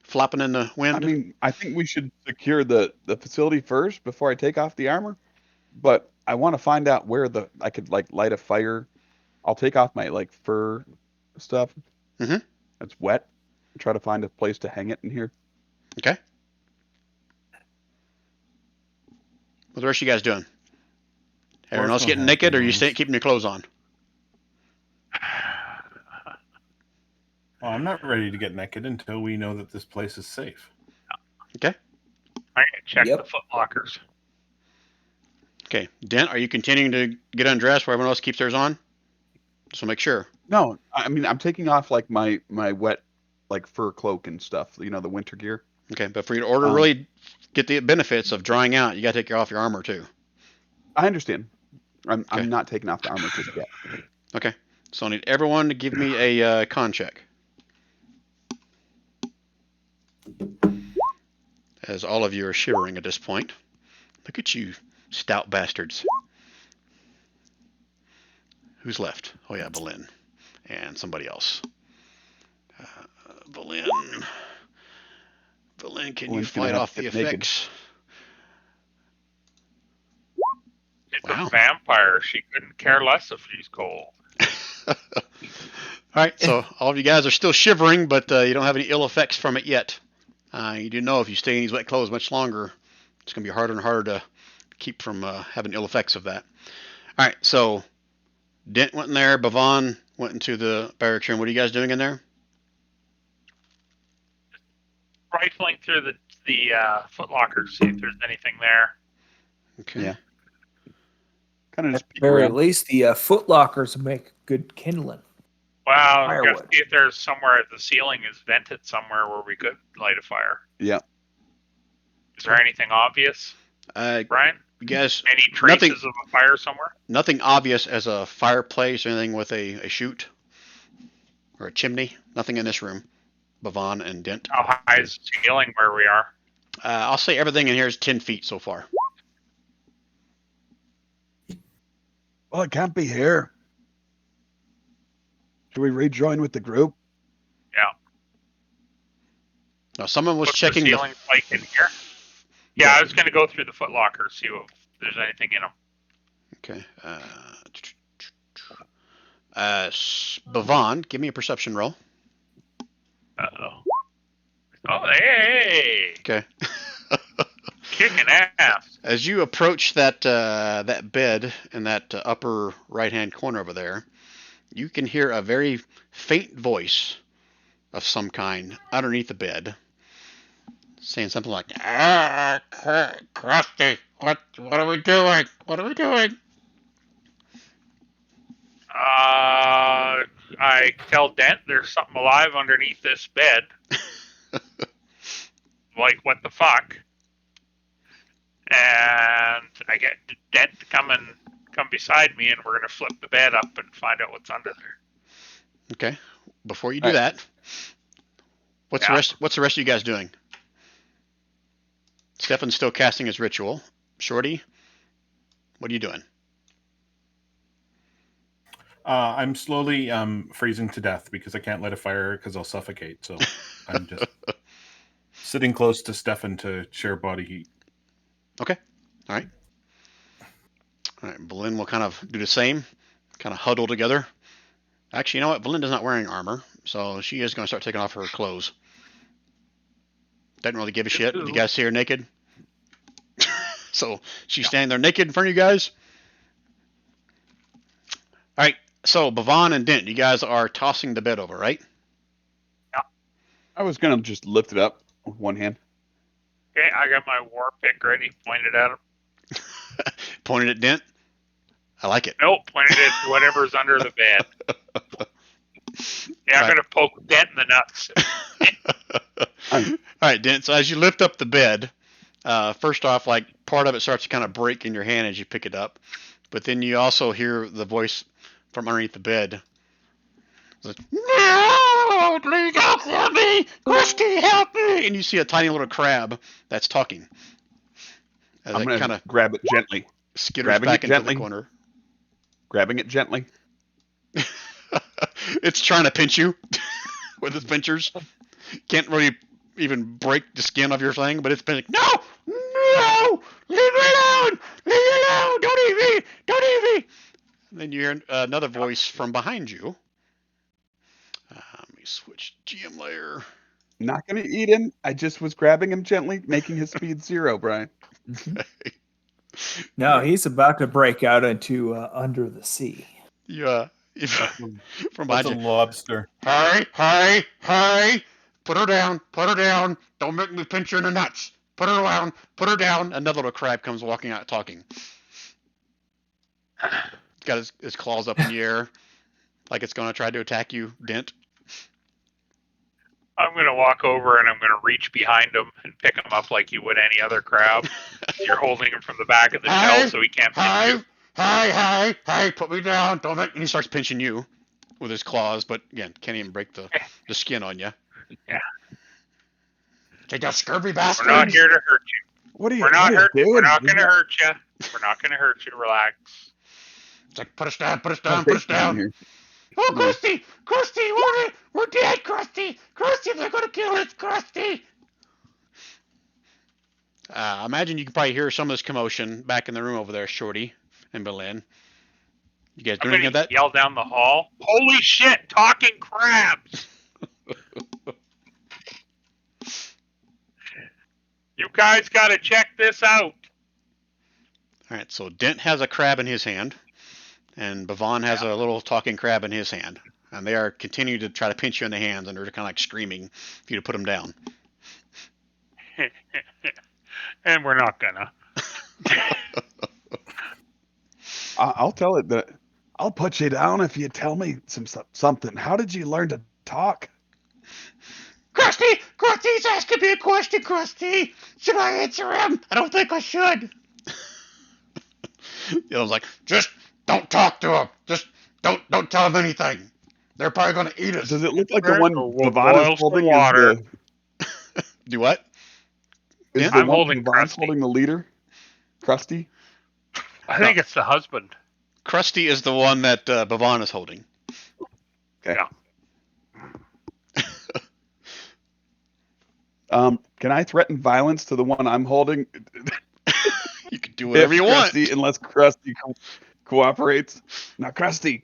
flopping in the wind. I mean, I think we should secure the facility first before I take off the armor. But I want to find out where I could like light a fire. I'll take off my like fur stuff. Mhm. It's wet. Try to find a place to hang it in here. Okay. What the rest of you guys doing? Everyone else getting naked, or are you keeping your clothes on? Well, I'm not ready to get naked until we know that this place is safe. Okay. I'm gonna check Yep. the foot lockers. Okay. Dent, are you continuing to get undressed while everyone else keeps theirs on? Just to make sure. No, I mean I'm taking off like my wet like fur cloak and stuff. You know, the winter gear. Okay, but for you to order really get the benefits of drying out, you gotta take off your armor too. I understand. Okay. I'm not taking off the armor just yet. Okay. So I need everyone to give me a con check. As all of you are shivering at this point. Look at you, stout bastards. Who's left? Oh yeah, Boleyn. And somebody else. Boleyn. Boleyn, can you Boleyn's gonna fight have off to the get naked. effects? It's Wow. a vampire. She couldn't care less if she's cold. Alright, so all of you guys are still shivering, but you don't have any ill effects from it yet. You do know if you stay in these wet clothes much longer, it's going to be harder and harder to keep from having ill effects of that. Alright, so Dent went in there, Bavon went into the barracks room. What are you guys doing in there? Rifling through the foot lockers, see if there's anything there. Okay. Yeah. Kind of At just the peek very around. least, the foot lockers make good kindling. Well, we gotta Firewood. see if there's somewhere the ceiling is vented somewhere where we could light a fire. Yeah. Is there anything obvious, Brian? You guys, Any traces of a fire somewhere? nothing obvious as a fireplace or anything with a chute or a chimney. Nothing in this room. Bavon and Dent. How high is the ceiling where we are? I'll say everything in here is 10 feet so far. Well, it can't be here. Should we rejoin with the group? Yeah. Now, someone was What's checking the ceiling like in here? Yeah, I was going to go through the foot lockers, see if there's anything in them. Okay. Bavon, give me a perception roll. Uh-oh. Oh, hey! Okay. Kicking ass. As you approach that bed in that upper right-hand corner over there, you can hear a very faint voice of some kind underneath the bed, saying something like, Krusty, what are we doing? What are we doing? I tell Dent there's something alive underneath this bed. Like, what the fuck? And I get Dent to come beside me, and we're gonna flip the bed up and find out what's under there. Okay. Before you do that, what's the rest of you guys doing? Stefan's still casting his ritual. Shorty, what are you doing? I'm slowly freezing to death because I can't light a fire because I'll suffocate. So I'm just sitting close to Stefan to share body heat. Okay. All right. All right. Boleyn will kind of do the same, kind of huddle together. Actually, you know what? Belinda's not wearing armor, so she is going to start taking off her clothes. Doesn't really give a shit if you guys see her naked. So she's standing there naked in front of you guys. All right. So Bavon and Dent, you guys are tossing the bed over, right? Yeah. I was gonna just lift it up with one hand. Okay, I got my war pick ready, pointed at him. Pointed at Dent. I like it. Nope, pointed at whatever's under the bed. Yeah, I'm gonna poke Dent in the nuts. All right, Dent. So as you lift up the bed, first off, like part of it starts to kind of break in your hand as you pick it up, but then you also hear the voice from underneath the bed. It's like, no! Oh, please help me! Krusty, help me! And you see a tiny little crab that's talking. As I'm it gonna kind of grab it gently. skitters Grabbing back it into gently. the corner. Grabbing it gently. It's trying to pinch you with its pinchers. Can't really even break the skin of your thing, but it's been like, no! No! Leave me alone! Leave me alone! Don't eat me! Don't eat me! And then you hear another voice from behind you. Let me switch GM layer. Not gonna eat him. I just was grabbing him gently, making his speed 0, Brian. No, he's about to break out into Under the Sea. Yeah. From That's behind a you. lobster. Hey! Put her down. Don't make me pinch her in the nuts. Put her down. Another little crab comes walking out talking. He's got his claws up in the air, like it's going to try to attack you, Dent. I'm going to walk over and I'm going to reach behind him and pick him up like you would any other crab. You're holding him from the back of the shell so he can't pinch you. Hey, put me down. Don't make. And he starts pinching you with his claws, but again, can't even break the skin on you. Yeah. Take that scurvy bastard. We're not here to hurt you. What are you? We're not what are you hurting. We're doing? not going to hurt you. We're not going to hurt you. Relax. It's like, put us down. Here. Oh, Krusty! We're dead, Krusty! Krusty, they're gonna kill us, Krusty! I imagine you can probably hear some of this commotion back in the room over there, Shorty and Berlin. You guys doing any of that? Yell down the hall. Holy shit! Talking crabs! You guys gotta check this out. Alright, so Dent has a crab in his hand, and Bavon has a little talking crab in his hand. And they are continuing to try to pinch you in the hands, and they're kind of like screaming for you to put them down. And we're not gonna. I'll tell it that I'll put you down if you tell me something. How did you learn to talk? Krusty's asking me a question, Krusty! Should I answer him? I don't think I should. I was like, just don't talk to him. Just don't tell him anything. They're probably going to eat us. Does it look like the one We'll Bavon boil is holding some water. is Do what? the, is Yeah. the I'm one holding Bavon's Krusty. holding the leader? Krusty? I think it's the husband. Krusty is the one that Bavon is holding. Okay. Yeah. Can I threaten violence to the one I'm holding? You can do whatever you want. Unless Krusty cooperates. Now, Krusty.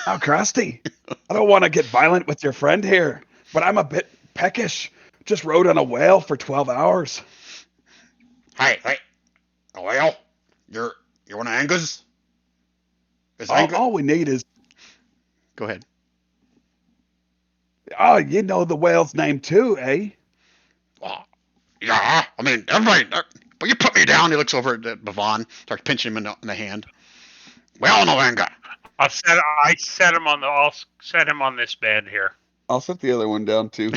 Now, Krusty. I don't want to get violent with your friend here, but I'm a bit peckish. Just rode on a whale for 12 hours. Hey, a whale? You're one of Anga's? All we need is... Go ahead. Oh, you know the whale's name too, eh? Well, yeah, I mean, everybody... But you put me down. He looks over at Bavon, starts pinching him in the hand. We all know Anga. I'll set him on this bed here. I'll set the other one down too.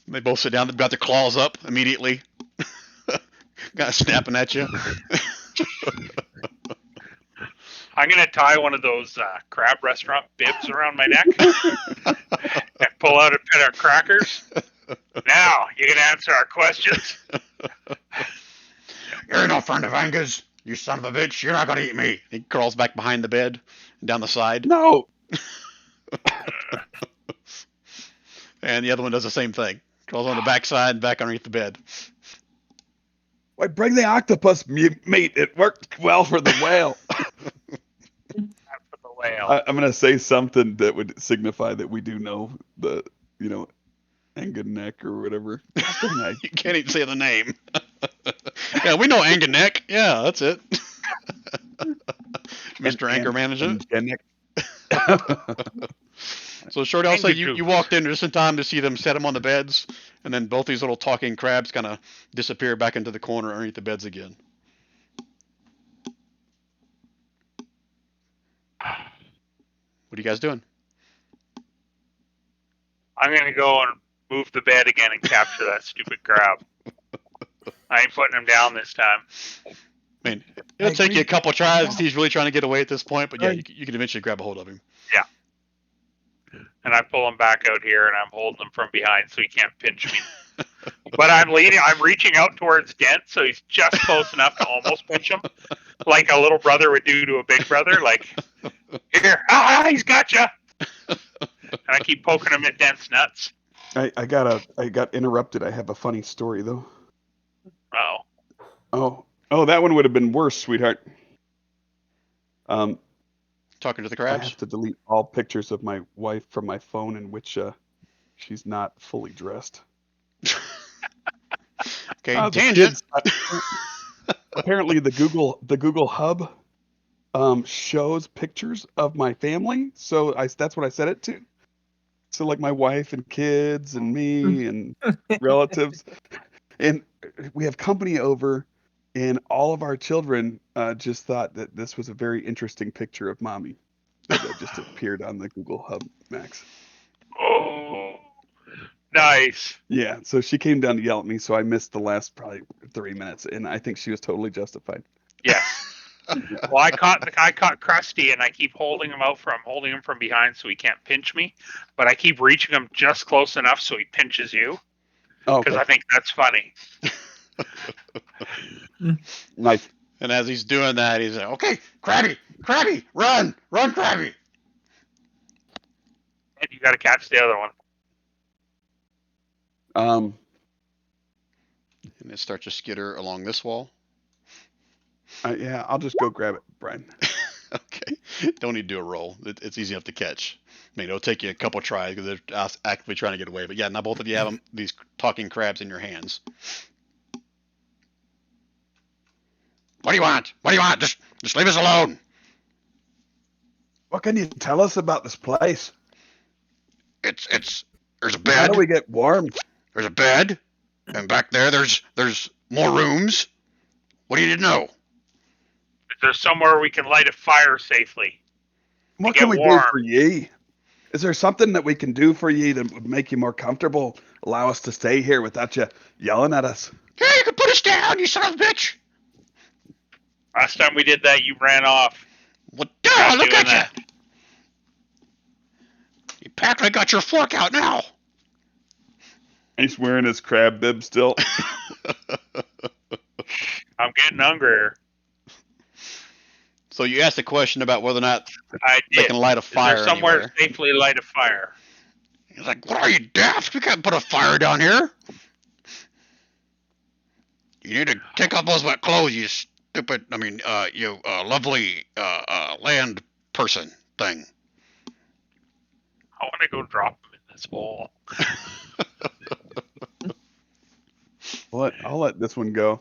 They both sit down. They've got their claws up immediately. Kind of snapping at you. I'm gonna tie one of those crab restaurant bibs around my neck and pull out a bit of crackers. Now you can answer our questions. You're no friend of Anga's, you son of a bitch. You're not going to eat me. He crawls back behind the bed and down the side. No. And the other one does the same thing. Crawls on the backside and back underneath the bed. Wait, bring the octopus meat. It worked well for the whale. For the whale. I'm going to say something that would signify that we do know the, Anganek or whatever. You can't even say the name. Yeah, we know Anganek. Yeah, that's it. Mr. Anchor Manager. So, Shorty, I'll say you walked in just in time to see them set them on the beds, and then both these little talking crabs kind of disappear back into the corner underneath the beds again. What are you guys doing? I'm gonna go and move the bed again and capture that stupid crab. I ain't putting him down this time. I mean, it'll take you a couple tries. He's really trying to get away at this point, but yeah, you can eventually grab a hold of him. Yeah. and I pull him back out here, and I'm holding him from behind so he can't pinch me. But I'm reaching out towards Dent, so he's just close enough to almost pinch him, like a little brother would do to a big brother. Like, here, he's got you. And I keep poking him at Dent's nuts. I got interrupted. I have a funny story though. Oh, Oh, that one would have been worse, sweetheart. Talking to the I crabs. have to delete all pictures of my wife from my phone in which she's not fully dressed. Okay, The tangent. kids, apparently the Google Hub shows pictures of my family, so that's what I set it to. So like my wife and kids and me and relatives, and we have company over, and all of our children just thought that this was a very interesting picture of mommy that just appeared on the Google Hub Max. oh, nice. Yeah, so she came down to yell at me, so I missed the last probably 30 minutes, and I think she was totally justified. Yes. Well, I caught Krusty, and I keep holding him from behind so he can't pinch me, but I keep reaching him just close enough so he pinches you, Oh, because okay. I think that's funny. Nice. And as he's doing that, he's like, okay, Krabby, run, Krabby. And you got to catch the other one. And it starts to skitter along this wall. Yeah, I'll just go grab it, Brian. Okay. Don't need to do a roll. It's easy enough to catch. I mean, it'll take you a couple tries because they're actively trying to get away. But yeah, now both of you have these talking crabs in your hands. What do you want? Just leave us alone. What can you tell us about this place? There's a How bed. do we get warm? There's a bed. And back there, there's more rooms. What do you need to know? Is there somewhere we can light a fire safely? What get can we do warm. for ye? Is there something that we can do for ye that would make you more comfortable? Allow us to stay here without you yelling at us? Hey, you can put us down, you son of a bitch. Last time we did that, you ran off. What? Not Look doing at that. you. You practically got your fork out now. He's wearing his crab bib still. I'm getting hungrier. So you asked a question about whether or not I they did. can light a Is fire there somewhere anywhere. to safely light a fire? He's like, what are you, daft? We can't put a fire down here. You need to take off those wet clothes, you stupid, you lovely land person thing. I want to go drop him in this hole. I'll let this one go.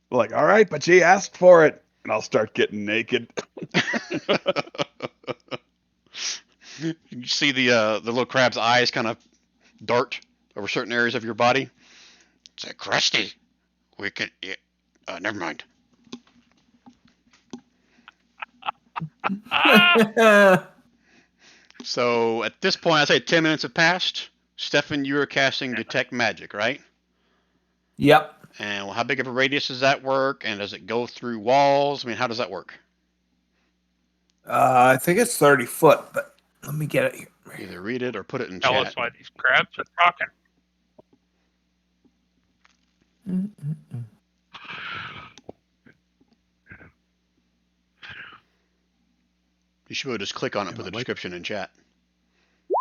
Like, all right, but ye asked for it. And I'll start getting naked. You see the little crab's eyes kind of dart over certain areas of your body. It's like, Krusty, we can. Yeah, never mind. So at this point, I say 10 minutes have passed. Stefan, you are casting Detect Magic, right? Yep. And how big of a radius does that work? And does it go through walls? I mean, how does that work? I think it's 30 foot, but let me get it here. Either read it or put it in Tell chat. us why these crabs are talking. You should just click on it and put the description in chat.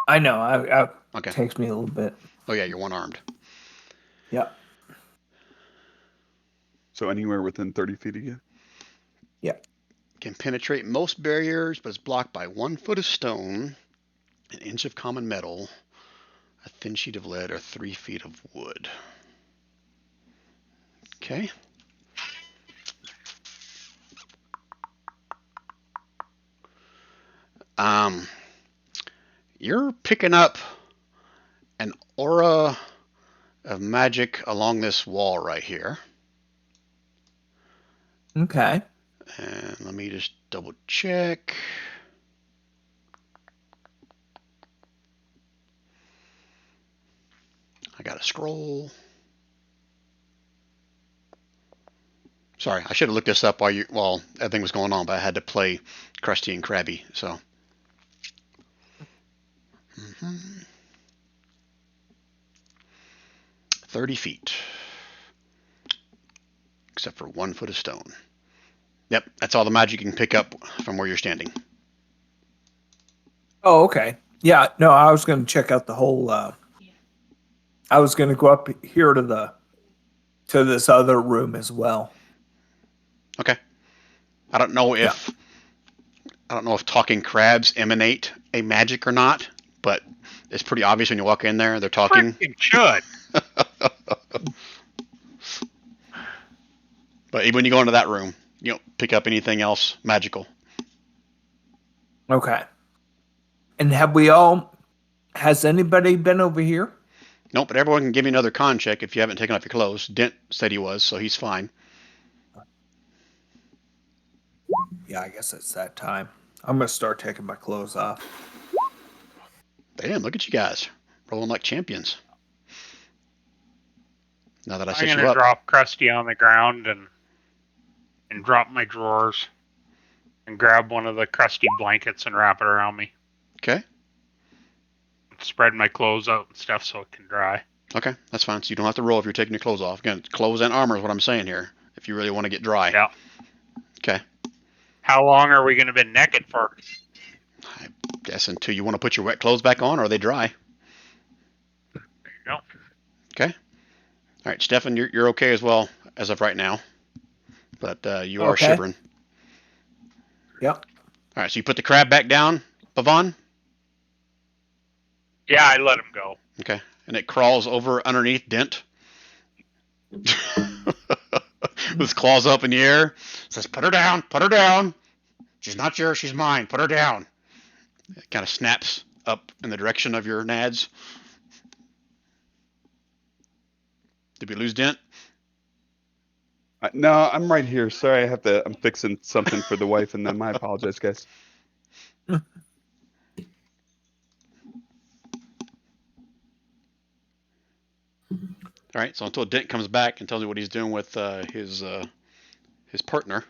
I know. Okay. It takes me a little bit. Oh, yeah, you're one-armed. Yep. So anywhere within 30 feet of you? Yep. Can penetrate most barriers, but is blocked by 1 foot of stone, an inch of common metal, a thin sheet of lead, or 3 feet of wood. Okay. You're picking up an aura of magic along this wall right here. Okay. And let me just double check. I got a scroll. Sorry, I should have looked this up while everything was going on, but I had to play Krusty and Krabby, so. 30 feet. Except for 1 foot of stone. Yep, that's all the magic you can pick up from where you're standing. Oh, okay. Yeah, no, I was going to check out the whole. I was going to go up here to this other room as well. Okay. I don't know if talking crabs emanate a magic or not, but it's pretty obvious when you walk in there. They're talking. Freaking should. But even when you go into that room, you don't pick up anything else magical. Okay. And has anybody been over here? Nope, but everyone can give me another con check if you haven't taken off your clothes. Dent said he was, so he's fine. Yeah, I guess it's that time. I'm going to start taking my clothes off. Damn, look at you guys. Rolling like champions. Now that I I'm set you gonna up. drop Krusty on the ground and drop my drawers and grab one of the Krusty blankets and wrap it around me. Okay. Spread my clothes out and stuff so it can dry. Okay, that's fine. So you don't have to roll if you're taking your clothes off. Again, clothes and armor is what I'm saying here. If you really want to get dry. Yeah. Okay. How long are we gonna be naked for? I guess until you want to put your wet clothes back on, or are they dry? There you go. Okay. All right, Stefan, you're okay as well as of right now, but you are Okay. shivering. Yep. All right, so you put the crab back down, Pavon. Yeah, I let him go. Okay, and it crawls over underneath Dent with claws up in the air. Says, "Put her down, put her down. She's not yours, she's mine. Put her down." It kind of snaps up in the direction of your nads. Did we lose Dent? No, I'm right here. Sorry, I'm fixing something for the wife and them. I apologize, guys. All right, so until Dent comes back and tells you what he's doing with his partner,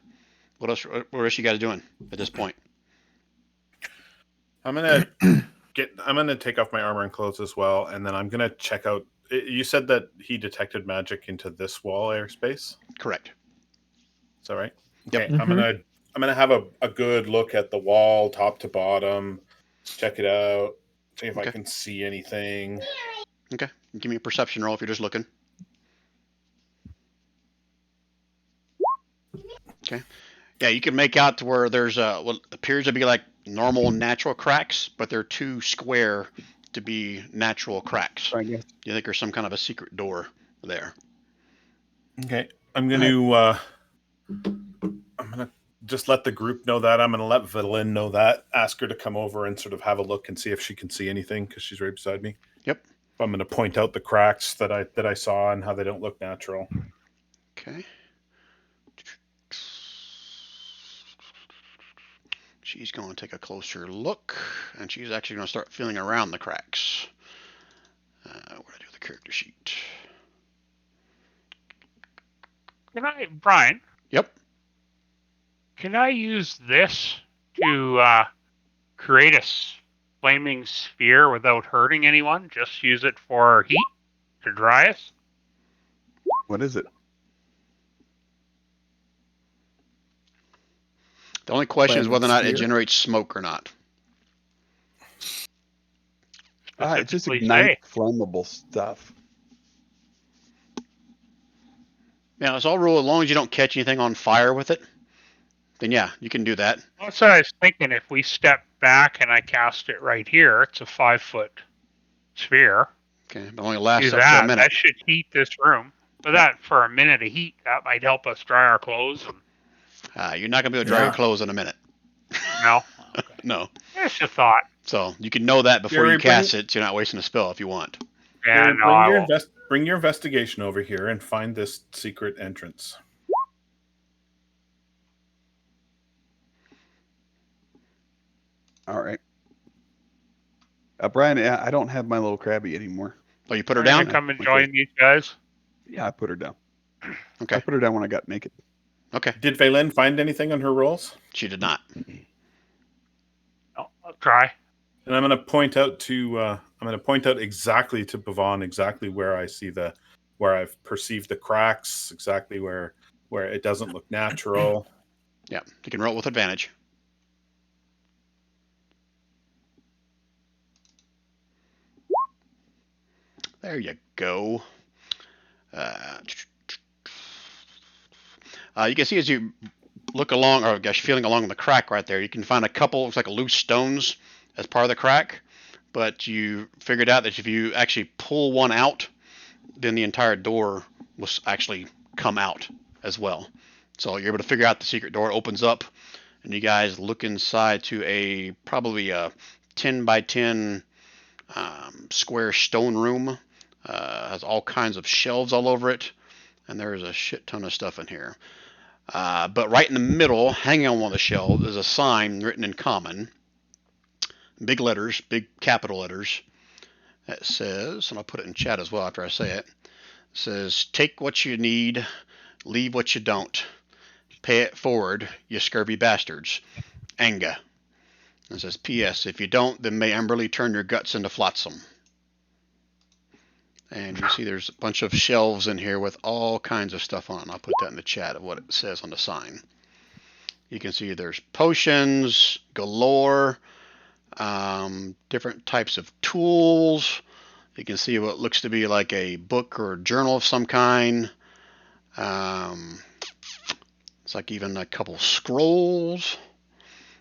what else you guys doing at this point? I'm gonna take off my armor and clothes as well, and then I'm gonna check out. You said that he detected magic into this wall airspace. Correct. Is that right? Yep. Okay. I'm gonna have a good look at the wall, top to bottom. Check it out. See if I can see anything. Okay. Give me a perception roll if you're just looking. Okay. Yeah, you can make out to where there's what appears to be like normal natural cracks, but they're too square to be natural cracks. Right, yeah. You think there's some kind of a secret door there? Okay. I'm gonna just let the group know that. I'm gonna let Villain know that. Ask her to come over and sort of have a look and see if she can see anything because she's right beside me. Yep. I'm gonna point out the cracks that I saw and how they don't look natural. Okay. She's going to take a closer look, and she's actually going to start feeling around the cracks. Where did I do the character sheet? Brian? Yep. Can I use this to create a flaming sphere without hurting anyone? Just use it for heat to dry us? What is it? The only question is whether or not it Sphere? generates smoke or not. It just Specifically ignites flammable stuff. Yeah, it's all rule as long as you don't catch anything on fire with it. Then yeah, you can do that. That's what I was thinking. If we step back and I cast it right here, it's a 5-foot sphere. Okay, but only lasts Do up to a that. minute. That should heat this room. But that for a minute of heat, that might help us dry our clothes. You're not gonna be able to dry your clothes in a minute. No, No. it's a thought. So you can know that before Gary, you cast it, so you're not wasting a spell if you want. Yeah, Gary, no, I won't. bring your investigation over here and find this secret entrance. All right. Brian, I don't have my little crabby anymore. Oh, you put her Are you down? gonna come and join these guys? Yeah, I put her down. Okay. I put her down when I got naked. Okay. Did Vaylin find anything on her rolls? She did not. No, I'll try. And I'm going to point out exactly to Bavon exactly where I see where I've perceived the cracks, exactly where it doesn't look natural. Yeah, you can roll with advantage. There you go. You can see as you look along, or I guess feeling along the crack right there, you can find a couple, looks like loose stones as part of the crack. But you figured out that if you actually pull one out, then the entire door will actually come out as well. So you're able to figure out the secret door opens up, and you guys look inside to probably a 10 by 10 square stone room. Has all kinds of shelves all over it, and there's a shit ton of stuff in here. But right in the middle, hanging on one of the shelves, is a sign written in common, big letters, big capital letters, that says, and I'll put it in chat as well after I say it, says, "Take what you need, leave what you don't. Pay it forward, you scurvy bastards. Anga." It says, "P.S. If you don't, then may Emberly turn your guts into flotsam." And you see there's a bunch of shelves in here with all kinds of stuff on it. I'll put that in the chat of what it says on the sign. You can see there's potions galore, different types of tools. You can see what looks to be like a book or journal of some kind. It's like even a couple scrolls.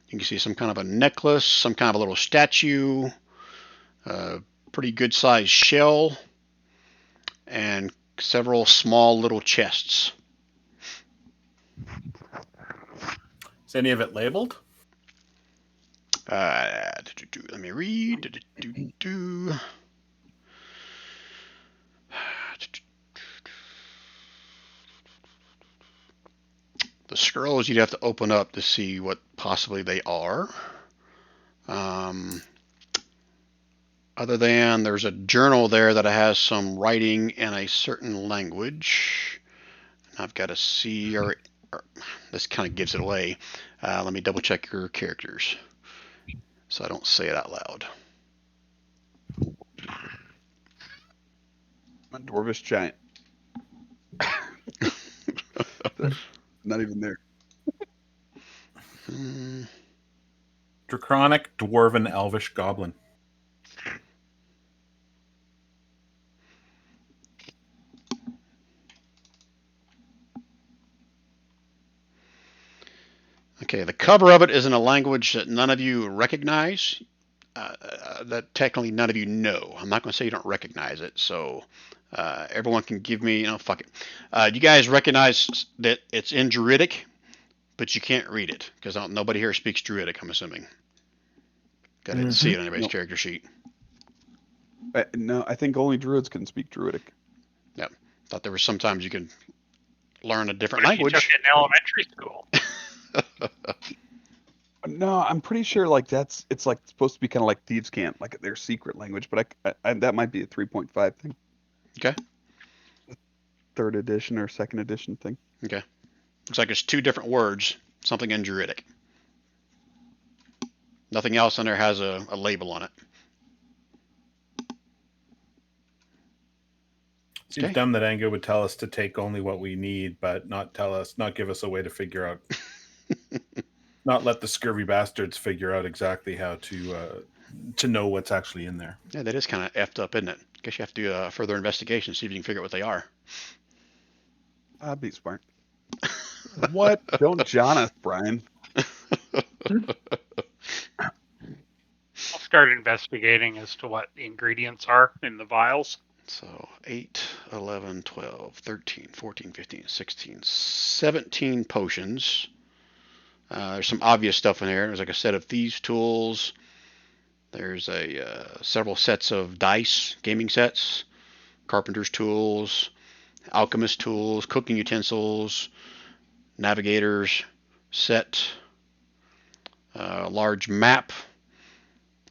You can see some kind of a necklace, some kind of a little statue, pretty good sized shell, and several small little chests. Is any of it labeled? Let me read. The scrolls you'd have to open up to see what possibly they are. Other than there's a journal there that has some writing in a certain language. I've got to see, or this kind of gives it away. Let me double check your characters so I don't say it out loud. A dwarvish giant. Not even there. Draconic, dwarven, elvish, goblin. Okay, the cover of it is in a language that none of you recognize, that technically none of you know. I'm not going to say you don't recognize it, so everyone can give me, fuck it. You guys recognize that it's in Druidic, but you can't read it, because nobody here speaks Druidic, I'm assuming. Got to see it on everybody's character sheet. No, I think only druids can speak Druidic. Yep. Thought there were sometimes you can learn a different What if you language. took it in elementary school? No, I'm pretty sure it's like supposed to be kind of like thieves' camp, like their secret language. But I that might be a 3.5 thing. Okay. Third edition or second edition thing. Okay. Looks like it's two different words, something in Druidic. Nothing else in there has a label on it. Seems dumb that Ango would tell us to take only what we need, but not give us a way to figure out, not let the scurvy bastards figure out exactly how to know what's actually in there. Yeah, that is kind of effed up, isn't it? Guess you have to do a further investigation, see if you can figure out what they are. I'd be smart. What? Don't John us, Brian. I'll start investigating as to what the ingredients are in the vials. So 8, 11, 12, 13, 14, 15, 16, 17 potions. There's some obvious stuff in here. There's like a set of thieves' tools. There's several sets of dice, gaming sets, carpenter's tools, alchemist tools, cooking utensils, navigator's set, a large map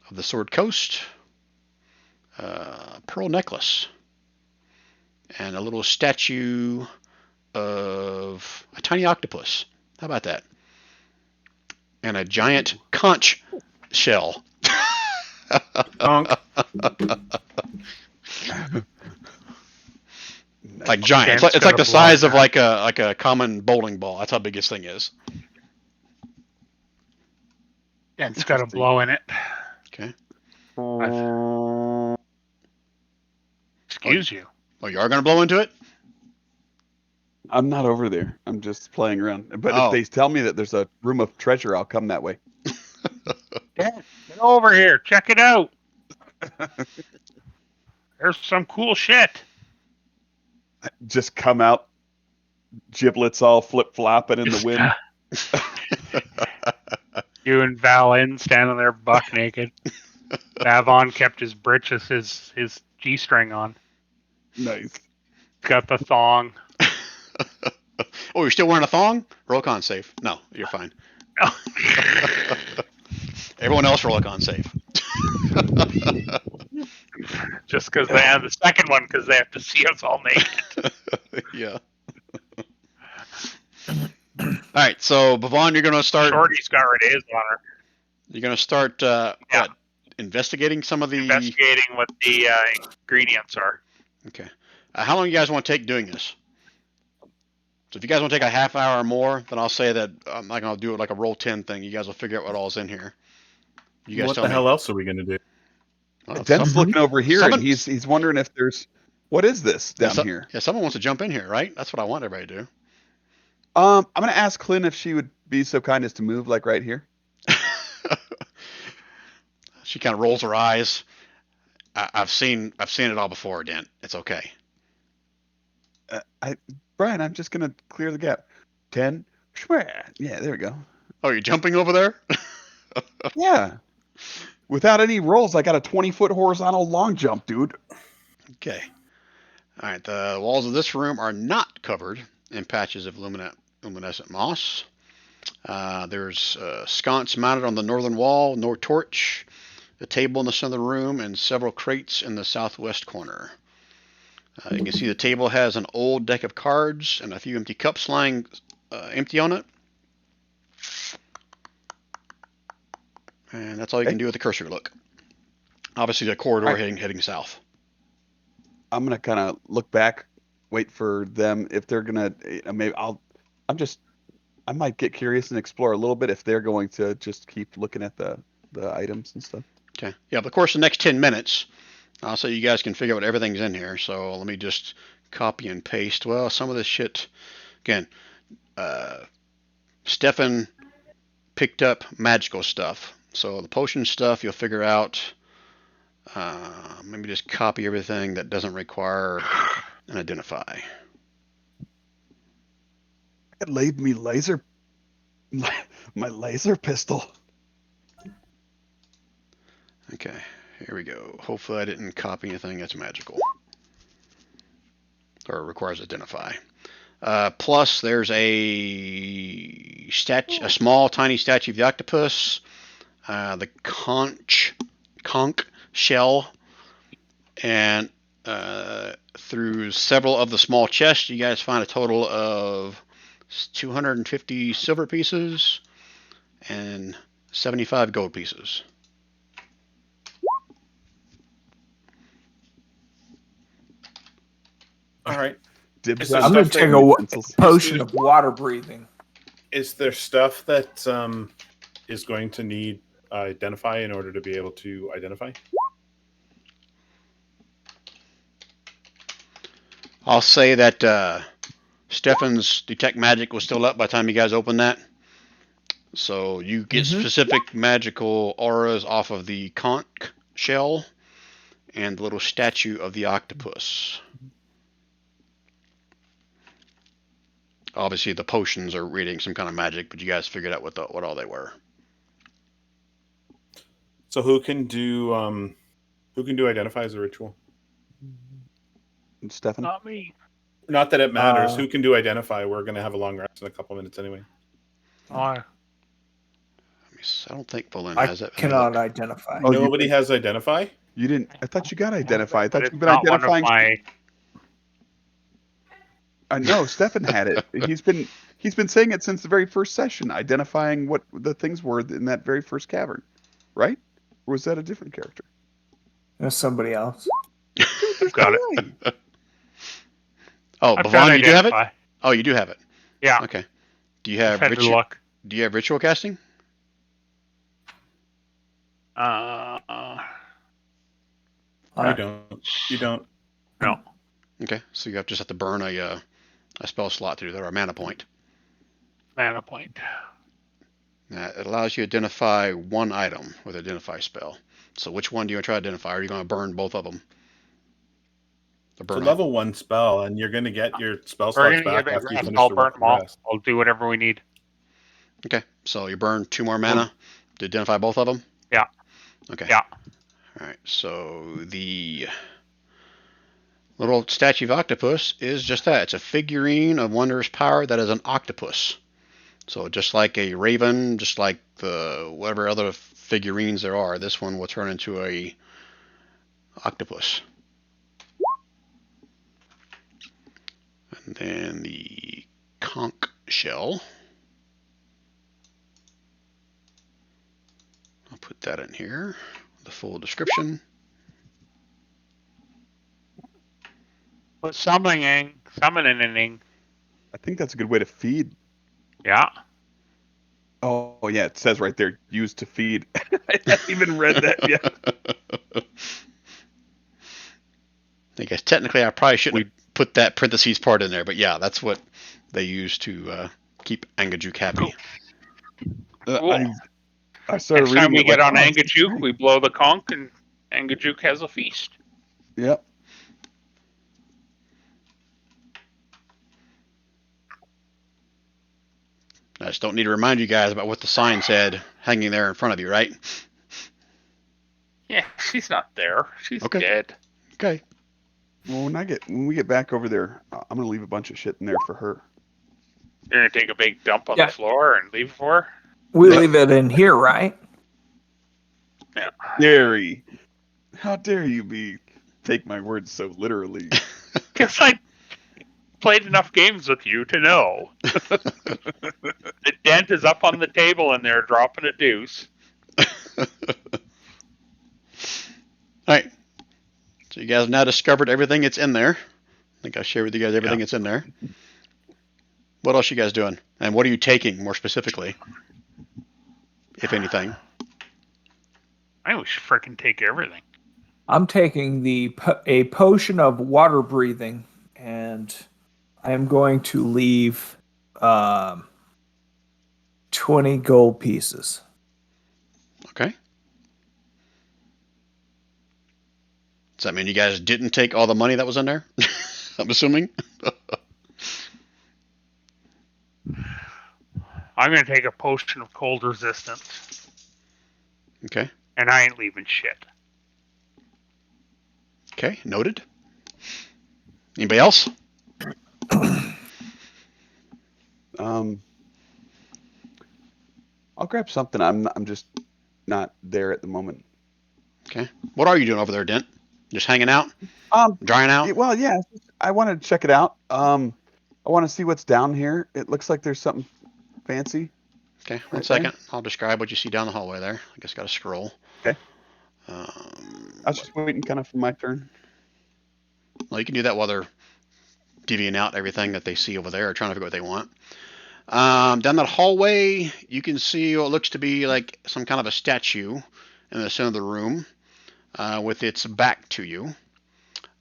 of the Sword Coast, pearl necklace, and a little statue of a tiny octopus. How about that? And a giant conch shell. Honk. Like giant. Ken's It's like gonna the blow size it of now. like a common bowling ball. That's how big this thing is. Ken's got a Interesting. blow in it. Okay. Excuse you. Oh, you are gonna blow into it? I'm not over there. I'm just playing around. But Oh. if they tell me that there's a room of treasure, I'll come that way. Ken, get over here. Check it out. There's some cool shit. Just come out, giblets all flip flopping in the wind. You and Valin standing there buck naked. Bavon kept his britches, his G-string on. Nice. Got the thong. Oh, you're still wearing a thong? Roll con save. No, you're fine. Everyone else roll a con save. Just because they have the second one, because they have to see us all naked. Yeah. All right, so Bavon, you're gonna start. Shorty's got Renee's on her. You're gonna start what, investigating some of the. Investigating what the ingredients are. Okay. How long you guys want to take doing this? So if you guys want to take a half hour or more, then I'll say that I'm not gonna do it like a roll 10 thing. You guys will figure out what all's in here. You guys What tell the me. hell else are we going to do? Well, Den's looking over here, someone- and he's wondering if there's what is this down here. Yeah, someone wants to jump in here, right? That's what I want everybody to do. I'm gonna ask Clint if she would be so kind as to move like right here. She kind of rolls her eyes. I've seen it all before, Dent. It's okay. Brian, I'm just gonna clear the gap. 10. Yeah, there we go. Oh, you're jumping over there? Yeah. Without any rolls, I got a 20-foot horizontal long jump, dude. Okay. All right. The walls of this room are not covered in patches of luminescent moss. There's a sconce mounted on the northern wall, no torch, a table in the center of the room, and several crates in the southwest corner. You can see the table has an old deck of cards and a few empty cups lying empty on it. And that's all you can do with the cursor look. Obviously, the corridor heading south. I'm gonna kind of look back, wait for them if they're gonna. Maybe I might get curious and explore a little bit if they're going to just keep looking at the items and stuff. Okay. Yeah, but of course, the next 10 minutes, so you guys can figure out what everything's in here. So let me just copy and paste. Well, some of this shit, again, Stefan picked up magical stuff. So the potion stuff you'll figure out. Maybe just copy everything that doesn't require an identify. I could leave me my laser pistol. Okay, here we go. Hopefully I didn't copy anything that's magical. Or requires identify. Plus there's a small tiny statue of the octopus, the conch shell, and through several of the small chests you guys find a total of 250 silver pieces and 75 gold pieces. All right. Dibs Is there on I'm stuff going to the take a pencils. potion of water breathing. Is there stuff that is going to need identify in order to be able to identify? I'll say that Stefan's detect magic was still up by the time you guys opened that. So you get specific magical auras off of the conch shell and the little statue of the octopus. Obviously the potions are reading some kind of magic, but you guys figured out what all they were. So who can do identify as a ritual? Stefan? Not me. Not that it matters. Who can do identify? We're going to have a long rest in a couple minutes anyway. Oh, I don't think Bolin I has that. cannot identify. Oh, Nobody has identify? You didn't. I thought you got identify. I but thought it's you've been not one of identifying. my. No, Stefan had it. He's been saying it since the very first session, identifying what the things were in that very first cavern, right? Or was that a different character? There's somebody else. There's Got it. Clay. Oh, I've got Bhavon, you do have it? identify. Oh, you do have it. Yeah. Okay. Do you I've have had to look. Do you have ritual casting? I- You don't. You don't. No. Okay, so you just have to burn a spell slot to do that, or a mana point. Mana point. It allows you to identify one item with identify spell. So which one do you want to try to identify? Or are you going to burn both of them? It's a level 1 spell, and you're going to get your spell We're slots gonna back get after you it. finish I'll the burn them all. rest. I'll do whatever we need. Okay, so you burn 2 more mana to identify both of them? Yeah. Okay. Yeah. All right, so the little statue of octopus is just that. It's a figurine of wondrous power that is an octopus. So just like a raven, just like the whatever other figurines there are, this one will turn into a octopus. And then the conch shell. I'll put that in here. The full description. But summoning. I think that's a good way to feed. Yeah. Oh yeah, it says right there, used to feed. I haven't even read that yet. I guess technically I probably shouldn't have put that parentheses part in there, but yeah, that's what they use to keep Angajuk happy. Cool. I started Next time reading we it get like, on oh, this is Angajuk, great. we blow the conch and Angajuk has a feast. Yep. I just don't need to remind you guys about what the sign said hanging there in front of you, right? Yeah, she's not there. She's Okay. dead. Okay. Well, when we get back over there, I'm gonna leave a bunch of shit in there for her. You're gonna take a big dump on Yeah. the floor and leave it for her? We Yeah. leave it in here, right? Yeah. Gary, how dare you take my words so literally? Because I played enough games with you to know. The dent is up on the table and they're dropping a deuce. All right. So you guys have now discovered everything that's in there. I think I shared with you guys everything that's in there. What else you guys doing? And what are you taking more specifically, if anything? I wish freaking take everything. I'm taking a potion of water breathing, and I am going to leave 20 gold pieces. Okay. Does that mean you guys didn't take all the money that was in there? I'm assuming. I'm gonna take a potion of cold resistance. Okay. And I ain't leaving shit. Okay. Noted. Anybody else? I'll grab something. I'm just not there at the moment. Okay. What are you doing over there, Dent? Just hanging out? Drying out? Well, yeah. I wanted to check it out. I want to see what's down here. It looks like there's something fancy. Okay, one Right second. there. I'll describe what you see down the hallway there. I guess got to scroll. Okay. I was just waiting kind of for my turn. Well, you can do that while they're divvying out everything that they see over there, or trying to figure out what they want. Down that hallway, you can see what looks to be like some kind of a statue in the center of the room, with its back to you.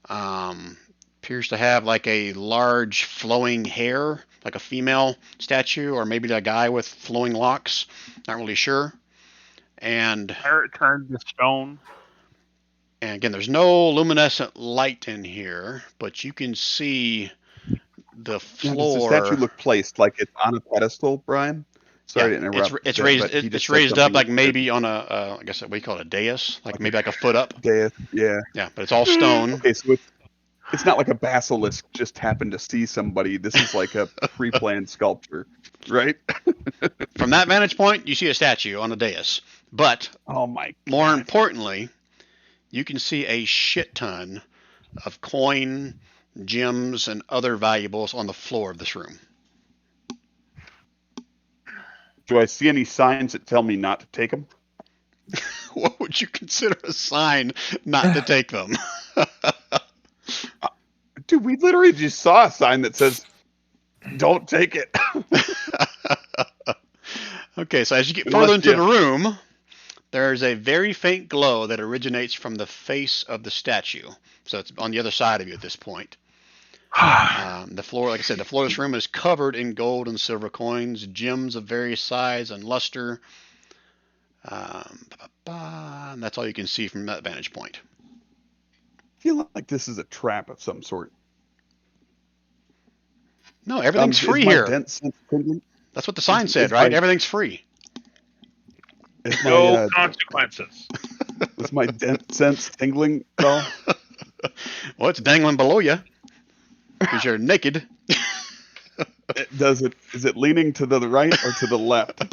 Appears to have like a large flowing hair, like a female statue, or maybe a guy with flowing locks. Not really sure. And Pirate turned to stone. And again, there's no luminescent light in here, but you can see the Now, floor. does the statue look placed like it's on a pedestal, Brian? Sorry to interrupt. It's but raised. he just It's said raised up something like that- maybe on a. I guess what you call it, a dais, like maybe like a foot up. Dais, yeah. Yeah, but it's all stone. Okay, so it's not like a basilisk just happened to see somebody. This is like a pre-planned sculpture, right? From that vantage point, you see a statue on a dais. But Oh my! more importantly, you can see a shit ton of coin, gems, and other valuables on the floor of this room. Do I see any signs that tell me not to take them? What would you consider a sign not to take them? Dude, we literally just saw a sign that says, "Don't take it." Okay, so as you get further Unless into you- the room, there's a very faint glow that originates from the face of the statue. So it's on the other side of you at this point. The floor, like I said, the floor of this room is covered in gold and silver coins, gems of various size and luster. And that's all you can see from that vantage point. I feel like this is a trap of some sort. No, everything's Is free my here. dent sense tingling? That's what the sign is said, my- right? Everything's free. Is No my consequences. is my dent sense tingling at all? Well, it's dangling below you because you're naked. Is it leaning to the right or to the left?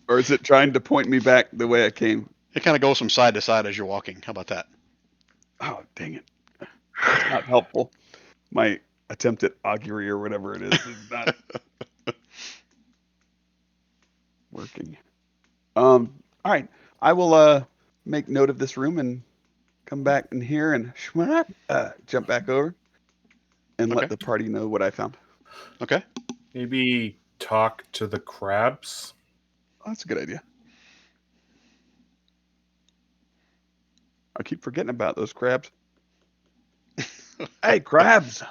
Or is it trying to point me back the way I came? It kind of goes from side to side as you're walking. How about that? Oh, dang it. It's not helpful. My attempt at augury or whatever it is not working. All right. I will make note of this room and come back in here and jump back over and Okay. let the party know what I found. Okay. Maybe talk to the crabs. Oh, that's a good idea. I keep forgetting about those crabs. Hey, crabs!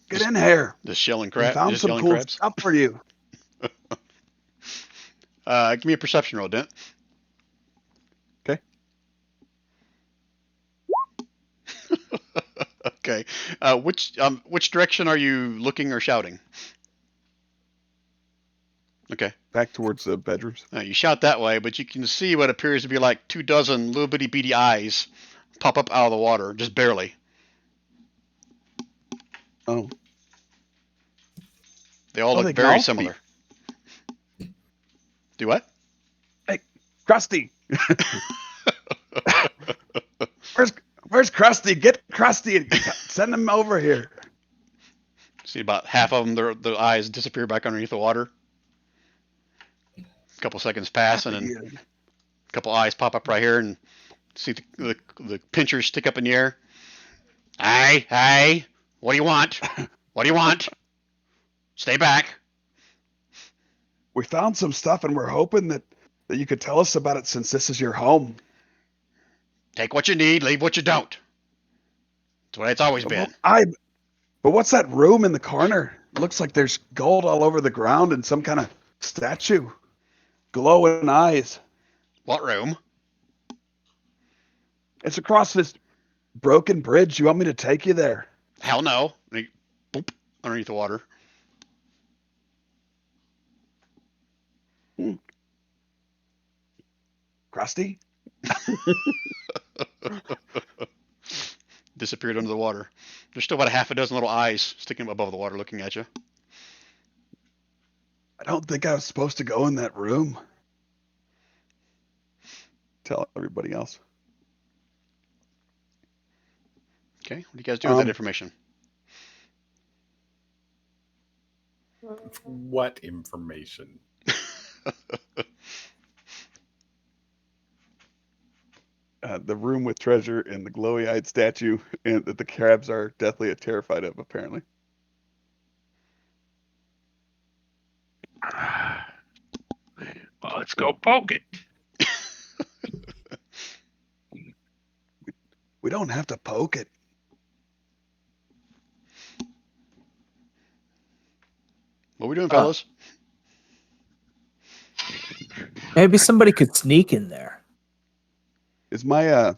Get in here. Just shelling We crab. found Just some yelling cool crabs. stuff for you. Give me a perception roll, Dent. Okay. Okay. Which direction are you looking or shouting? Okay. Back towards the bedrooms. You shout that way, but you can see what appears to be like 24 little bitty beady eyes pop up out of the water, just barely. Oh, They all Oh, look they can very all similar. Do what? Krusty. Where's Krusty? Get Krusty and send him over here. See about half of them, their eyes disappear back underneath the water. A couple seconds pass, and then a couple eyes pop up right here, and see the pinchers stick up in the air. Hey, what do you want? What do you want? Stay back. We found some stuff and we're hoping that you could tell us about it since this is your home. Take what you need, leave what you don't. That's the way it's always been. But what's that room in the corner? Looks like there's gold all over the ground and some kind of statue. Glowing eyes. What room? It's across this broken bridge. You want me to take you there? Hell no. And he, boop, underneath the water. Krusty? Disappeared under the water. There's still about a half a dozen little eyes sticking above the water looking at you. I don't think I was supposed to go in that room. Tell everybody else. Okay, what do you guys do with that information? What information? The room with treasure and the glowy-eyed statue, and that the crabs are deathly terrified of, apparently. Well, let's go poke it. We don't have to poke it. What are we doing, fellas? Maybe somebody could sneak in there. Is my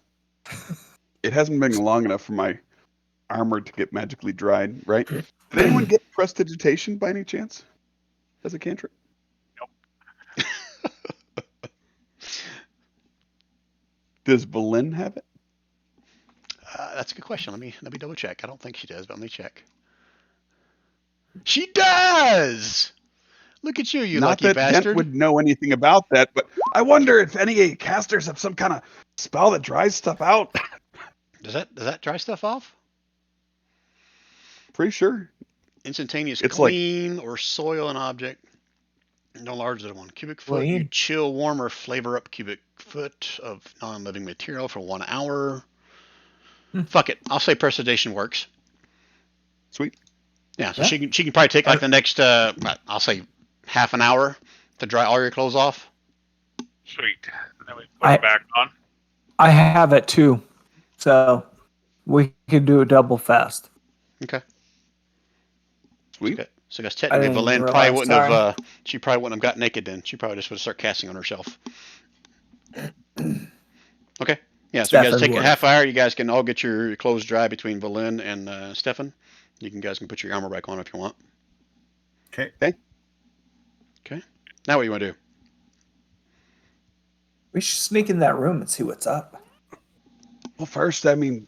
it hasn't been long enough for my armor to get magically dried, right? Did anyone get prestidigitation by any chance as a cantrip? Does Belen have it? That's a good question. Let me double check. I don't think she does, but let me check. She does. Look at you, you Not lucky that bastard. Dent would know anything about that, but I wonder if any casters have some kind of spell that dries stuff out. Does that dry stuff off? Pretty sure. Instantaneous It's like- clean or soil an object. No larger than 1 cubic foot. Clean. You chill, warm, or flavor up cubic foot of non-living material for 1 hour. Fuck it. I'll say precipitation works. Sweet. Yeah, so Yeah. she can probably take like the next I'll say half an hour to dry all your clothes off. Sweet. And then we put it back on. I have it too, so we can do it double fast. Okay. Sweet. Okay. So I guess technically didn't Valen realize, probably wouldn't sorry. have she probably wouldn't have got naked then. She probably just would start casting on herself. Okay. Yeah, so you guys Stefan take a would. half hour. You guys can all get your clothes dry between Valen and Stefan. You guys can put your armor back on if you want. Okay. Okay. Now what do you want to do? We should sneak in that room and see what's up. Well, first, I mean,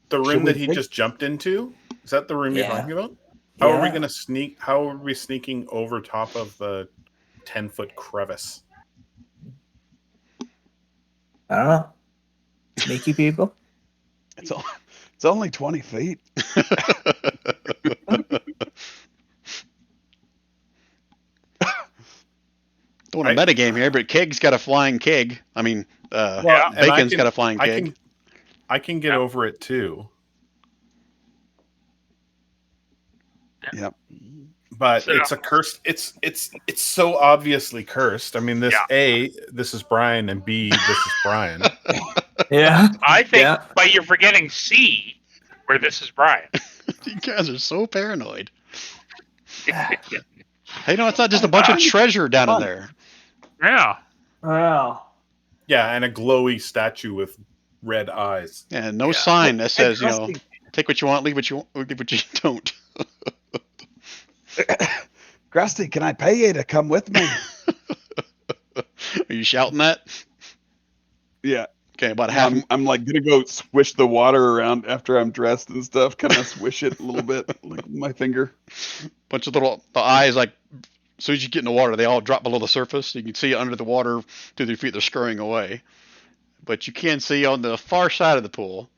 The Should room we that he think- just jumped into? Is that the room you're Yeah. talking about? How are we Yeah. going to sneak? How are we sneaking over top of the 10-foot crevice? I don't know. Sneaky people. it's only 20 feet. Don't want a metagame here, but Keg's got a flying keg. I mean, Yeah. and I Bacon's can- got a flying keg. I can get Yeah. over it too, Yep. but So- it's a cursed. It's so obviously cursed. I mean, this Yeah. A, this is Brian, and B, this is Brian. Yeah. I think, Yeah. but you're forgetting C, where this is Brian. You guys are so paranoid. Hey, no, it's not just a bunch of treasure down in there. Yeah. Wow. Yeah, and a glowy statue with red eyes. Yeah, no Yeah. sign that Hey, says, take what you want, leave what you don't. Krusty, can I pay you to come with me? Are you shouting that? Yeah. Okay, about half. I'm like gonna go swish the water around after I'm dressed and stuff. Kind of swish it a little bit, like with my finger. Bunch of the eyes, like, as soon as you get in the water, they all drop below the surface. You can see under the water through their feet, they're scurrying away. But you can see on the far side of the pool,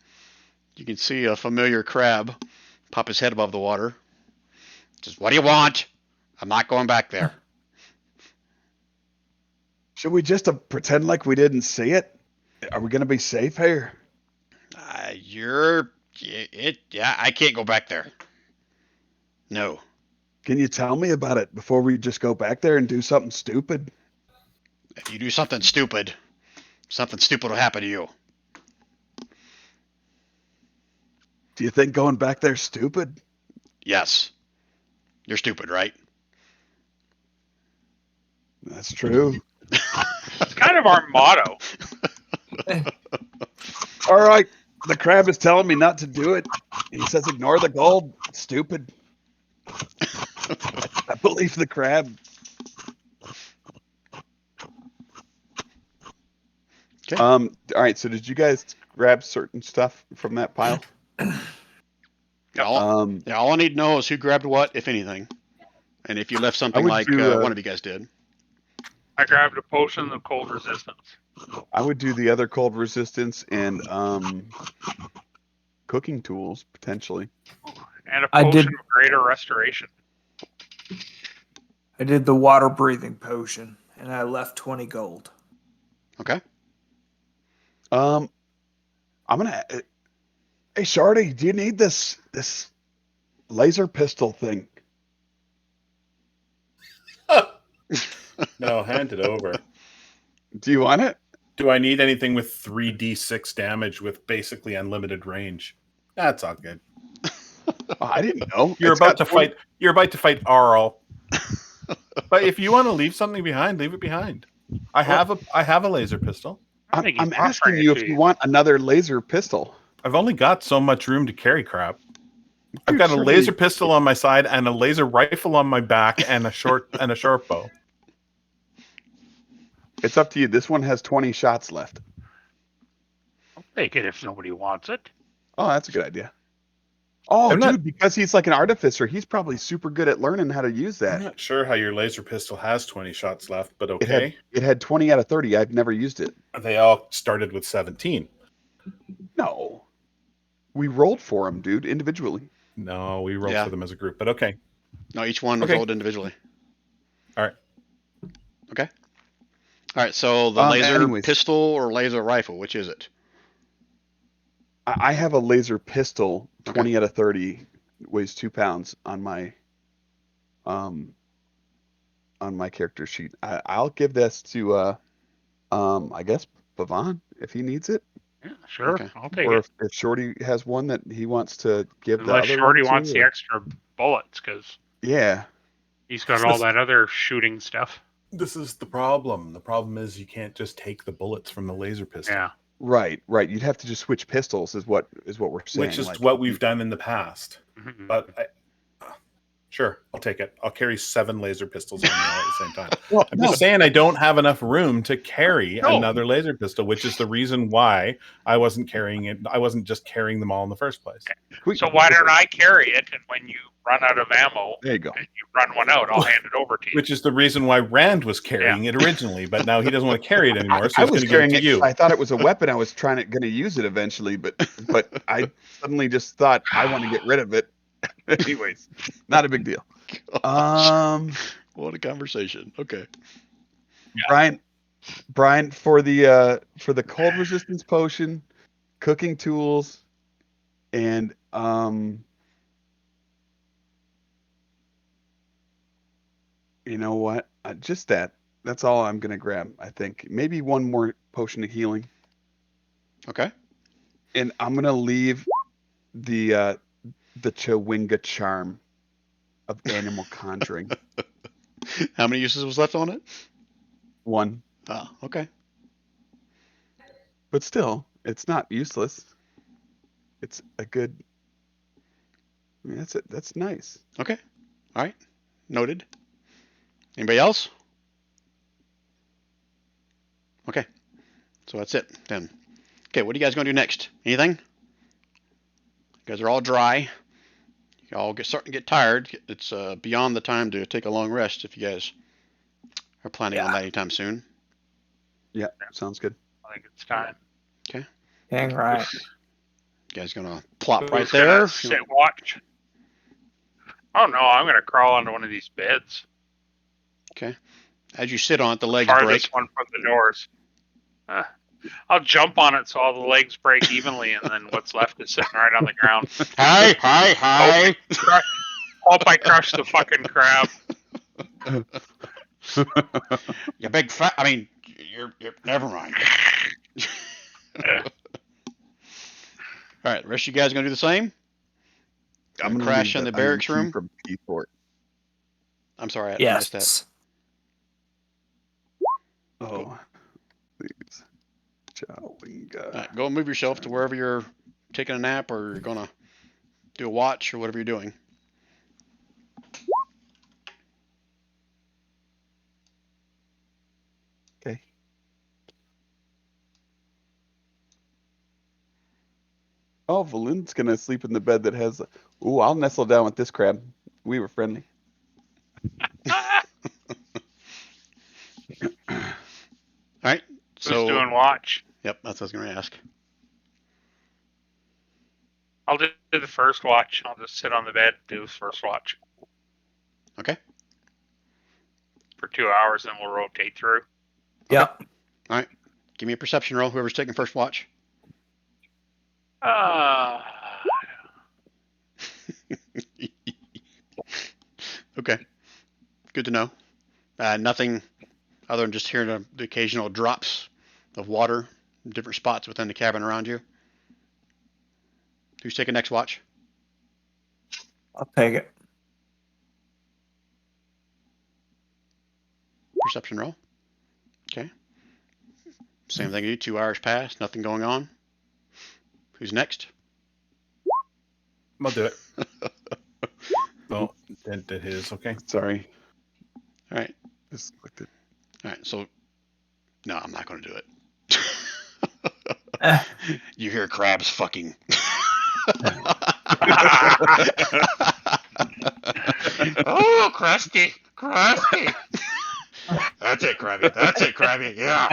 you can see a familiar crab pop his head above the water. Just, what do you want? I'm not going back there. Should we just pretend like we didn't see it? Are we gonna be safe here? Yeah, I can't go back there. No. Can you tell me about it before we just go back there and do something stupid? If you do something stupid will happen to you. Do you think going back there's stupid? Yes. You're stupid, right? That's true. It's kind of our motto. All right. The crab is telling me not to do it. He says ignore the gold. Stupid. I believe the crab. Okay. All right. So did you guys grab certain stuff from that pile? All I need to know is who grabbed what, if anything. And if you left something would like do, one of you guys did. I grabbed a potion of cold resistance. I would do the other cold resistance and cooking tools potentially. And a I potion did- of greater restoration. I did the water breathing potion, and I left 20 gold. Okay. I'm gonna. Hey, Shardy, do you need this laser pistol thing? No, hand it over. Do you want it? Do I need anything with 3d6 damage with basically unlimited range? That's all good. Oh, I didn't know. You're It's about got to fight. You're about to fight Arl. But if you want to leave something behind, leave it behind. I have a laser pistol. I think he's I'm asking offering you it if to you want another laser pistol. I've only got so much room to carry crap. I've got a Sure. laser pistol on my side and a laser rifle on my back and a short bow. It's up to you. This one has 20 shots left. I'll take it if nobody wants it. Oh, that's a good idea. Oh, I'm dude, not- because he's like an artificer, he's probably super good at learning how to use I'm that. not sure how your laser pistol has 20 shots left, but okay. It had 20 out of 30. I've never used it. They all started with 17. No. We rolled for him, dude, individually. No, we rolled Yeah. for them as a group, but okay. No, each one was Okay. rolled individually. All right. Okay. All right. So the laser anyways. pistol or laser rifle, which is it? I have a laser pistol, Okay. 20 out of 30, weighs 2 pounds on my character sheet. I'll give this to I guess Pavan if he needs it, Yeah, sure. Okay. I'll take or it. if Shorty has one that he wants to give the Unless other Shorty one wants to. the extra bullets, because Yeah, he's got all that other shooting stuff. This is the problem. The problem is you can't just take the bullets from the laser pistol. Yeah. right. You'd have to just switch pistols, is what we're saying. Which is like, what we've done in the past. Mhm. But sure, I'll take it. I'll carry 7 laser pistols on me all at the same time. Well, I'm just saying I don't have enough room to carry No. another laser pistol, which is the reason why I wasn't carrying it. I wasn't just carrying them all in the first place. So why don't I carry it, and when you run out of ammo There you go. and you run one out, I'll hand it over to you. Which is the reason why Rand was carrying it originally, but now he doesn't want to carry it anymore, so I he's was going to give it carrying to it. you. I thought it was a weapon. I was going to use it eventually, but I suddenly just thought I want to get rid of it. Anyways, not a big deal. What a conversation. Okay. Brian, for the cold resistance potion, cooking tools, and you know what? Just that. That's all I'm gonna grab. I think maybe one more potion of healing, Okay. and I'm gonna leave the Chawinga charm of animal conjuring. How many uses was left on it? One, Oh, okay. but still, it's not useless. It's a good. I mean, that's it. That's nice. Okay. All right. Noted. Anybody else? Okay. So that's it then. Okay, what are you guys going to do next? Anything? You guys are all dry. You all starting to get tired. It's beyond the time to take a long rest if you guys are planning on that anytime soon. Yeah, sounds good. I think it's time. Dang right. You guys gonna plop Who's right gonna there? Sit watch. Oh no, I'm gonna crawl onto one of these beds. Okay. As you sit on it, the legs Farthest break. one from the doors. I'll jump on it so all the legs break evenly, and then what's left is sitting right on the ground. Hi. Hope I crush the fucking crab. You big fat. I mean, you're. Never mind. All right, the rest of you guys gonna do the same? I'm gonna crash leave in the that onion barracks tea room? from P-Fort. I'm sorry, I missed that. Yes. Oh, please. Chawinga. All right, go and move yourself to wherever you're taking a nap or you're gonna do a watch or whatever you're doing. Okay. Oh, Valin's gonna sleep in the bed that has. Ooh, I'll nestle down with this crab. We were friendly. All right. Who's So, doing watch? yep, that's what I was gonna ask. I'll do the first watch. I'll just sit on the bed, do the first watch Okay. for 2 hours, and we'll rotate through. Yep. All right. Give me a perception roll. Whoever's taking first watch. Okay. Good to know. Nothing other than just hearing the occasional drops of water in different spots within the cabin around you. Who's taking next watch? I'll take it. Perception roll. Okay. Same thing you. 2 hours pass. Nothing going on. Who's next? I'll do it. Oh, did his. Okay. Sorry. All right. Just clicked it. All right. So, no, I'm not going to do it. Eh, You hear crabs fucking. Oh, crusty. That's it, Krabby. Yeah.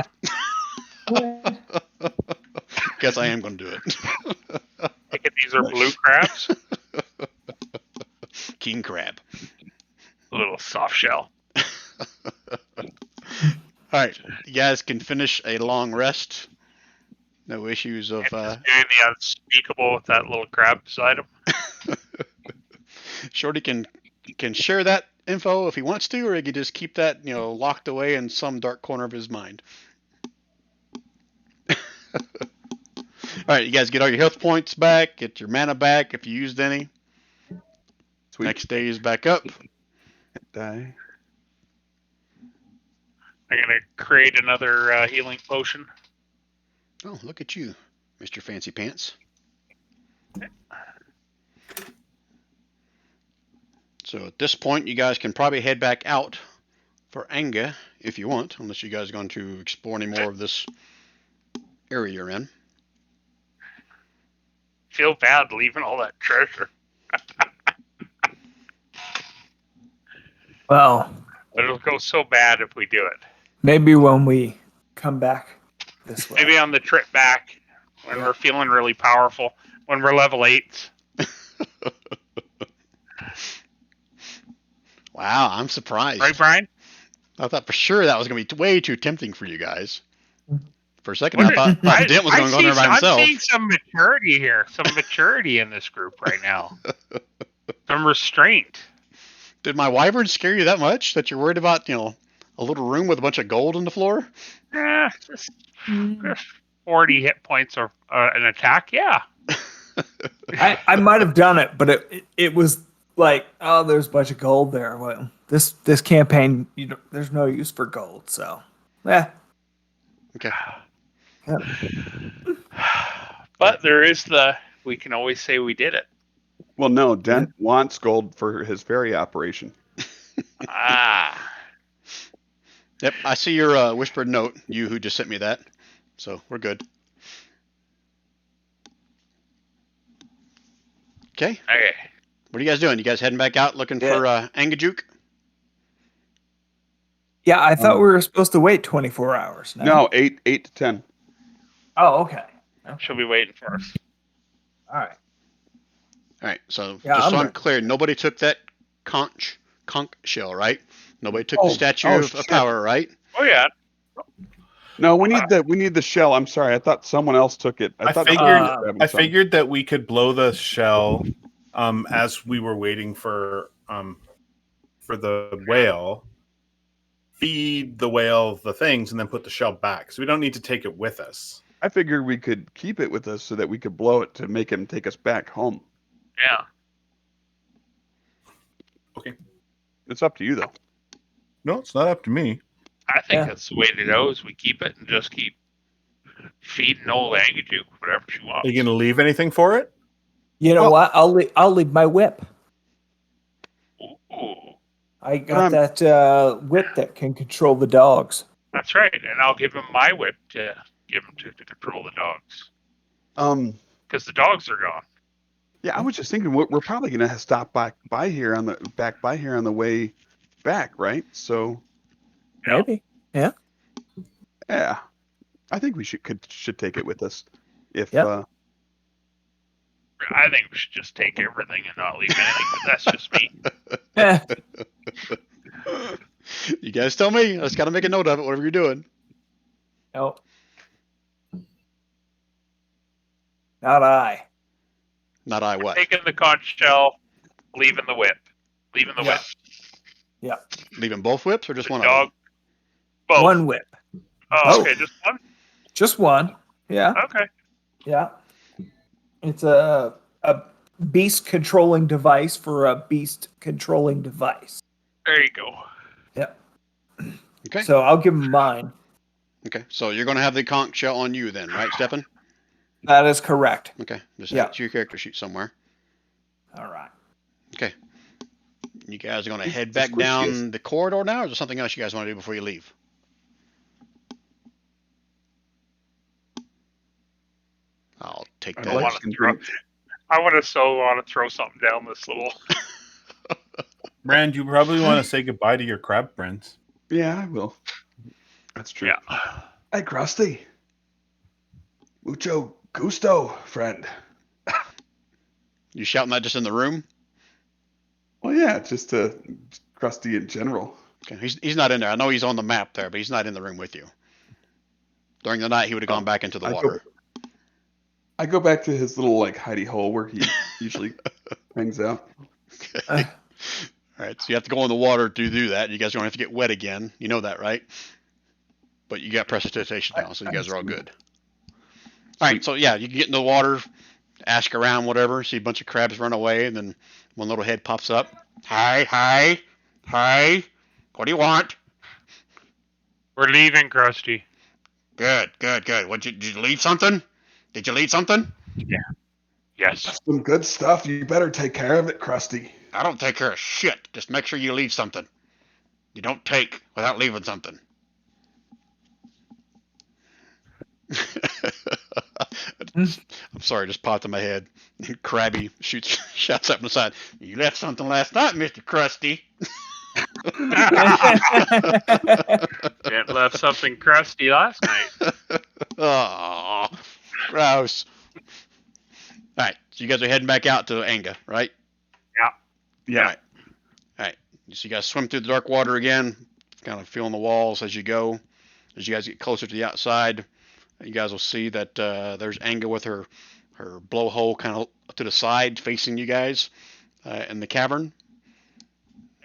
Guess I am going to do it. I think these are blue crabs. King crab. A little soft shell. All right, you guys can finish a long rest. No issues of. And just doing the unspeakable with that little crab beside him. Shorty can share that info if he wants to, or he can just keep that locked away in some dark corner of his mind. All right, you guys get all your health points back, get your mana back if you used any. Sweet. Next day is back up. Die. I'm gonna create another healing potion. Oh, look at you, Mr. Fancy Pants. So at this point, you guys can probably head back out for Anga if you want, unless you guys are going to explore any more of this area you're in. Feel bad leaving all that treasure. Well, But it'll go so bad if we do it. maybe when we come back this way. Maybe on the trip back when we're feeling really powerful, when we're level 8. Wow, I'm surprised. Right, Brian? I thought for sure that was going to be way too tempting for you guys. For a second, What I thought Dent was going to go there by himself. I'm seeing some maturity here. Some maturity in this group right now. Some restraint. Did my wyvern scare you that much that you're worried about, a little room with a bunch of gold on the floor? Just 40 hit points or an attack. Yeah. I might have done it, but it was like, oh, there's a bunch of gold there. Well, this campaign, there's no use for gold, so yeah. Okay. But there is we can always say we did it. Well, no, Dent wants gold for his ferry operation. Yep, I see your whispered note, you who just sent me that. So we're good. Okay. Okay. What are you guys doing? You guys heading back out looking for Angajuk? Yeah, I thought we were supposed to wait 24 hours. No, 8 to 10. Oh, okay. She'll be waiting for us. All right. All right, so Yeah, just so I'm ready. clear, nobody took that conch shell, right? Nobody took the Oh, statue oh, of shit. power, right? Oh yeah. No, we need the shell. I'm sorry, I thought someone else took it. I thought figured that we could blow the shell as we were waiting for the whale, feed the whale the things, and then put the shell back. So we don't need to take it with us. I figured we could keep it with us so that we could blow it to make him take us back home. Yeah. Okay. It's up to you though. No, it's not up to me. I think that's the way to go is we keep it and just keep feeding old Angajuk whatever she wants. Are you going to leave anything for it? You know what? I'll leave my whip. Ooh, I got that whip that can control the dogs. that's right. And I'll give him my whip to give him to control the dogs. Because the dogs are gone. Yeah, I was just thinking we're probably gonna stop back by here on the way back, right? So Maybe. Yeah. yeah, I think we should take it with us. If Yep. I think we should just take everything and not leave anything, but that's just me. Eh, You guys tell me. I just got to make a note of it, whatever you're doing. no. Not I. Not I what? Taking the conch shell, leaving the whip. Leaving the whip. Yeah. Leaving both whips or just The one dog. of Both. One whip. Oh, okay, just one? Just one. Yeah. Okay. Yeah. It's a beast controlling device for a beast controlling device. There you go. Yeah. them? Okay. So I'll give him mine. Okay. So you're going to have the conch shell on you then, right, Stefan? That is correct. Okay. Just Yeah. add it to your character sheet somewhere. All right. Okay. You guys are going to It's head back squishy. down the corridor now, or is there something else you guys want to do before you leave? I'll take I that. like want to some throw. drinks. I want to throw something down this little. Brand, you probably want to say goodbye to your crab friends. Yeah, I will. That's true. Yeah. Hey, Krusty. Mucho gusto, friend. You shouting that just in the room? Well, yeah, just to Krusty in general. Okay, he's not in there. I know he's on the map there, but he's not in the room with you. During the night, he would have gone back into the water. I go back to his little like hidey hole where he usually hangs out. Okay. All right, so you have to go in the water to do that. You guys don't have to get wet again. You know that, right? But you got precipitation now, so you guys are all good. All right, so yeah, you can get in the water, ask around, whatever, see a bunch of crabs run away, and then one little head pops up. Hi, hi, hi. What do you want? We're leaving, Krusty. Good, good, good. Did you leave something? Did you leave something? Yes. Some good stuff. You better take care of it, Krusty. I don't take care of shit. Just make sure you leave something. You don't take without leaving something. I'm sorry, just popped in my head. Krabby shouts up on the side. You left something last night, Mr. Krusty. It left something crusty last night. Oh, gross. All right, so you guys are heading back out to Anga, right? Yeah. All right. So you guys swim through the dark water again, kind of feeling the walls as you go. As you guys get closer to the outside, you guys will see that there's Anga with her blowhole kind of to the side, facing you guys in the cavern.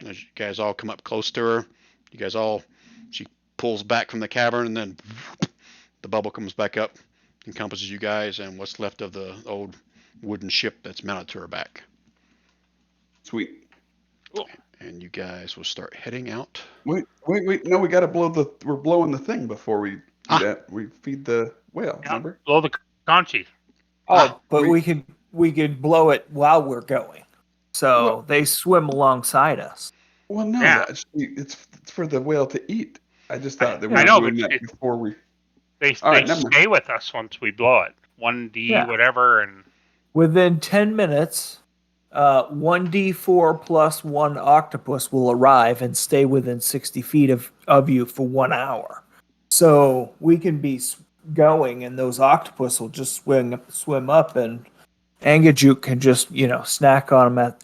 As you guys all come up close to her, she pulls back from the cavern, and then the bubble comes back up, encompasses you guys and what's left of the old wooden ship that's mounted to her back. Sweet. Cool. And you guys will start heading out. Wait. No, we got to we're blowing the thing before we do that. We feed the whale, remember? Blow the conchi. But we could blow it while we're going. So they swim alongside us. Well, no, Yeah. it's for the whale to eat. I just thought that we I were know, doing but that before we... They All right, never mind. stay with us once we blow it. 1D, whatever, and Within 10 minutes, 1d4 plus 1 octopus will arrive and stay within 60 feet of you for 1 hour. So we can be going, and those octopus will just swim up, and Angajuk can just snack on them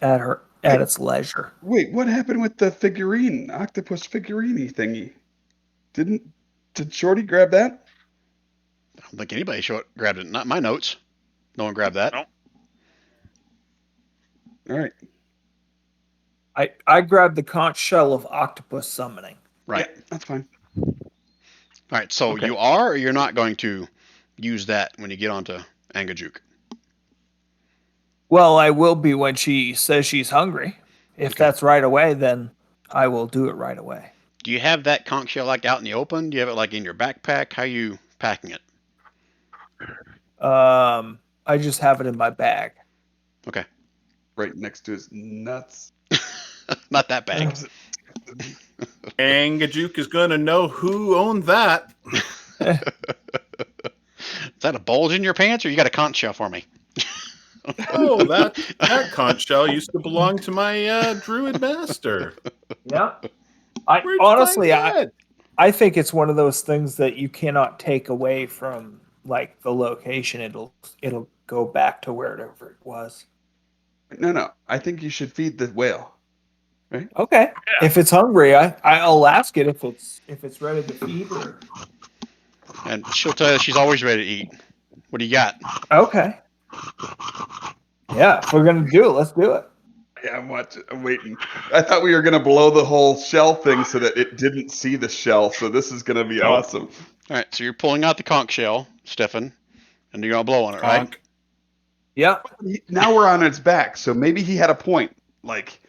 at its leisure. Wait, what happened with the figurine, octopus figurine thingy? Did Shorty grab that? I don't think anybody grabbed it. Not my notes. No one grabbed that. No. All right. I grabbed the conch shell of octopus summoning. Right. Yeah, that's fine. All right. So Okay. you are, or you're not going to use that when you get onto Angajuk? Well, I will be when she says she's hungry. If that's right away, then I will do it right away. Do you have that conch shell like out in the open? Do you have it like in your backpack? How are you packing it? I just have it in my bag. Okay. Right next to his nuts. Not that bag. Angajuk is going to know who owned that. Is that a bulge in your pants, or you got a conch shell for me? Oh, that conch shell used to belong to my druid master. Yeah. Where'd you Honestly, find that? I think it's one of those things that you cannot take away from like the location. It'll go back to wherever it was. No. I think you should feed the whale. Okay. Yeah. If it's hungry, I'll ask it if it's ready to feed her. And she'll tell you she's always ready to eat. What do you got? Okay. Yeah, if we're gonna do it, let's do it. Yeah, I'm waiting. I thought we were gonna blow the whole shell thing so that it didn't see the shell. So this is gonna be awesome. All right. So you're pulling out the conch shell, Stefan, and you're gonna blow on it, right? Conch. Yeah. Now we're on its back, so maybe he had a point. Like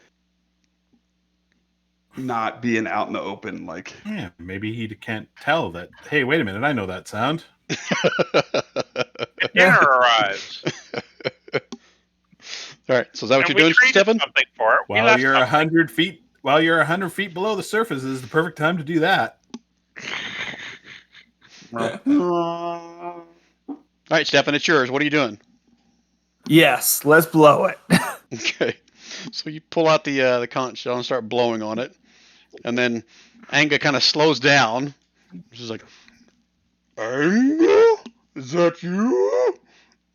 not being out in the open. Like Yeah, maybe he can't tell that. Hey, wait a minute! I know that sound. dinner arrives. All right. So is that what And you're we doing, traded Stefan? something for it. We While left you're something. 100 feet below the surface is the perfect time to do that. All right, Stefan, it's yours. What are you doing? Yes, let's blow it. Okay. So you pull out the conch shell and start blowing on it, and then Anga kind of slows down. She's like, "Anga, is that you?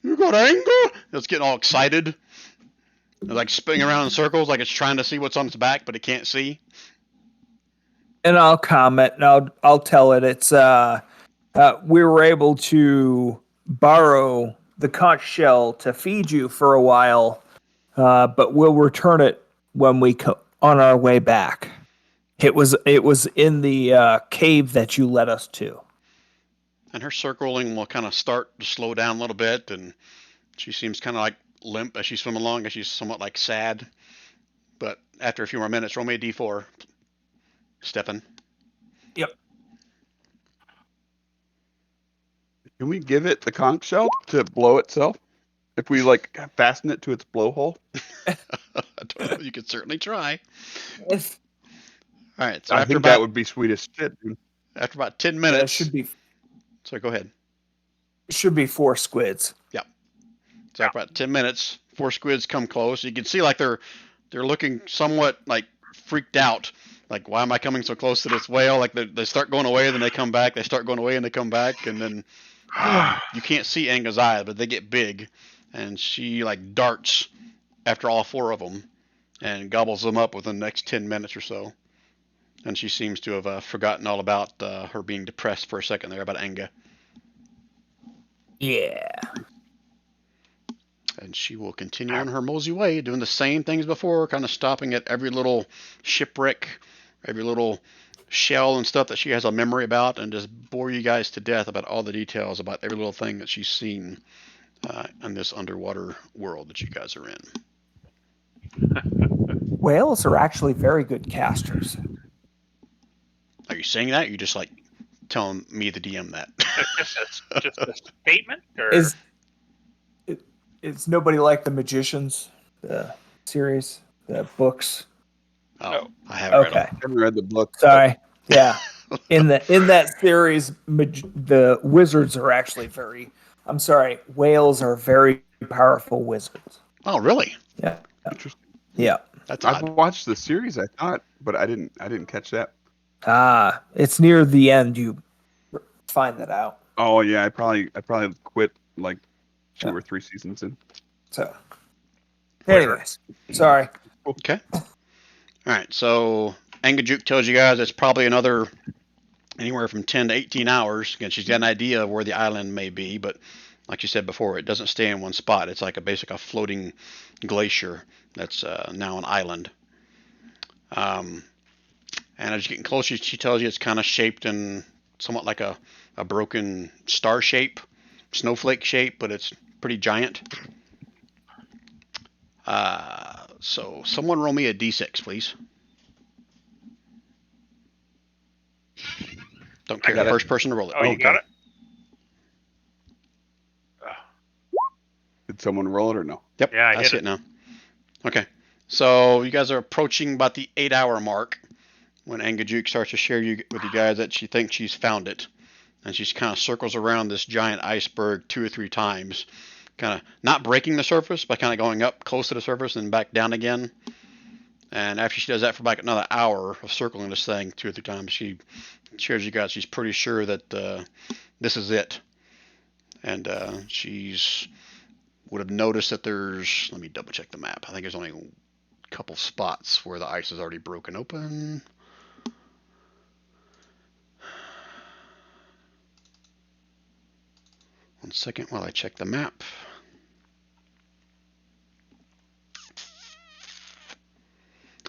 You got Anga?" It's getting all excited. It's like spinning around in circles, like it's trying to see what's on its back, but it can't see. and I'll comment, and I'll tell it. It's we were able to borrow the conch shell to feed you for a while, but we'll return it when we on our way back. It was in the cave that you led us to. And her circling will kind of start to slow down a little bit, and she seems kind of like limp as she's swimming along, as she's somewhat like sad. But after a few more minutes, roll me a d4. Stefan. Yep. Can we give it the conch shell to blow itself? If we like fasten it to its blowhole? I don't know. You could certainly try. All right. So I after think that would be sweet as shit, dude. after about 10 It minutes. should be So go ahead. 4 squids. So after about 10 minutes, 4 squids come close. You can see like they're looking somewhat like freaked out. Like, why am I coming so close to this whale? Like they start going away, then they come back. They start going away and they come back, and then you can't see Anga's eyes, but they get big, and she like darts after all 4 of them and gobbles them up within the next 10 minutes or so. And she seems to have forgotten all about her being depressed for a second there about Anga. Yeah. And she will continue on her mosey way, doing the same things before, kind of stopping at every little shipwreck, every little shell and stuff that she has a memory about, and just bore you guys to death about all the details about every little thing that she's seen in this underwater world that you guys are in. Whales are actually very good casters. Are you saying that? Or are you just like telling me, the DM, that? just a statement, or Is nobody like the Magicians, the series, the books? Oh, No. I haven't read Okay. them. I haven't read the book. Sorry. Yeah. In that series, the wizards are actually very. I'm sorry. Whales are very powerful wizards. Oh, really? Yeah. Interesting. Yeah. That's I've odd. watched the series, I thought, but I didn't catch that. It's near the end. You find that out. Oh yeah, I probably quit like 2 Yeah. or 3 seasons in. So, anyways, sorry. Okay. All right. So Angajuk tells you guys it's probably another anywhere from 10 to 18 hours. Again, she's got an idea of where the island may be, but like you said before, it doesn't stay in one spot. It's like a floating glacier that's now an island. And as you're getting closer, she tells you it's kind of shaped in somewhat like a broken star shape, snowflake shape, but it's pretty giant. So someone roll me a d6, please. Don't care the first person to roll it. oh, you got it. Did someone roll it or no? Yep, Yeah, I that's hit it now. Okay, so you guys are approaching about the 8-hour mark when Angajuk starts to share with you guys that she thinks she's found it, and she kind of circles around this giant iceberg 2 or 3 times, kind of not breaking the surface, but kind of going up close to the surface and back down again. And after she does that for like another hour of circling this thing 2 or 3 times, she shares you guys she's pretty sure that this is it, and she's would have noticed that there's, let me double check the map. I think there's only a couple spots where the ice is already broken open. One second while I check the map.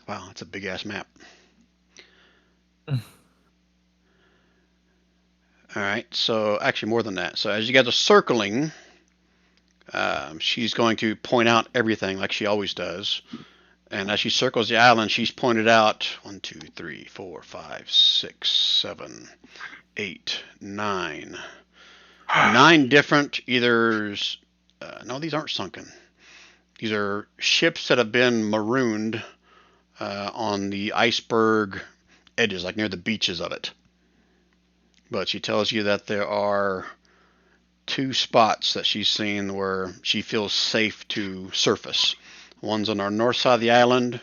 Wow, that's a big ass map. All right, so actually more than that. So as you guys are circling, she's going to point out everything like she always does. And as she circles the island, she's pointed out 1, 2, 3, 4, 5, 6, 7, 8, 9. 9 different no, these aren't sunken. These are ships that have been marooned on the iceberg edges, like near the beaches of it. But she tells you that there are 2 spots that she's seen where she feels safe to surface. One's on our north side of the island,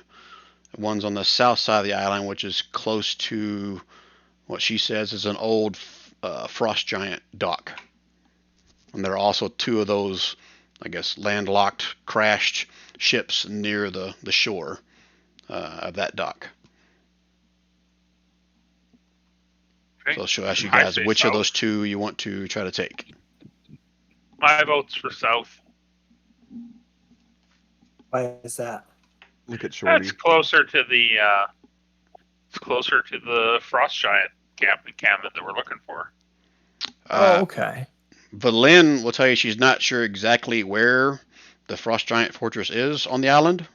one's on the south side of the island, which is close to what she says is an old frost giant dock. And there are also 2 of those, I guess, landlocked, crashed ships near the shore of that dock. Okay. So she'll ask you I guys say which of south. those two you want to try to take. My vote's for south. Why is that? Look at Shorty. That's closer to the frost giant encampment that we're looking for. Okay. Valin will tell you she's not sure exactly where the Frost Giant Fortress is on the island,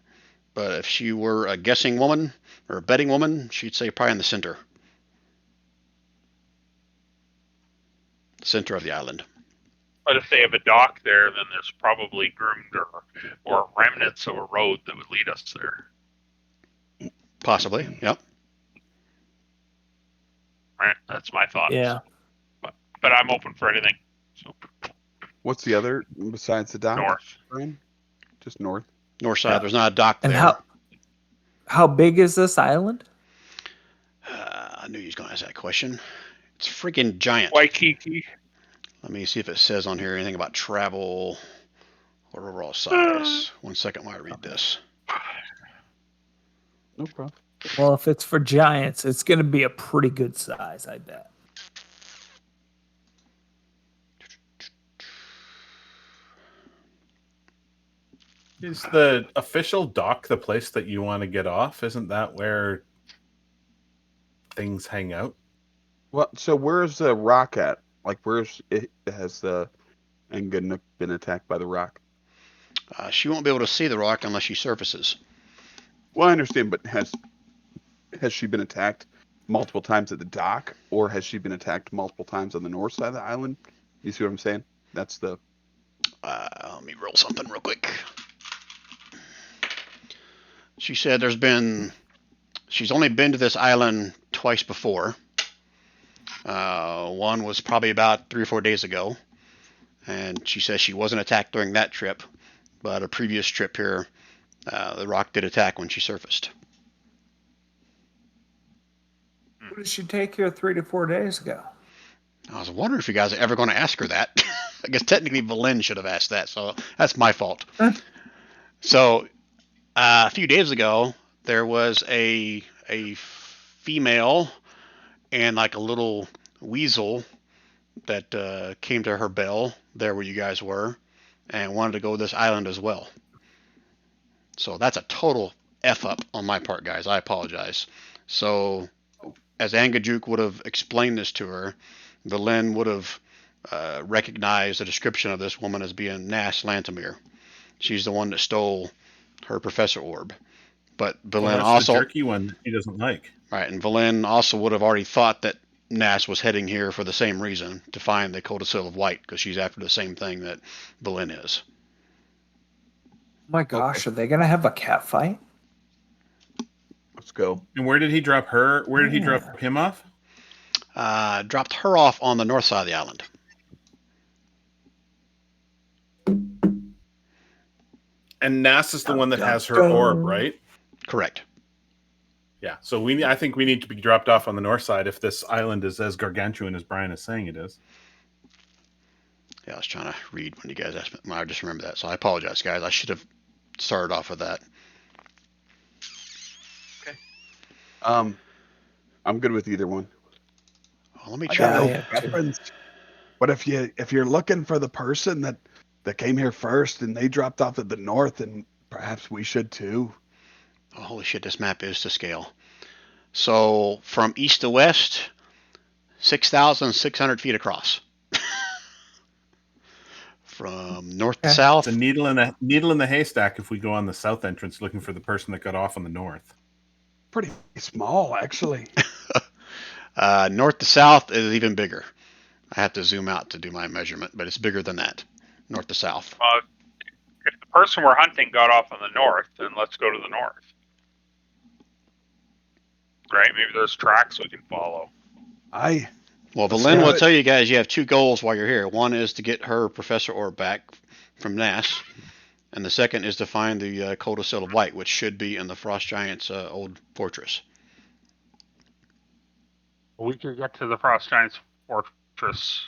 but if she were a guessing woman or a betting woman, she'd say probably in the center of the island. But if they have a dock there, then there's probably groomed or remnants of a road that would lead us there. Possibly, yep. Right? That's my thoughts. Yeah. But I'm open for anything. So What's the other besides the dock? north. Brian? Just north. North side, Yeah. there's not a dock And there. how big is this island? I knew you was going to ask that question. It's freaking giant. Waikiki. Let me see if it says on here anything about travel or overall size. 1 second while I read this. No problem. Well, if it's for giants, it's going to be a pretty good size, I bet. Is the official dock the place that you want to get off? Isn't that where things hang out? Well, so where's the rock at? Like, where's it? Has the Angajuk been attacked by the rock? She won't be able to see the rock unless she surfaces. Well, I understand, but has she been attacked multiple times at the dock, or has she been attacked multiple times on the north side of the island? You see what I'm saying? That's the. Let me roll something real quick. She said she's only been to this island twice before. One was probably about 3 or 4 days ago, and she says she wasn't attacked during that trip, but a previous trip here, the rock did attack when she surfaced. What did she take here 3 to 4 days ago? I was wondering if you guys are ever going to ask her that. I guess technically Valin should have asked that, so that's my fault. So a few days ago, there was a female and like a little weasel that came to her bell there where you guys were and wanted to go to this island as well. So that's a total F up on my part, guys. I apologize. So as Angajuk would have explained this to her, Valin would have recognized the description of this woman as being Nas Lantamir. She's the one that stole her professor orb. But Valin That's also the jerky one that he doesn't like. right, and Valin also would have already thought that Nas was heading here for the same reason, to find the Codicil of White, because she's after the same thing that Valin is. My gosh, are they going to have a cat fight? Let's go. And where did he drop her? Where did he drop him off? Dropped her off on the north side of the island. And Nass is the one that has her orb, right? Correct. Yeah. So I think we need to be dropped off on the north side if this island is as gargantuan as Brian is saying it is. Yeah, I was trying to read when you guys asked me. I just remember that, so I apologize, guys. I should have started off with that. I'm good with either one. Well, let me I try. got Yeah, no preference. But if you're looking for the person that came here first and they dropped off at the north, and perhaps we should too. Oh, holy shit, this map is to scale. So from east to west, 6,600 feet across. From north to south, It's a needle in the haystack if we go on the south entrance looking for the person that got off on the north. Pretty small, actually. north to south is even bigger. I have to zoom out to do my measurement, but it's bigger than that. North to south. If the person we're hunting got off on the north, then let's go to the north. Right? Maybe there's tracks we can follow. Well, Valin will tell you guys you have two goals while you're here. One is to get her Professor Orb back from Nass, and the second is to find the Codicil of White, which should be in the Frost Giant's old fortress. We could get to the Frost Giant's fortress.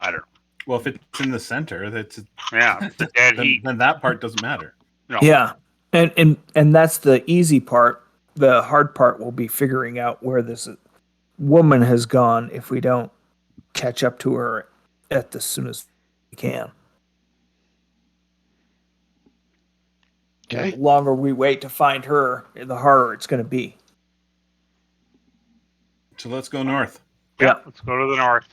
I don't know. Well, if it's in the center, Yeah, the dead heat. then that part doesn't matter. No. Yeah. And that's the easy part. The hard part will be figuring out where woman has gone if we don't catch up to her as soon as we can. Okay. The longer we wait to find her, the harder it's going to be. So let's go north. Yeah, let's go to the north.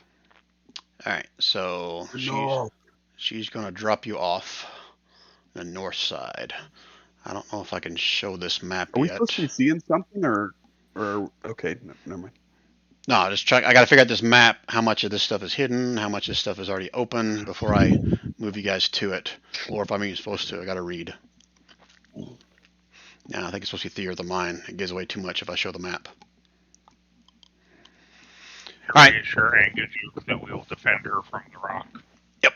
All right. So No. she's gonna drop you off the north side. I don't know if I can show this map Are we yet. supposed to be seeing something or okay, no, never mind. No, just check. I got to figure out this map. How much of this stuff is hidden? How much of this stuff is already open before I move you guys to it, or if I'm even supposed to. I got to read. Yeah, I think it's supposed to be Theater of the Mind. It gives away too much if I show the map. All right. Reassure Angajuk that we will defend her from the rock. Yep.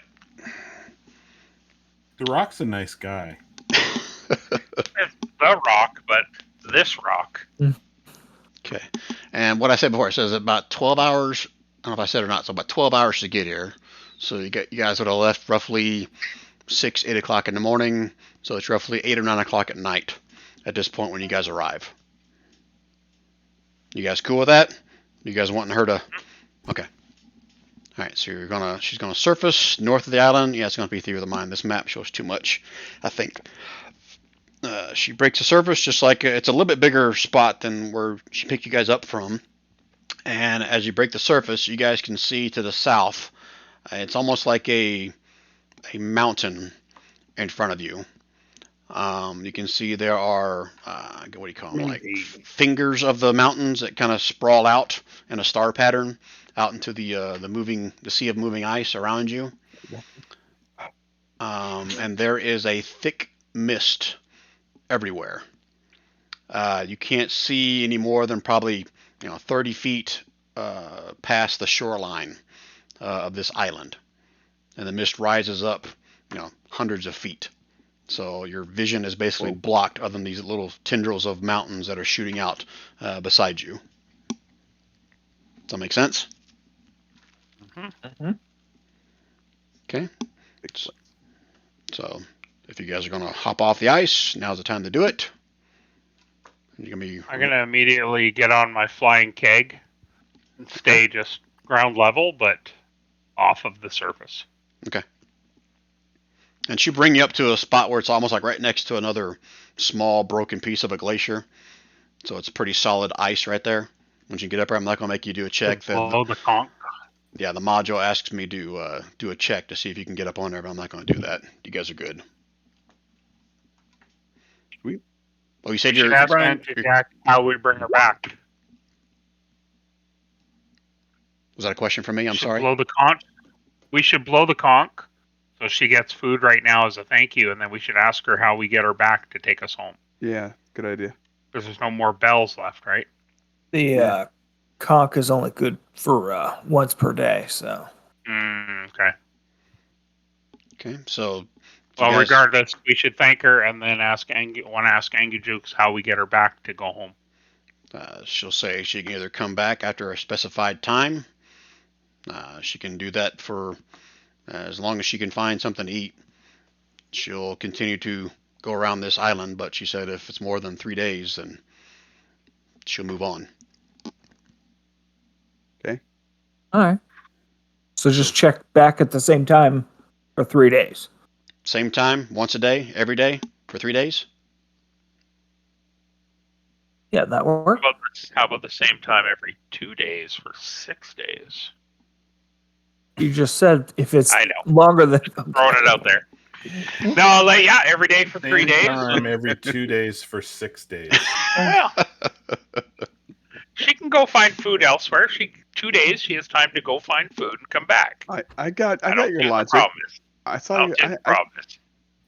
The Rock's a nice guy. It's the rock, but this rock. Okay. And what I said before, it says about 12 hours. I don't know if I said it or not. So about 12 hours to get here. So you guys would have left roughly 6, 8 o'clock in the morning. So it's roughly 8 or 9 o'clock at night at this point when you guys arrive. You guys cool with that? You guys wanting her to? Okay. All right. So she's gonna surface north of the island. Yeah, it's gonna be Theater of the Mind. This map shows too much, I think. She breaks the surface just like it's a little bit bigger spot than where she picked you guys up from. And as you break the surface, you guys can see to the south. It's almost like a mountain in front of you. You can see there are what do you call them? Like fingers of the mountains that kind of sprawl out in a star pattern out into the sea of moving ice around you. And there is a thick mist everywhere. You can't see any more than probably 30 feet past the shoreline of this island, and the mist rises up hundreds of feet. So your vision is basically blocked other than these little tendrils of mountains that are shooting out beside you. Does that make sense? Mm-hmm. Okay. So if you guys are going to hop off the ice, now's the time to do it. I'm going to immediately get on my flying keg and stay just ground level, but off of the surface. Okay. And she'll bring you up to a spot where it's almost like right next to another small broken piece of a glacier. So it's pretty solid ice right there. Once you get up there, I'm not going to make you do a check. Below the conch. Yeah, the module asks me to do a check to see if you can get up on there, but I'm not going to do that. You guys are good. Sweet. Well, you said you're you're how we bring her back. Was that a question for me? I'm sorry. Blow the conch. We should blow the conch so she gets food right now as a thank you, and then we should ask her how we get her back to take us home. Yeah, good idea. Because there's no more bells left, right? The conch is only good for once per day, so. Okay. Okay, so. Well, regardless, we should thank her and then ask Angajuk how we get her back to go home. She'll say she can either come back after a specified time. She can do that for as long as she can find something to eat. She'll continue to go around this island, but she said if it's more than 3 days, then she'll move on. Okay. All right. So just check back at the same time for 3 days. Same time, once a day, every day, for 3 days? Yeah, that works. How about the same time every 2 days for 6 days? You just said if it's I know. longer than... Throwing it out there. No, every day for 3 days. Time every 2 days for 6 days. Well, she can go find food elsewhere. 2 days, she has time to go find food and come back. I got your logic. I thought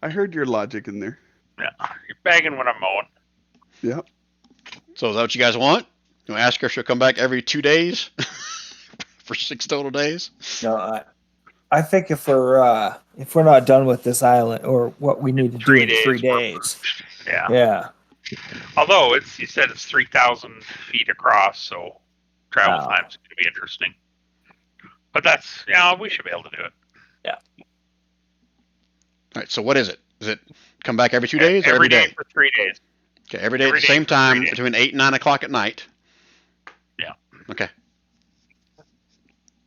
I heard your logic in there. Yeah, you're bagging when I'm mowing. Yep. So is that what you guys want? You want to ask her if she'll come back every 2 days for 6 total days? No, I think if we're not done with this island or what we need to do in 3 days. Yeah. Yeah. Although you said it's 3,000 feet across, so travel time's going to be interesting. But we should be able to do it. Yeah. All right. So what is it? Is it come back every 2 days or every every day? for 3 days. Okay, every day at the same time between 8 and 9 o'clock at night. Yeah. Okay.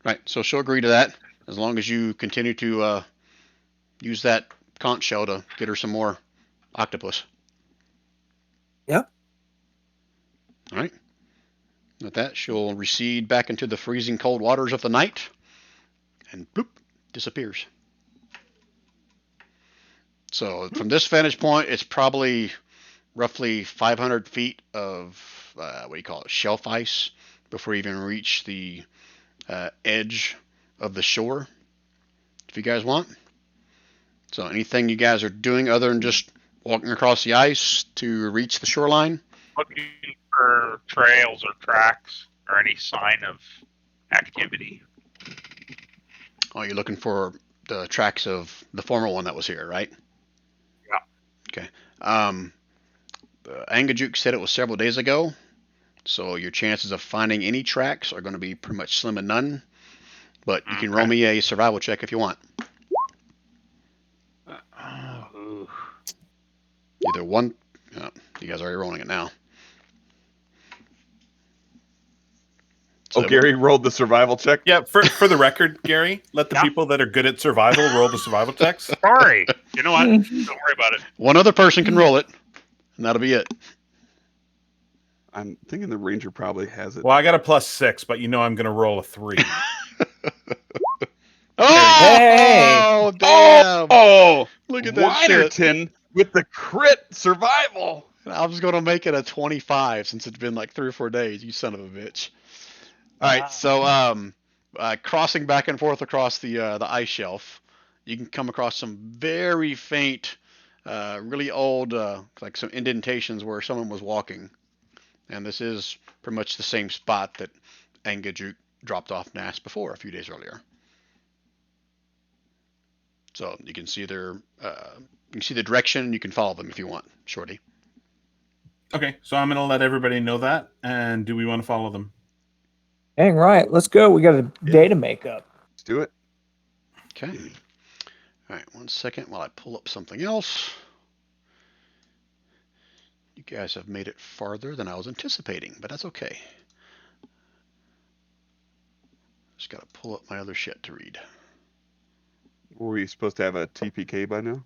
Right. So she'll agree to that as long as you continue to use that conch shell to get her some more octopus. Yep. All right. With that, she'll recede back into the freezing cold waters of the night and bloop, disappears. So from this vantage point, it's probably roughly 500 feet of, what do you call it, shelf ice before you even reach the edge of the shore, if you guys want. So anything you guys are doing other than just walking across the ice to reach the shoreline? Looking for trails or tracks or any sign of activity. Oh, you're looking for the tracks of the former one that was here, right? Yeah. Okay. Angajuk said it was several days ago, so your chances of finding any tracks are going to be pretty much slim and none. But you can roll me a survival check if you want. Either one. You guys are already rolling it now. Oh, Gary rolled the survival check. Yeah, for the record, Gary, let the Yeah. people that are good at survival roll the survival checks. Sorry. You know what? Don't worry about it. One other person can roll it, and that'll be it. I'm thinking the ranger probably has it. Well, I got a +6, but you know I'm going to roll a 3. Oh, damn. Oh, Look at that shit. Winerton with the crit survival. I was going to make it a 25 since it's been like 3 or 4 days, you son of a bitch. All right, so crossing back and forth across the ice shelf, you can come across some very faint, really old, like some indentations where someone was walking. And this is pretty much the same spot that Angajuk dropped off Nass before a few days earlier. So you can see you can see the direction. You can follow them if you want, Shorty. Okay, so I'm going to let everybody know that. And do we want to follow them? Dang right. Let's go. We got a day to make up. Let's do it. Okay. All right, 1 second while I pull up something else. You guys have made it farther than I was anticipating, but that's okay. Just got to pull up my other shit to read. Were we supposed to have a TPK by now?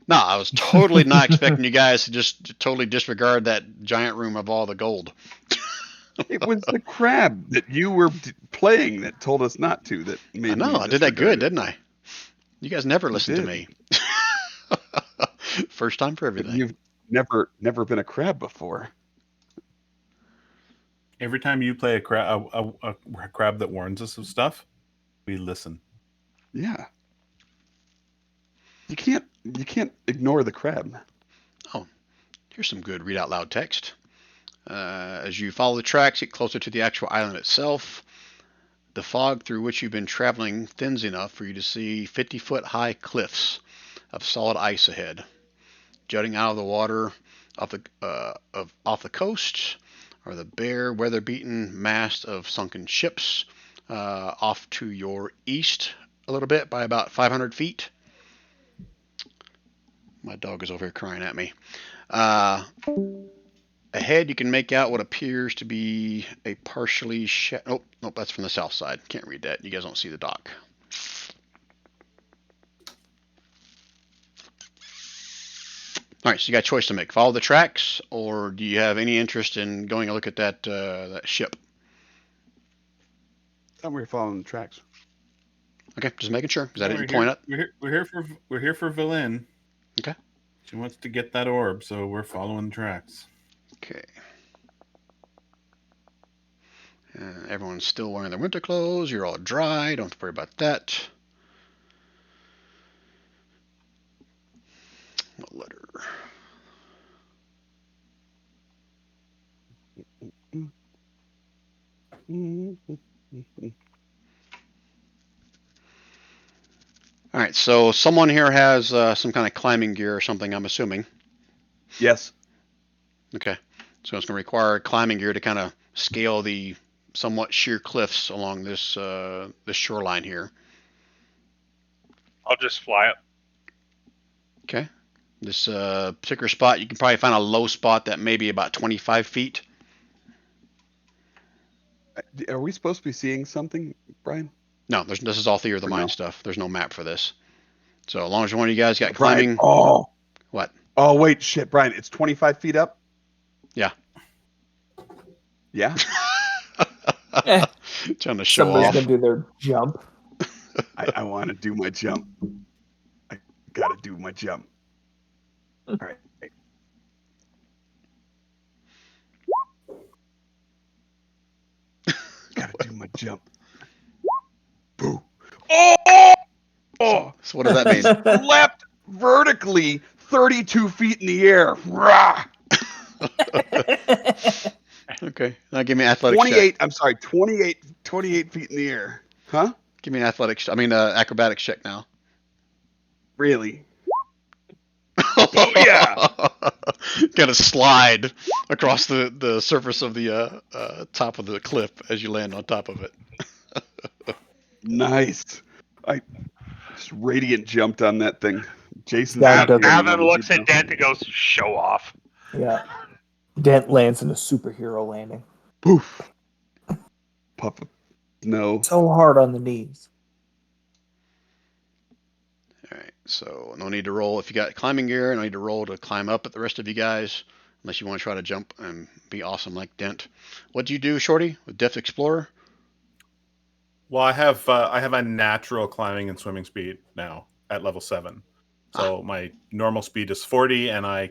No, I was totally not expecting you guys to just totally disregard that giant room of all the gold. It was the crab that you were playing that told us not to. That made I know, me I did that good, disregard it. didn't I? You guys never listen to did. me. First time for But everything. you've never been a crab before. Every time you play a crab that warns us of stuff, we listen. Yeah. You can't ignore the crab. Oh, here's some good read out loud text. As you follow the tracks, get closer to the actual island itself. The fog through which you've been traveling thins enough for you to see 50-foot high cliffs of solid ice ahead. Jutting out of the water off the coast are the bare, weather-beaten mast of sunken ships off to your east a little bit by about 500 feet. My dog is over here crying at me. Ahead, you can make out what appears to be a partially nope, that's from the south side. Can't read that. You guys don't see the dock. All right, so you got a choice to make. Follow the tracks, or do you have any interest in going and look at that ship? I thought we were following the tracks. Okay, just making sure, because I didn't We're point up. We're here for Valin. Okay. She wants to get that orb, so we're following the tracks. Okay. Everyone's still wearing their winter clothes. You're all dry. Don't have to worry about that. What letter? All right, so someone here has some kind of climbing gear or something, I'm assuming. Yes. Okay, so it's going to require climbing gear to kind of scale the somewhat sheer cliffs along this this shoreline here. I'll just fly up. Okay, this particular spot, you can probably find a low spot that may be about 25 feet. Are we supposed to be seeing something, Brian? No, this is all Theory of the Or Mind no? stuff. There's no map for this. So as long as one of you guys got Brian. climbing. Oh. What? Oh wait, shit, Brian. It's 25 feet up. Yeah. Yeah. Eh, Trying to show somebody's off. gonna do their jump. I want to do my jump. I gotta do my jump. All right. Gotta do my jump. Boo. Oh! Oh! So what does that mean? Leapt vertically 32 feet in the air. Rah! Okay. Now give me an athletics 28. check. I'm sorry. 28 feet in the air. Huh? Give me an athletics. Acrobatics check now. Really? Oh yeah. Gotta slide across the surface of the top of the cliff as you land on top of it. Nice. I just radiant jumped on that thing. Jason's That not doesn't- here. Alan anymore, looks but at Dent and goes, "Show off." Yeah. Dent lands in a superhero landing. poof. Puff of snow. So hard on the knees. All right. So no need to roll if you got climbing gear. No need to roll to climb up at the rest of you guys, unless you want to try to jump and be awesome like Dent. What do you do, Shorty, with Depth Explorer? Well, I have a natural climbing and swimming speed now at level 7. So my normal speed is 40, and I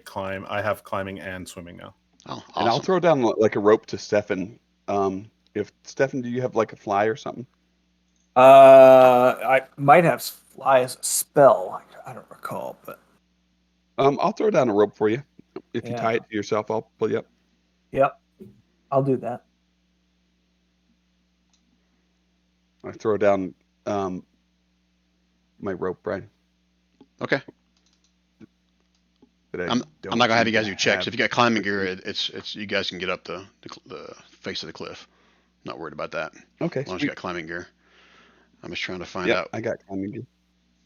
have climbing and swimming now. Oh, awesome. And I'll throw down like a rope to Stefan. If Stefan, do you have like a fly or something? I might have fly as a spell. I don't recall, but I'll throw down a rope for you. If you Yeah. tie it to yourself, I'll pull you up. yep, I'll do that. I throw down my rope, Brian. Okay. that I I'm don't not gonna have seem you guys to do checks. have If you got climbing with gear, me. it's you guys can get up the face of the cliff. Not worried about that. Okay, As long as you sweet. got climbing gear. I'm just trying to find Yep, out I got climbing gear.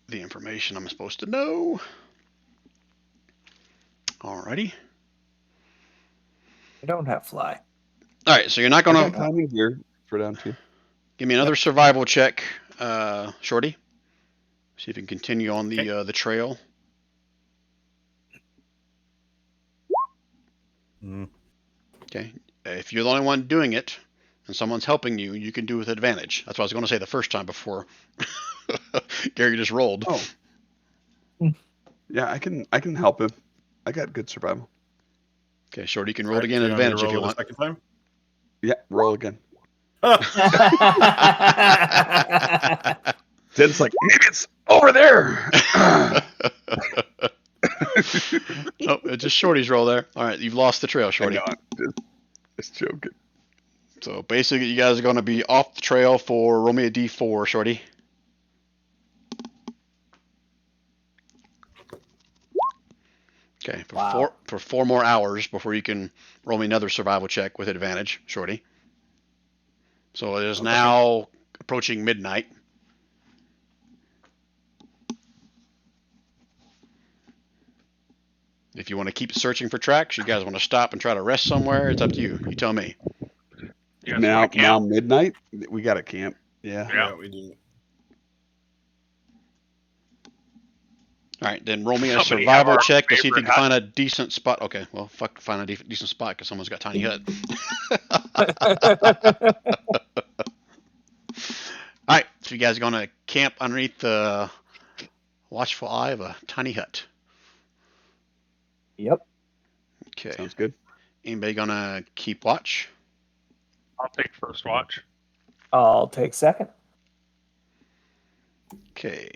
the information I'm supposed to know. Alrighty. I don't have fly. All right. So you're not I got gonna climbing gear. Throw down too. give me another survival check, Shorty. See if you can continue on the trail. Mm. Okay. If you're the only one doing it and someone's helping you, you can do it with advantage. That's what I was going to say the first time before Gary just rolled. Oh. Yeah, I can help him. I got good survival. Okay, Shorty, you can roll Right, it again so at you want me to advantage if you roll it a want. second time? Yeah, roll again. Ah! Den's like, maybe it's over there. Oh, it's just Shorty's roll there. All right, you've lost the trail, I Shorty. know, I'm just joking. So basically, you guys are going to be off the trail for roll me a d4, Shorty. Okay, for 4 more hours before you can roll me another survival check with advantage, Shorty. So it is now approaching midnight. If you want to keep searching for tracks, you guys want to stop and try to rest somewhere, it's up to you. You tell me. You guys Now wanna camp? midnight. We got to camp. Yeah. Yeah. we do. All right, then roll me a Somebody have survival our check to see if you favorite can find a decent spot. Okay, well, find a decent spot because someone's got tiny hut. All right, so you guys are going to camp underneath the watchful eye of a tiny hut. Yep. Okay. Sounds good. Anybody going to keep watch? I'll take first watch. I'll take second. Okay.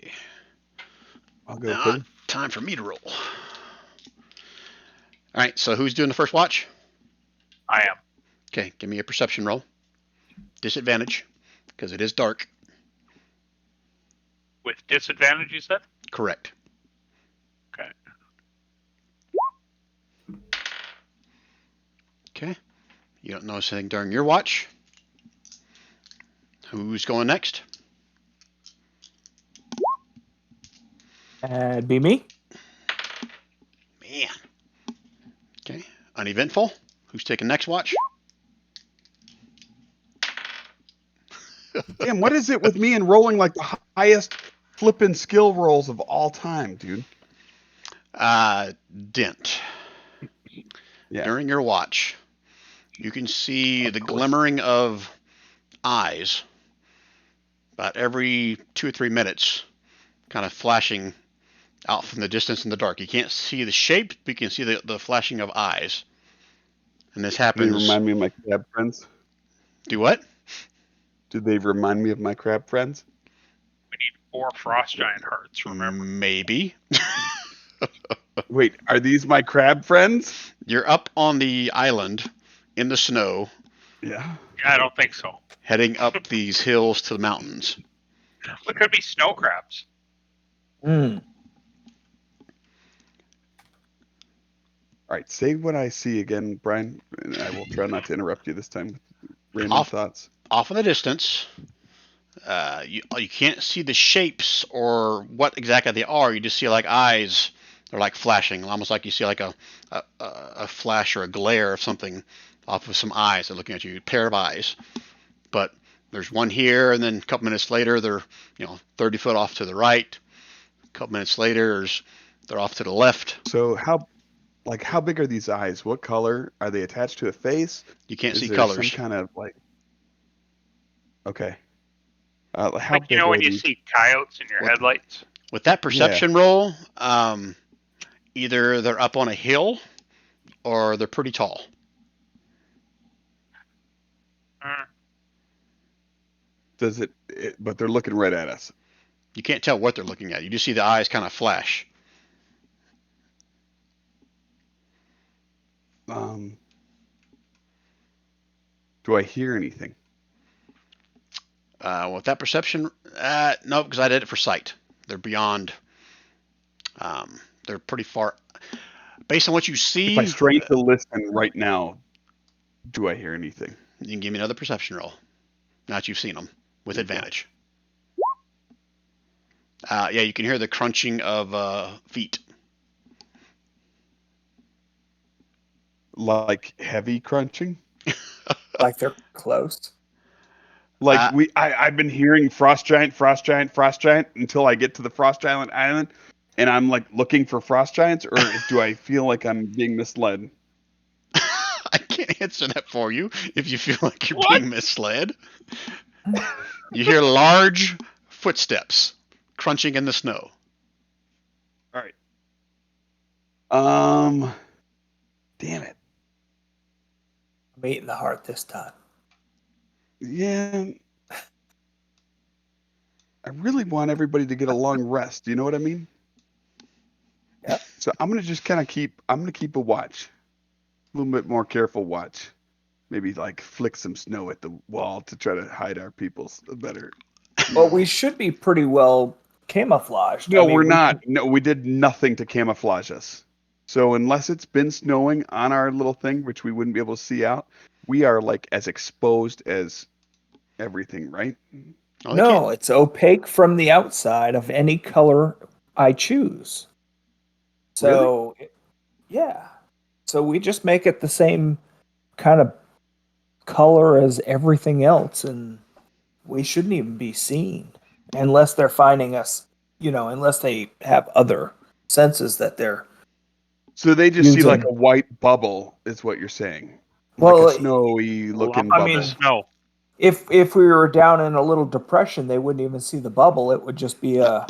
I'll go Now, third. time for me to roll. All right, so who's doing the first watch? I am. Okay, give me a perception roll. Disadvantage, because it is dark. With disadvantage, you said? Correct. Okay. Okay. You don't notice anything during your watch. Who's going next? It'd be me. Man. Okay. Uneventful. Who's taking next watch? Damn, what is it with me and rolling like the highest flipping skill rolls of all time, dude? Dent. Yeah. During your watch, you can see Of the course. glimmering of eyes about every 2 or 3 minutes, kind of flashing out from the distance in the dark. You can't see the shape, but you can see the flashing of eyes. And this Do they happens. remind me of my crab friends? Do what? Do they remind me of my crab friends? We need 4 frost giant hearts. Remember, Maybe. Wait, are these my crab friends? You're up on the island in the snow, Yeah. I don't think so. heading up these hills to the mountains. It could be snow crabs. Mm. All right, say what I see again, Brian, and I will try not to interrupt you this time with random Off- thoughts. Off in the distance, you can't see the shapes or what exactly they are. You just see like eyes. They're like flashing, almost like you see like a flash or a glare of something off of some eyes. They're looking at you, a pair of eyes. But there's one here, and then a couple minutes later, they're 30 foot off to the right. A couple minutes later, they're off to the left. So how big are these eyes? What color? Are they attached to a face? You can't Is see there colors. some kind of like? Okay. How Like big when are you these? see coyotes in your What? headlights. With that perception roll, either they're up on a hill or they're pretty tall. Does it? But they're looking right at us. You can't tell what they're looking at. You just see the eyes kind of flash. Do I hear anything? With that perception, no, because I did it for sight. They're beyond. They're pretty far. Based on what you see, If I strain to listen right now, do I hear anything? you can give me another perception roll. Now that you've seen them with There you go. advantage. Yeah, you can hear the crunching of feet. Like heavy crunching? Like they're close. Like I've been hearing frost giant until I get to the frost giant island, and I'm like looking for frost giants, or do I feel like I'm being misled? I can't answer that for you if you feel like you're What? being misled. You hear large footsteps crunching in the snow. All right. Damn it. I'm eating the heart this time. Yeah. I really want everybody to get a long rest. You know what I mean? Yep. So I'm gonna just kind of keep a watch, a little bit more careful watch. Maybe like flick some snow at the wall to try to hide our peoples better. Well, we should be pretty well camouflaged. No, I mean, we're we not. can- No, we did nothing to camouflage us. So unless it's been snowing on our little thing, which we wouldn't be able to see out, we are like as exposed as everything, right? Oh, they can't. No, it's opaque from the outside of any color I choose. So, yeah. So we just make it the same kind of color as everything else, and we shouldn't even be seen unless they're finding us, unless they have other senses that they're. So they just see Using- like a white bubble, is what you're saying. Well, Like a snowy looking Lump bubble. of snow. If we were down in a little depression, they wouldn't even see the bubble. It would just be a.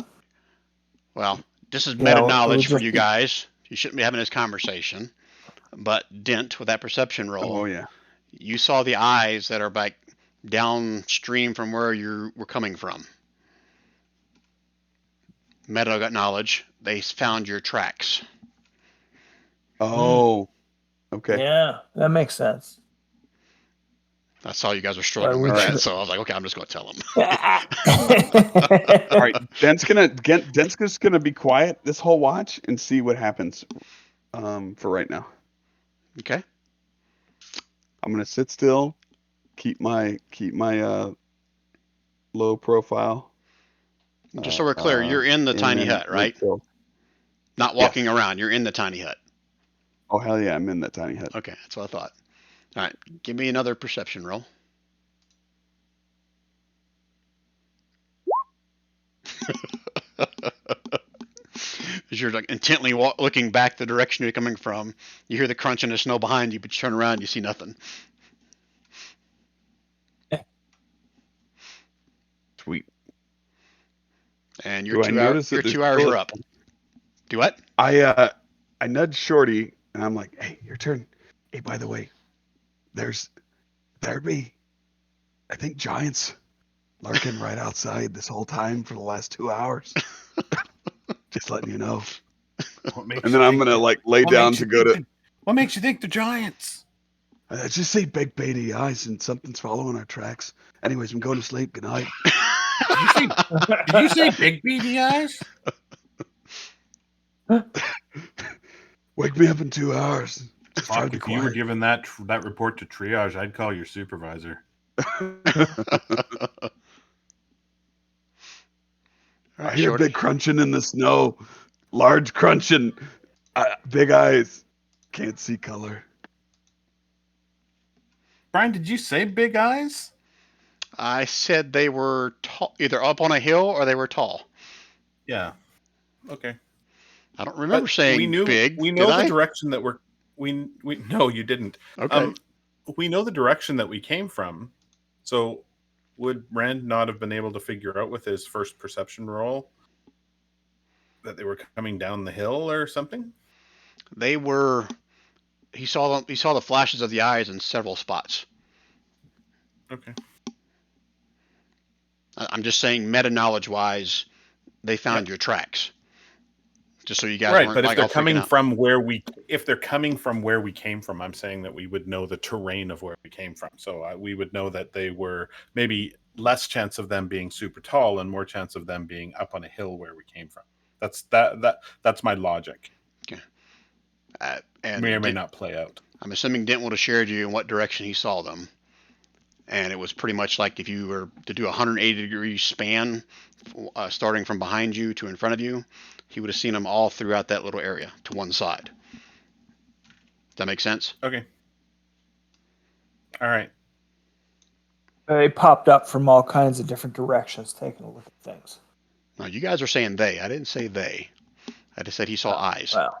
Well, this is You meta know, it knowledge would for just you be- guys. You shouldn't be having this conversation. But Dent, with that perception roll, Oh yeah. you saw the eyes that are back downstream from where you were coming from. Meta knowledge, they found your tracks. Oh. Okay. Yeah, that makes sense. I saw you guys were struggling Well, with we that, should- so I was like, okay, I'm just going to tell them. All right. Dent's just gonna be quiet this whole watch and see what happens. For right now, Okay. I'm gonna sit still, keep my low profile. Just so we're clear, you're in the and tiny then hut, right? so- Not walking around. You're in the tiny hut. Oh hell yeah, I'm in that tiny hut. Okay, that's what I thought. All right, give me another perception roll. As you're like intently looking back the direction you're coming from, you hear the crunch in the snow behind you, but you turn around and you see nothing. Sweet. And Do I notice that your there's 2 hours still are up. Do what? I nudge Shorty and I'm like, hey, your turn. Hey, by the way, there'd be, I think, giants lurking right outside this whole time for the last 2 hours. Just letting you know. What makes And then you I'm think gonna that- like lay what down makes to you go think to. that- What makes you think they're giants? I just see big beady eyes and something's following our tracks. Anyways, I'm going to sleep. Good night. Did you say big beady eyes? Wake me up in 2 hours. Just try to Fuck, be if you were quiet. given that report to triage, I'd call your supervisor. All I right, hear Shorty. big crunching in the snow. Large crunching. Big eyes. Can't see color. Brian, did you say big eyes? I said they were tall, either up on a hill or they were tall. Yeah. Okay. I don't remember But saying big. we Did know the I? direction that we no, you didn't. Okay. We know the direction that we came from. So would Rand not have been able to figure out with his first perception roll that they were coming down the hill or something? They were. He saw the flashes of the eyes in several spots. Okay. I'm just saying, meta knowledge wise, they found your tracks. Just so you guys Right, weren't but like if they're all freaking coming out. from if they're coming from where we came from, I'm saying that we would know the terrain of where we came from. So we would know that they were maybe less chance of them being super tall and more chance of them being up on a hill where we came from. That's my logic. Okay. And May or may not play out. I'm assuming Dent would have shared you in what direction he saw them. And it was pretty much like if you were to do a 180-degree span, starting from behind you to in front of you, he would have seen them all throughout that little area to one side. Does that make sense? Okay. All right. They popped up from all kinds of different directions, taking a look at things. Now, you guys are saying they. I didn't say they. I just said he saw eyes. Well,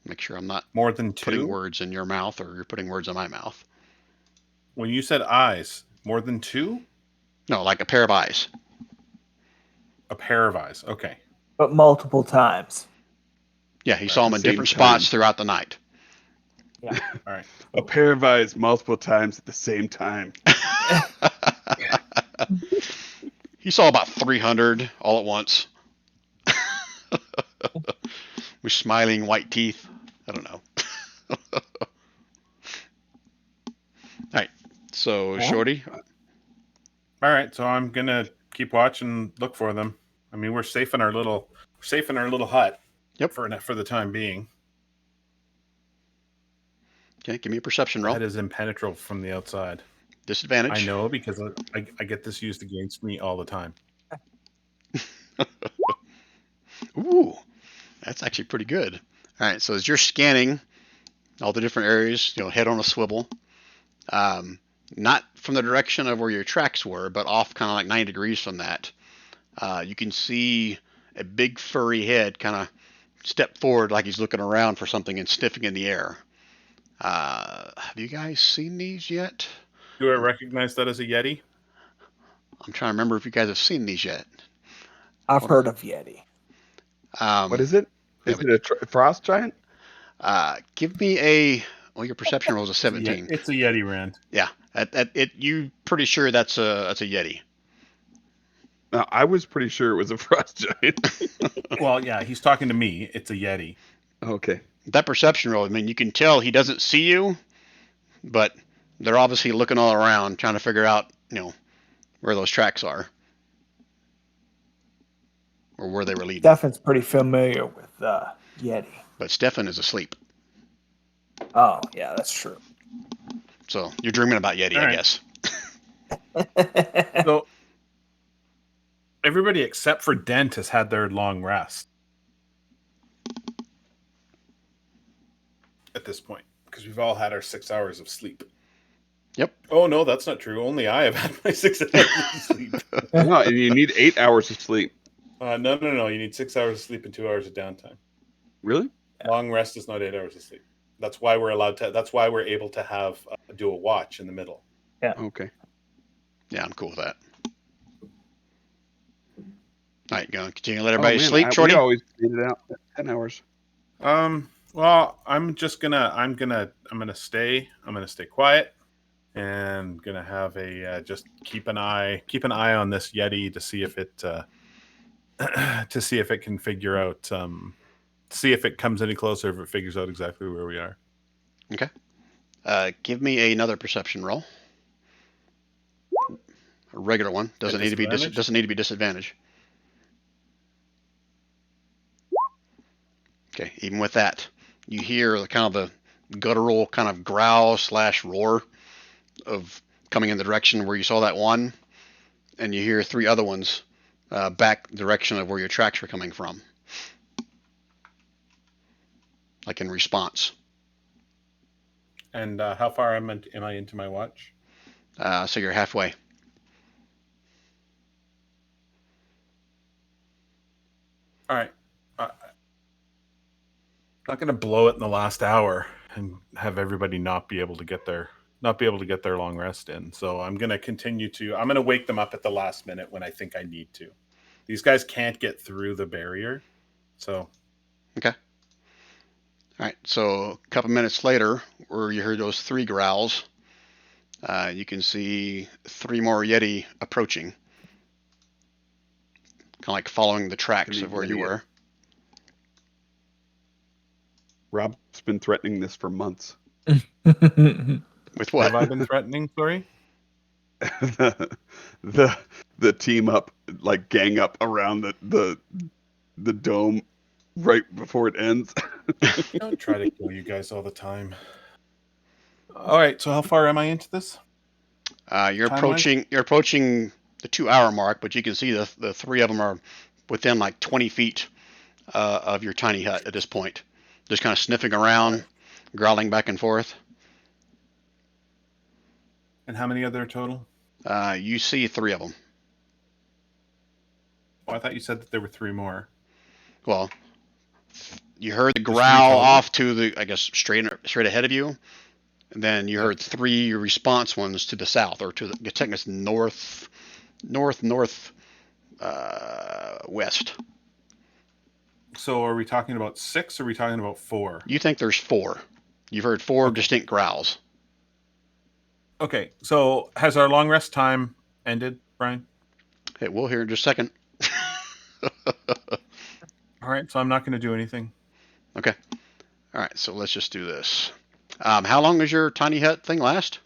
Make sure I'm not More than putting two? words in your mouth or you're putting words in my mouth. When you said eyes, more than two? No, like a pair of eyes. A pair of eyes. Okay. but multiple times. Yeah, he saw them in Same different time. spots throughout the night. All right. A pair of eyes multiple times at the same time. He saw about 300 all at once. With smiling white teeth. I don't know. All right. So, Shorty, All right, so I'm gonna keep watch and look for them. I mean, we're safe in our little hut. Yep. For the time being. okay, give me a perception roll. That is impenetrable from the outside. Disadvantage. I know because I get this used against me all the time. Ooh, that's actually pretty good. All right, so as you're scanning all the different areas, head on a swivel, not from the direction of where your tracks were, but off kind of like 90 degrees from that, you can see a big furry head kind of step forward like he's looking around for something and sniffing in the air. Have you guys seen these yet? Do I recognize that as a Yeti? I'm trying to remember if you guys have seen these yet. I've Hold heard of Yeti. What is it? Is it a frost giant? Give me your perception roll is a 17. It's a Yeti, Rand. Yeah, you pretty sure that's a Yeti. No, I was pretty sure it was a frost giant. Well, yeah, he's talking to me. It's a Yeti. Okay. That perception roll, I mean, you can tell he doesn't see you, but they're obviously looking all around, trying to figure out, where those tracks are. Or where they were leading. Stefan's pretty familiar with Yeti. But Stefan is asleep. Oh, yeah, that's true. So you're dreaming about Yeti, All I right. guess. So everybody except for Dent has had their long rest at this point because we've all had our 6 hours of sleep. Oh no, that's not true. Only I have had my 6 hours of sleep. No, you need 8 hours of sleep. No. You need 6 hours of sleep and 2 hours of downtime. Really? Long rest is not 8 hours of sleep. That's why we're allowed to. That's why we're able to have do a watch in the middle. Okay. Yeah, I'm cool with that. All right, going to continue to let everybody man, sleep, we Shorty? always made it out at 10 hours. Well, I'm gonna stay. I'm gonna stay quiet, and gonna have a just keep an eye on this Yeti to see if it to see if it can figure out see if it comes any closer, if it figures out exactly where we are. Okay. Give me another perception roll. A regular one. Doesn't need to be disadvantage. Okay. Even with that, you hear the kind of the guttural kind of growl / roar of coming in the direction where you saw that one, and you hear 3 other ones back direction of where your tracks were coming from, like in response. And how far am I into my watch? So you're halfway. All right. Not going to blow it in the last hour and have everybody not be able to get their long rest in. So I'm going to continue to. I'm going to wake them up at the last minute when I think I need to. These guys can't get through the barrier, so. Okay. All right. So a couple minutes later, where you heard those 3 growls, you can see 3 more Yeti approaching, kind of like following the tracks of where you were. Rob's been threatening this for months. With what? Have I been threatening? Sorry. the team up, like gang up around the dome right before it ends. Don't try to kill you guys all the time. All right. So how far am I into this? You're Time-wise? approaching the 2-hour mark, but you can see the 3 of them are within like 20 feet of your tiny hut at this point, just kind of sniffing around, growling back and forth. And how many are there total? You see 3 of them. Oh, I thought you said that there were 3 more. Well, you heard the There's 3 growl total? off to the, I guess, straight ahead of you, and then you heard 3 response ones to the south, or to the technically north west. So are we talking about 6 or are we talking about 4? You think there's 4. You've heard 4 Okay. distinct growls. Okay, so has our long rest time ended, Brian? Hey, we'll hear in just a second. All right, so I'm not going to do anything. Okay. All right, so let's just do this. How long does your tiny hut thing last?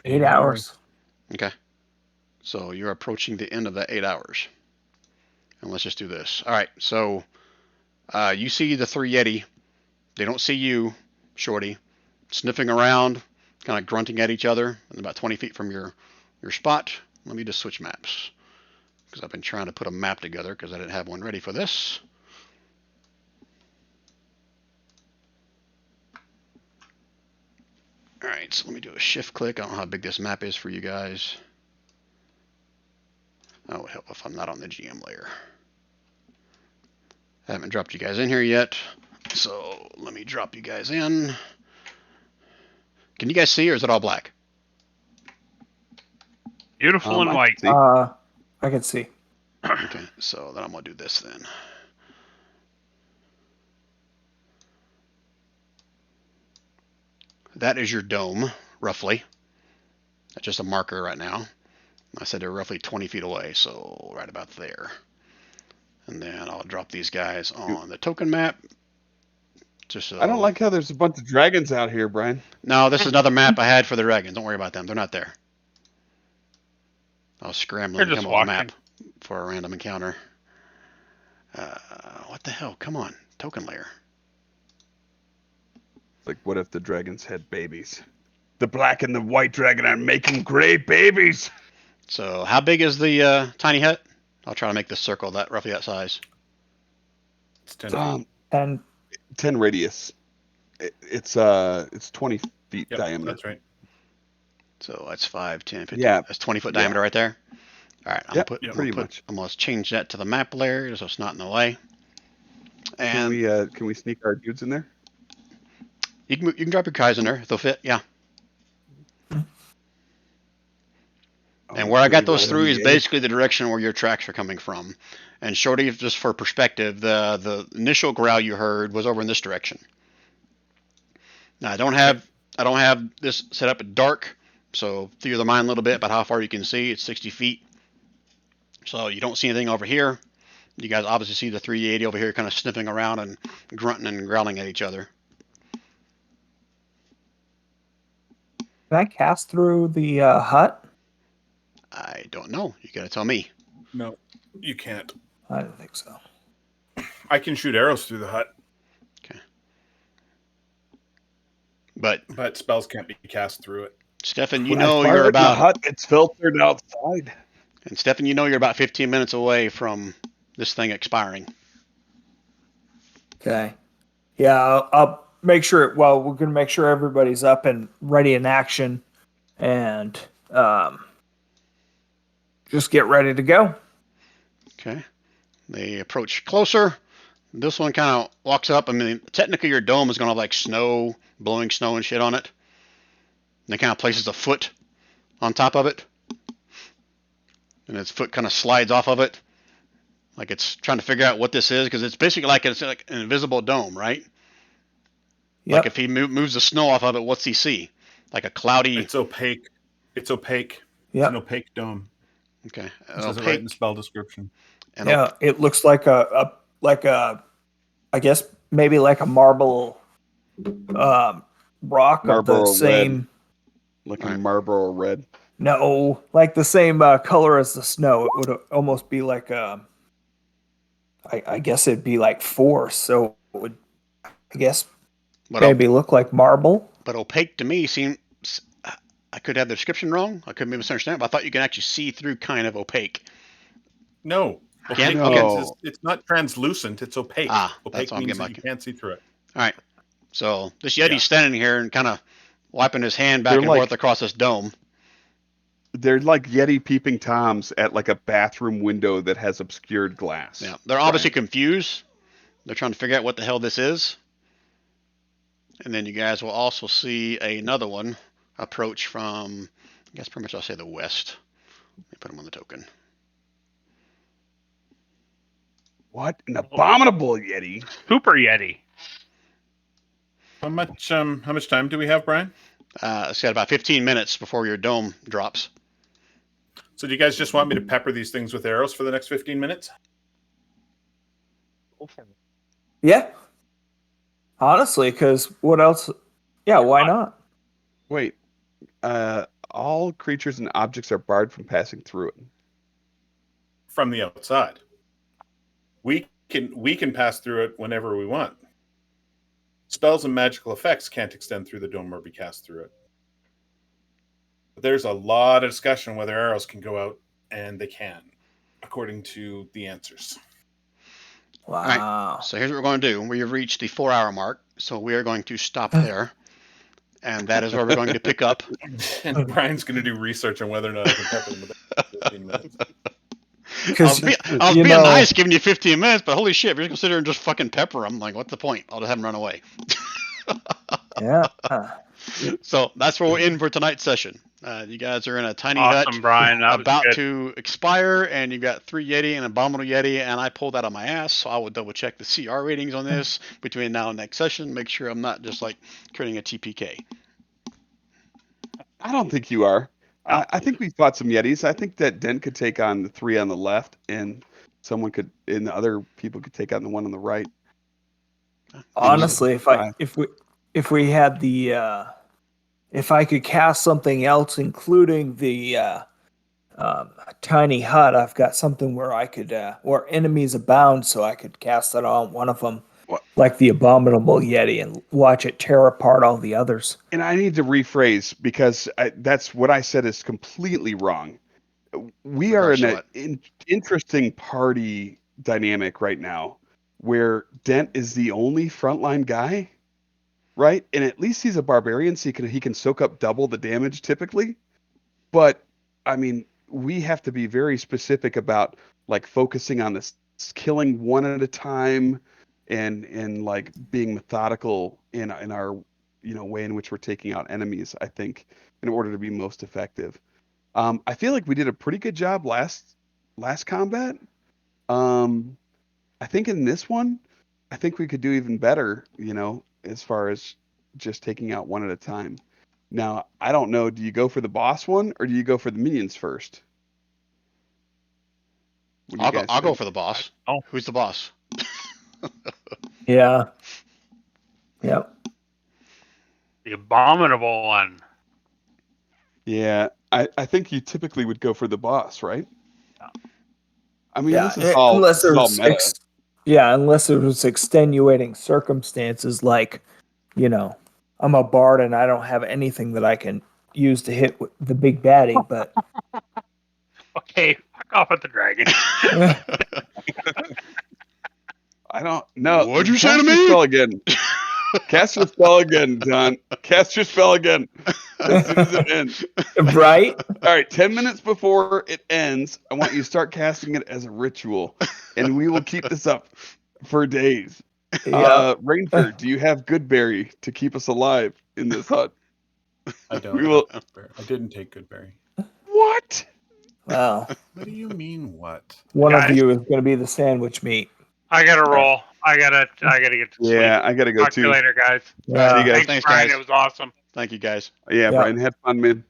8 hours. Okay. So you're approaching the end of that 8 hours. And let's just do this. All right, so you see the 3 Yeti. They don't see you, Shorty, sniffing around, kind of grunting at each other, and about 20 feet from your spot. Let me just switch maps, because I've been trying to put a map together because I didn't have one ready for this. All right, so let me do a shift click. I don't know how big this map is for you guys. That would help if I'm not on the GM layer. I haven't dropped you guys in here yet, so let me drop you guys in. Can you guys see, or is it all black? Beautiful and I white. see. I can see. Okay, so then I'm going to do this then. That is your dome, roughly. That's just a marker right now. I said they're roughly 20 feet away, so right about there. And then I'll drop these guys on the token map. Just so... I don't like how there's a bunch of dragons out here, Brian. No, this is another map I had for the dragons. Don't worry about them. They're not there. I was scrambling They're to just come up with a walking. map for a random encounter. What the hell? Come on. Token layer. Like, what if the dragons had babies? The black and the white dragon are making great babies. So how big is the tiny hut? I'll try to make this circle that roughly that size. It's 10 feet. 10. 10 radius. It's 20 feet Yep, diameter. that's right. So that's 5, 10, 15. Yeah. That's 20-foot Yeah. diameter right there. All right, Yep, I'm gonna change that to the map layer so it's not in the way. And Can we sneak our dudes in there? you can drop your guys in there if they'll fit. Yeah. And where I got those through is basically the direction where your tracks are coming from. And Shorty, just for perspective, the initial growl you heard was over in this direction. Now I don't have this set up at dark, so through your mind a little bit about how far you can see. It's 60 feet, so you don't see anything over here. You guys obviously see the 380 over here, kind of sniffing around and grunting and growling at each other. Can I cast through the hut? I don't know. You gotta tell me. No, you can't. I don't think so. I can shoot arrows through the hut, But spells can't be cast through it. Stefan, you When I know fire you're it in the about hut, it's filtered outside. and Stefan, you know you're about 15 minutes away from this thing expiring. Okay. Yeah, I'll make sure. Well, we're gonna make sure everybody's up and ready in action, and just get ready to go. Okay. They approach closer. This one kind of walks up. I mean, technically your dome is going to have like snow, blowing snow and shit on it. And it kind of places a foot on top of it. And its foot kind of slides off of it. Like it's trying to figure out what this is, because it's basically like it's like an invisible dome, right? Yep. Like if he moves the snow off of it, what's he see? Like a cloudy. It's opaque. It's opaque. Yep. It's an opaque dome. Okay. It says it right in the spell description. And Yeah, it looks like a I guess maybe like a marble rock of the Marlboro same. Like Right. a Marlboro red. No, like the same color as the snow. It would almost be like I guess it'd be like force. So it would, I guess, but maybe look like marble. But opaque to me seems. I could have the description wrong. I could maybe misunderstand, but I thought you can actually see through kind of opaque. No. Opaque Can't? Okay. means it's not translucent. It's opaque. Ah, opaque that's what I'm means getting that you can't see through it. All right. So this Yeti's Yeah. standing here and kind of wiping his hand back They're and like- forth across this dome. They're like Yeti peeping Toms at like a bathroom window that has obscured glass. Yeah, they're obviously confused. They're trying to figure out what the hell this is. And then you guys will also see another one approach from, I guess pretty much I'll say the west. Let me put him on the token. What an abominable Yeti! Hooper Yeti. How much time do we have, Brian? It's got about 15 minutes before your dome drops. So do you guys just want me to pepper these things with arrows for the next 15 minutes? Yeah. Honestly, because what else? Yeah, why not? Wait, all creatures and objects are barred from passing through it. From the outside. We can pass through it whenever we want. Spells and magical effects can't extend through the dome or be cast through it. But there's a lot of discussion whether arrows can go out, and they can, according to the answers. Wow. So here's what we're going to do. We have reached the 4-hour mark, so we are going to stop there. And that is where we're going to pick up. And Brian's going to do research on whether or not I can pepper them with 15 minutes. I was you being know- nice giving you 15 minutes, but holy shit, if you're going to sit there and just fucking pepper them, like, what's the point? I'll just have them run away. Yeah. So that's where we're in for tonight's session. You guys are in a tiny hut Awesome, Brian. That was about good. to expire, and you've got 3 Yeti and an Abominable Yeti, and I pulled that on my ass, so I will double check the CR ratings on this between now and next session, make sure I'm not just like creating a TPK. I don't think you are. I think we fought some Yetis. I think that Dent could take on the 3 on the left, and and the other people could take on the 1 on the right. Honestly, if we had the if I could cast something else, including the tiny hut, I've got something where I could where enemies abound, so I could cast it on one of them, What? like the abominable Yeti, and watch it tear apart all the others. And I need to rephrase because that's what I said is completely wrong. We are in an interesting party dynamic right now where Dent is the only frontline guy. right? And at least he's a barbarian, so he can soak up double the damage typically. But I mean, we have to be very specific about like focusing on this killing one at a time and like being methodical in our way in which we're taking out enemies, I think, in order to be most effective. I feel like we did a pretty good job last combat. I think in this one, I think we could do even better, as far as just taking out one at a time. Now, I don't know, do you go for the boss one or do you go for the minions first? What do you guys I'll go think? for the boss. Oh. Who's the boss? Yeah. Yep. The abominable one. Yeah, I think you typically would go for the boss, right? Yeah. I mean, Yeah. this is all meta. Unless there was extenuating circumstances like, I'm a bard and I don't have anything that I can use to hit the big baddie, but Okay, fuck off with the dragon. I don't know. What'd you say Cast to your me? spell again. Cast your spell again, Don. Cast your spell again. As soon as it ends. right? All right, 10 minutes before it ends, I want you to start casting it as a ritual, and we will keep this up for days. Yeah. Ranger, do you have Goodberry to keep us alive in this hut? I don't. We will. I didn't take Goodberry. What? Wow. What do you mean? What? One of Guys. you is going to be the sandwich meat. I gotta roll. I gotta get to sleep. Yeah, I gotta go Talk to you too. later, guys. Yeah. See you guys. Thanks, Thanks, Brian. guys. It was awesome. Thank you, guys. Yeah, Yeah. Brian, had fun, man.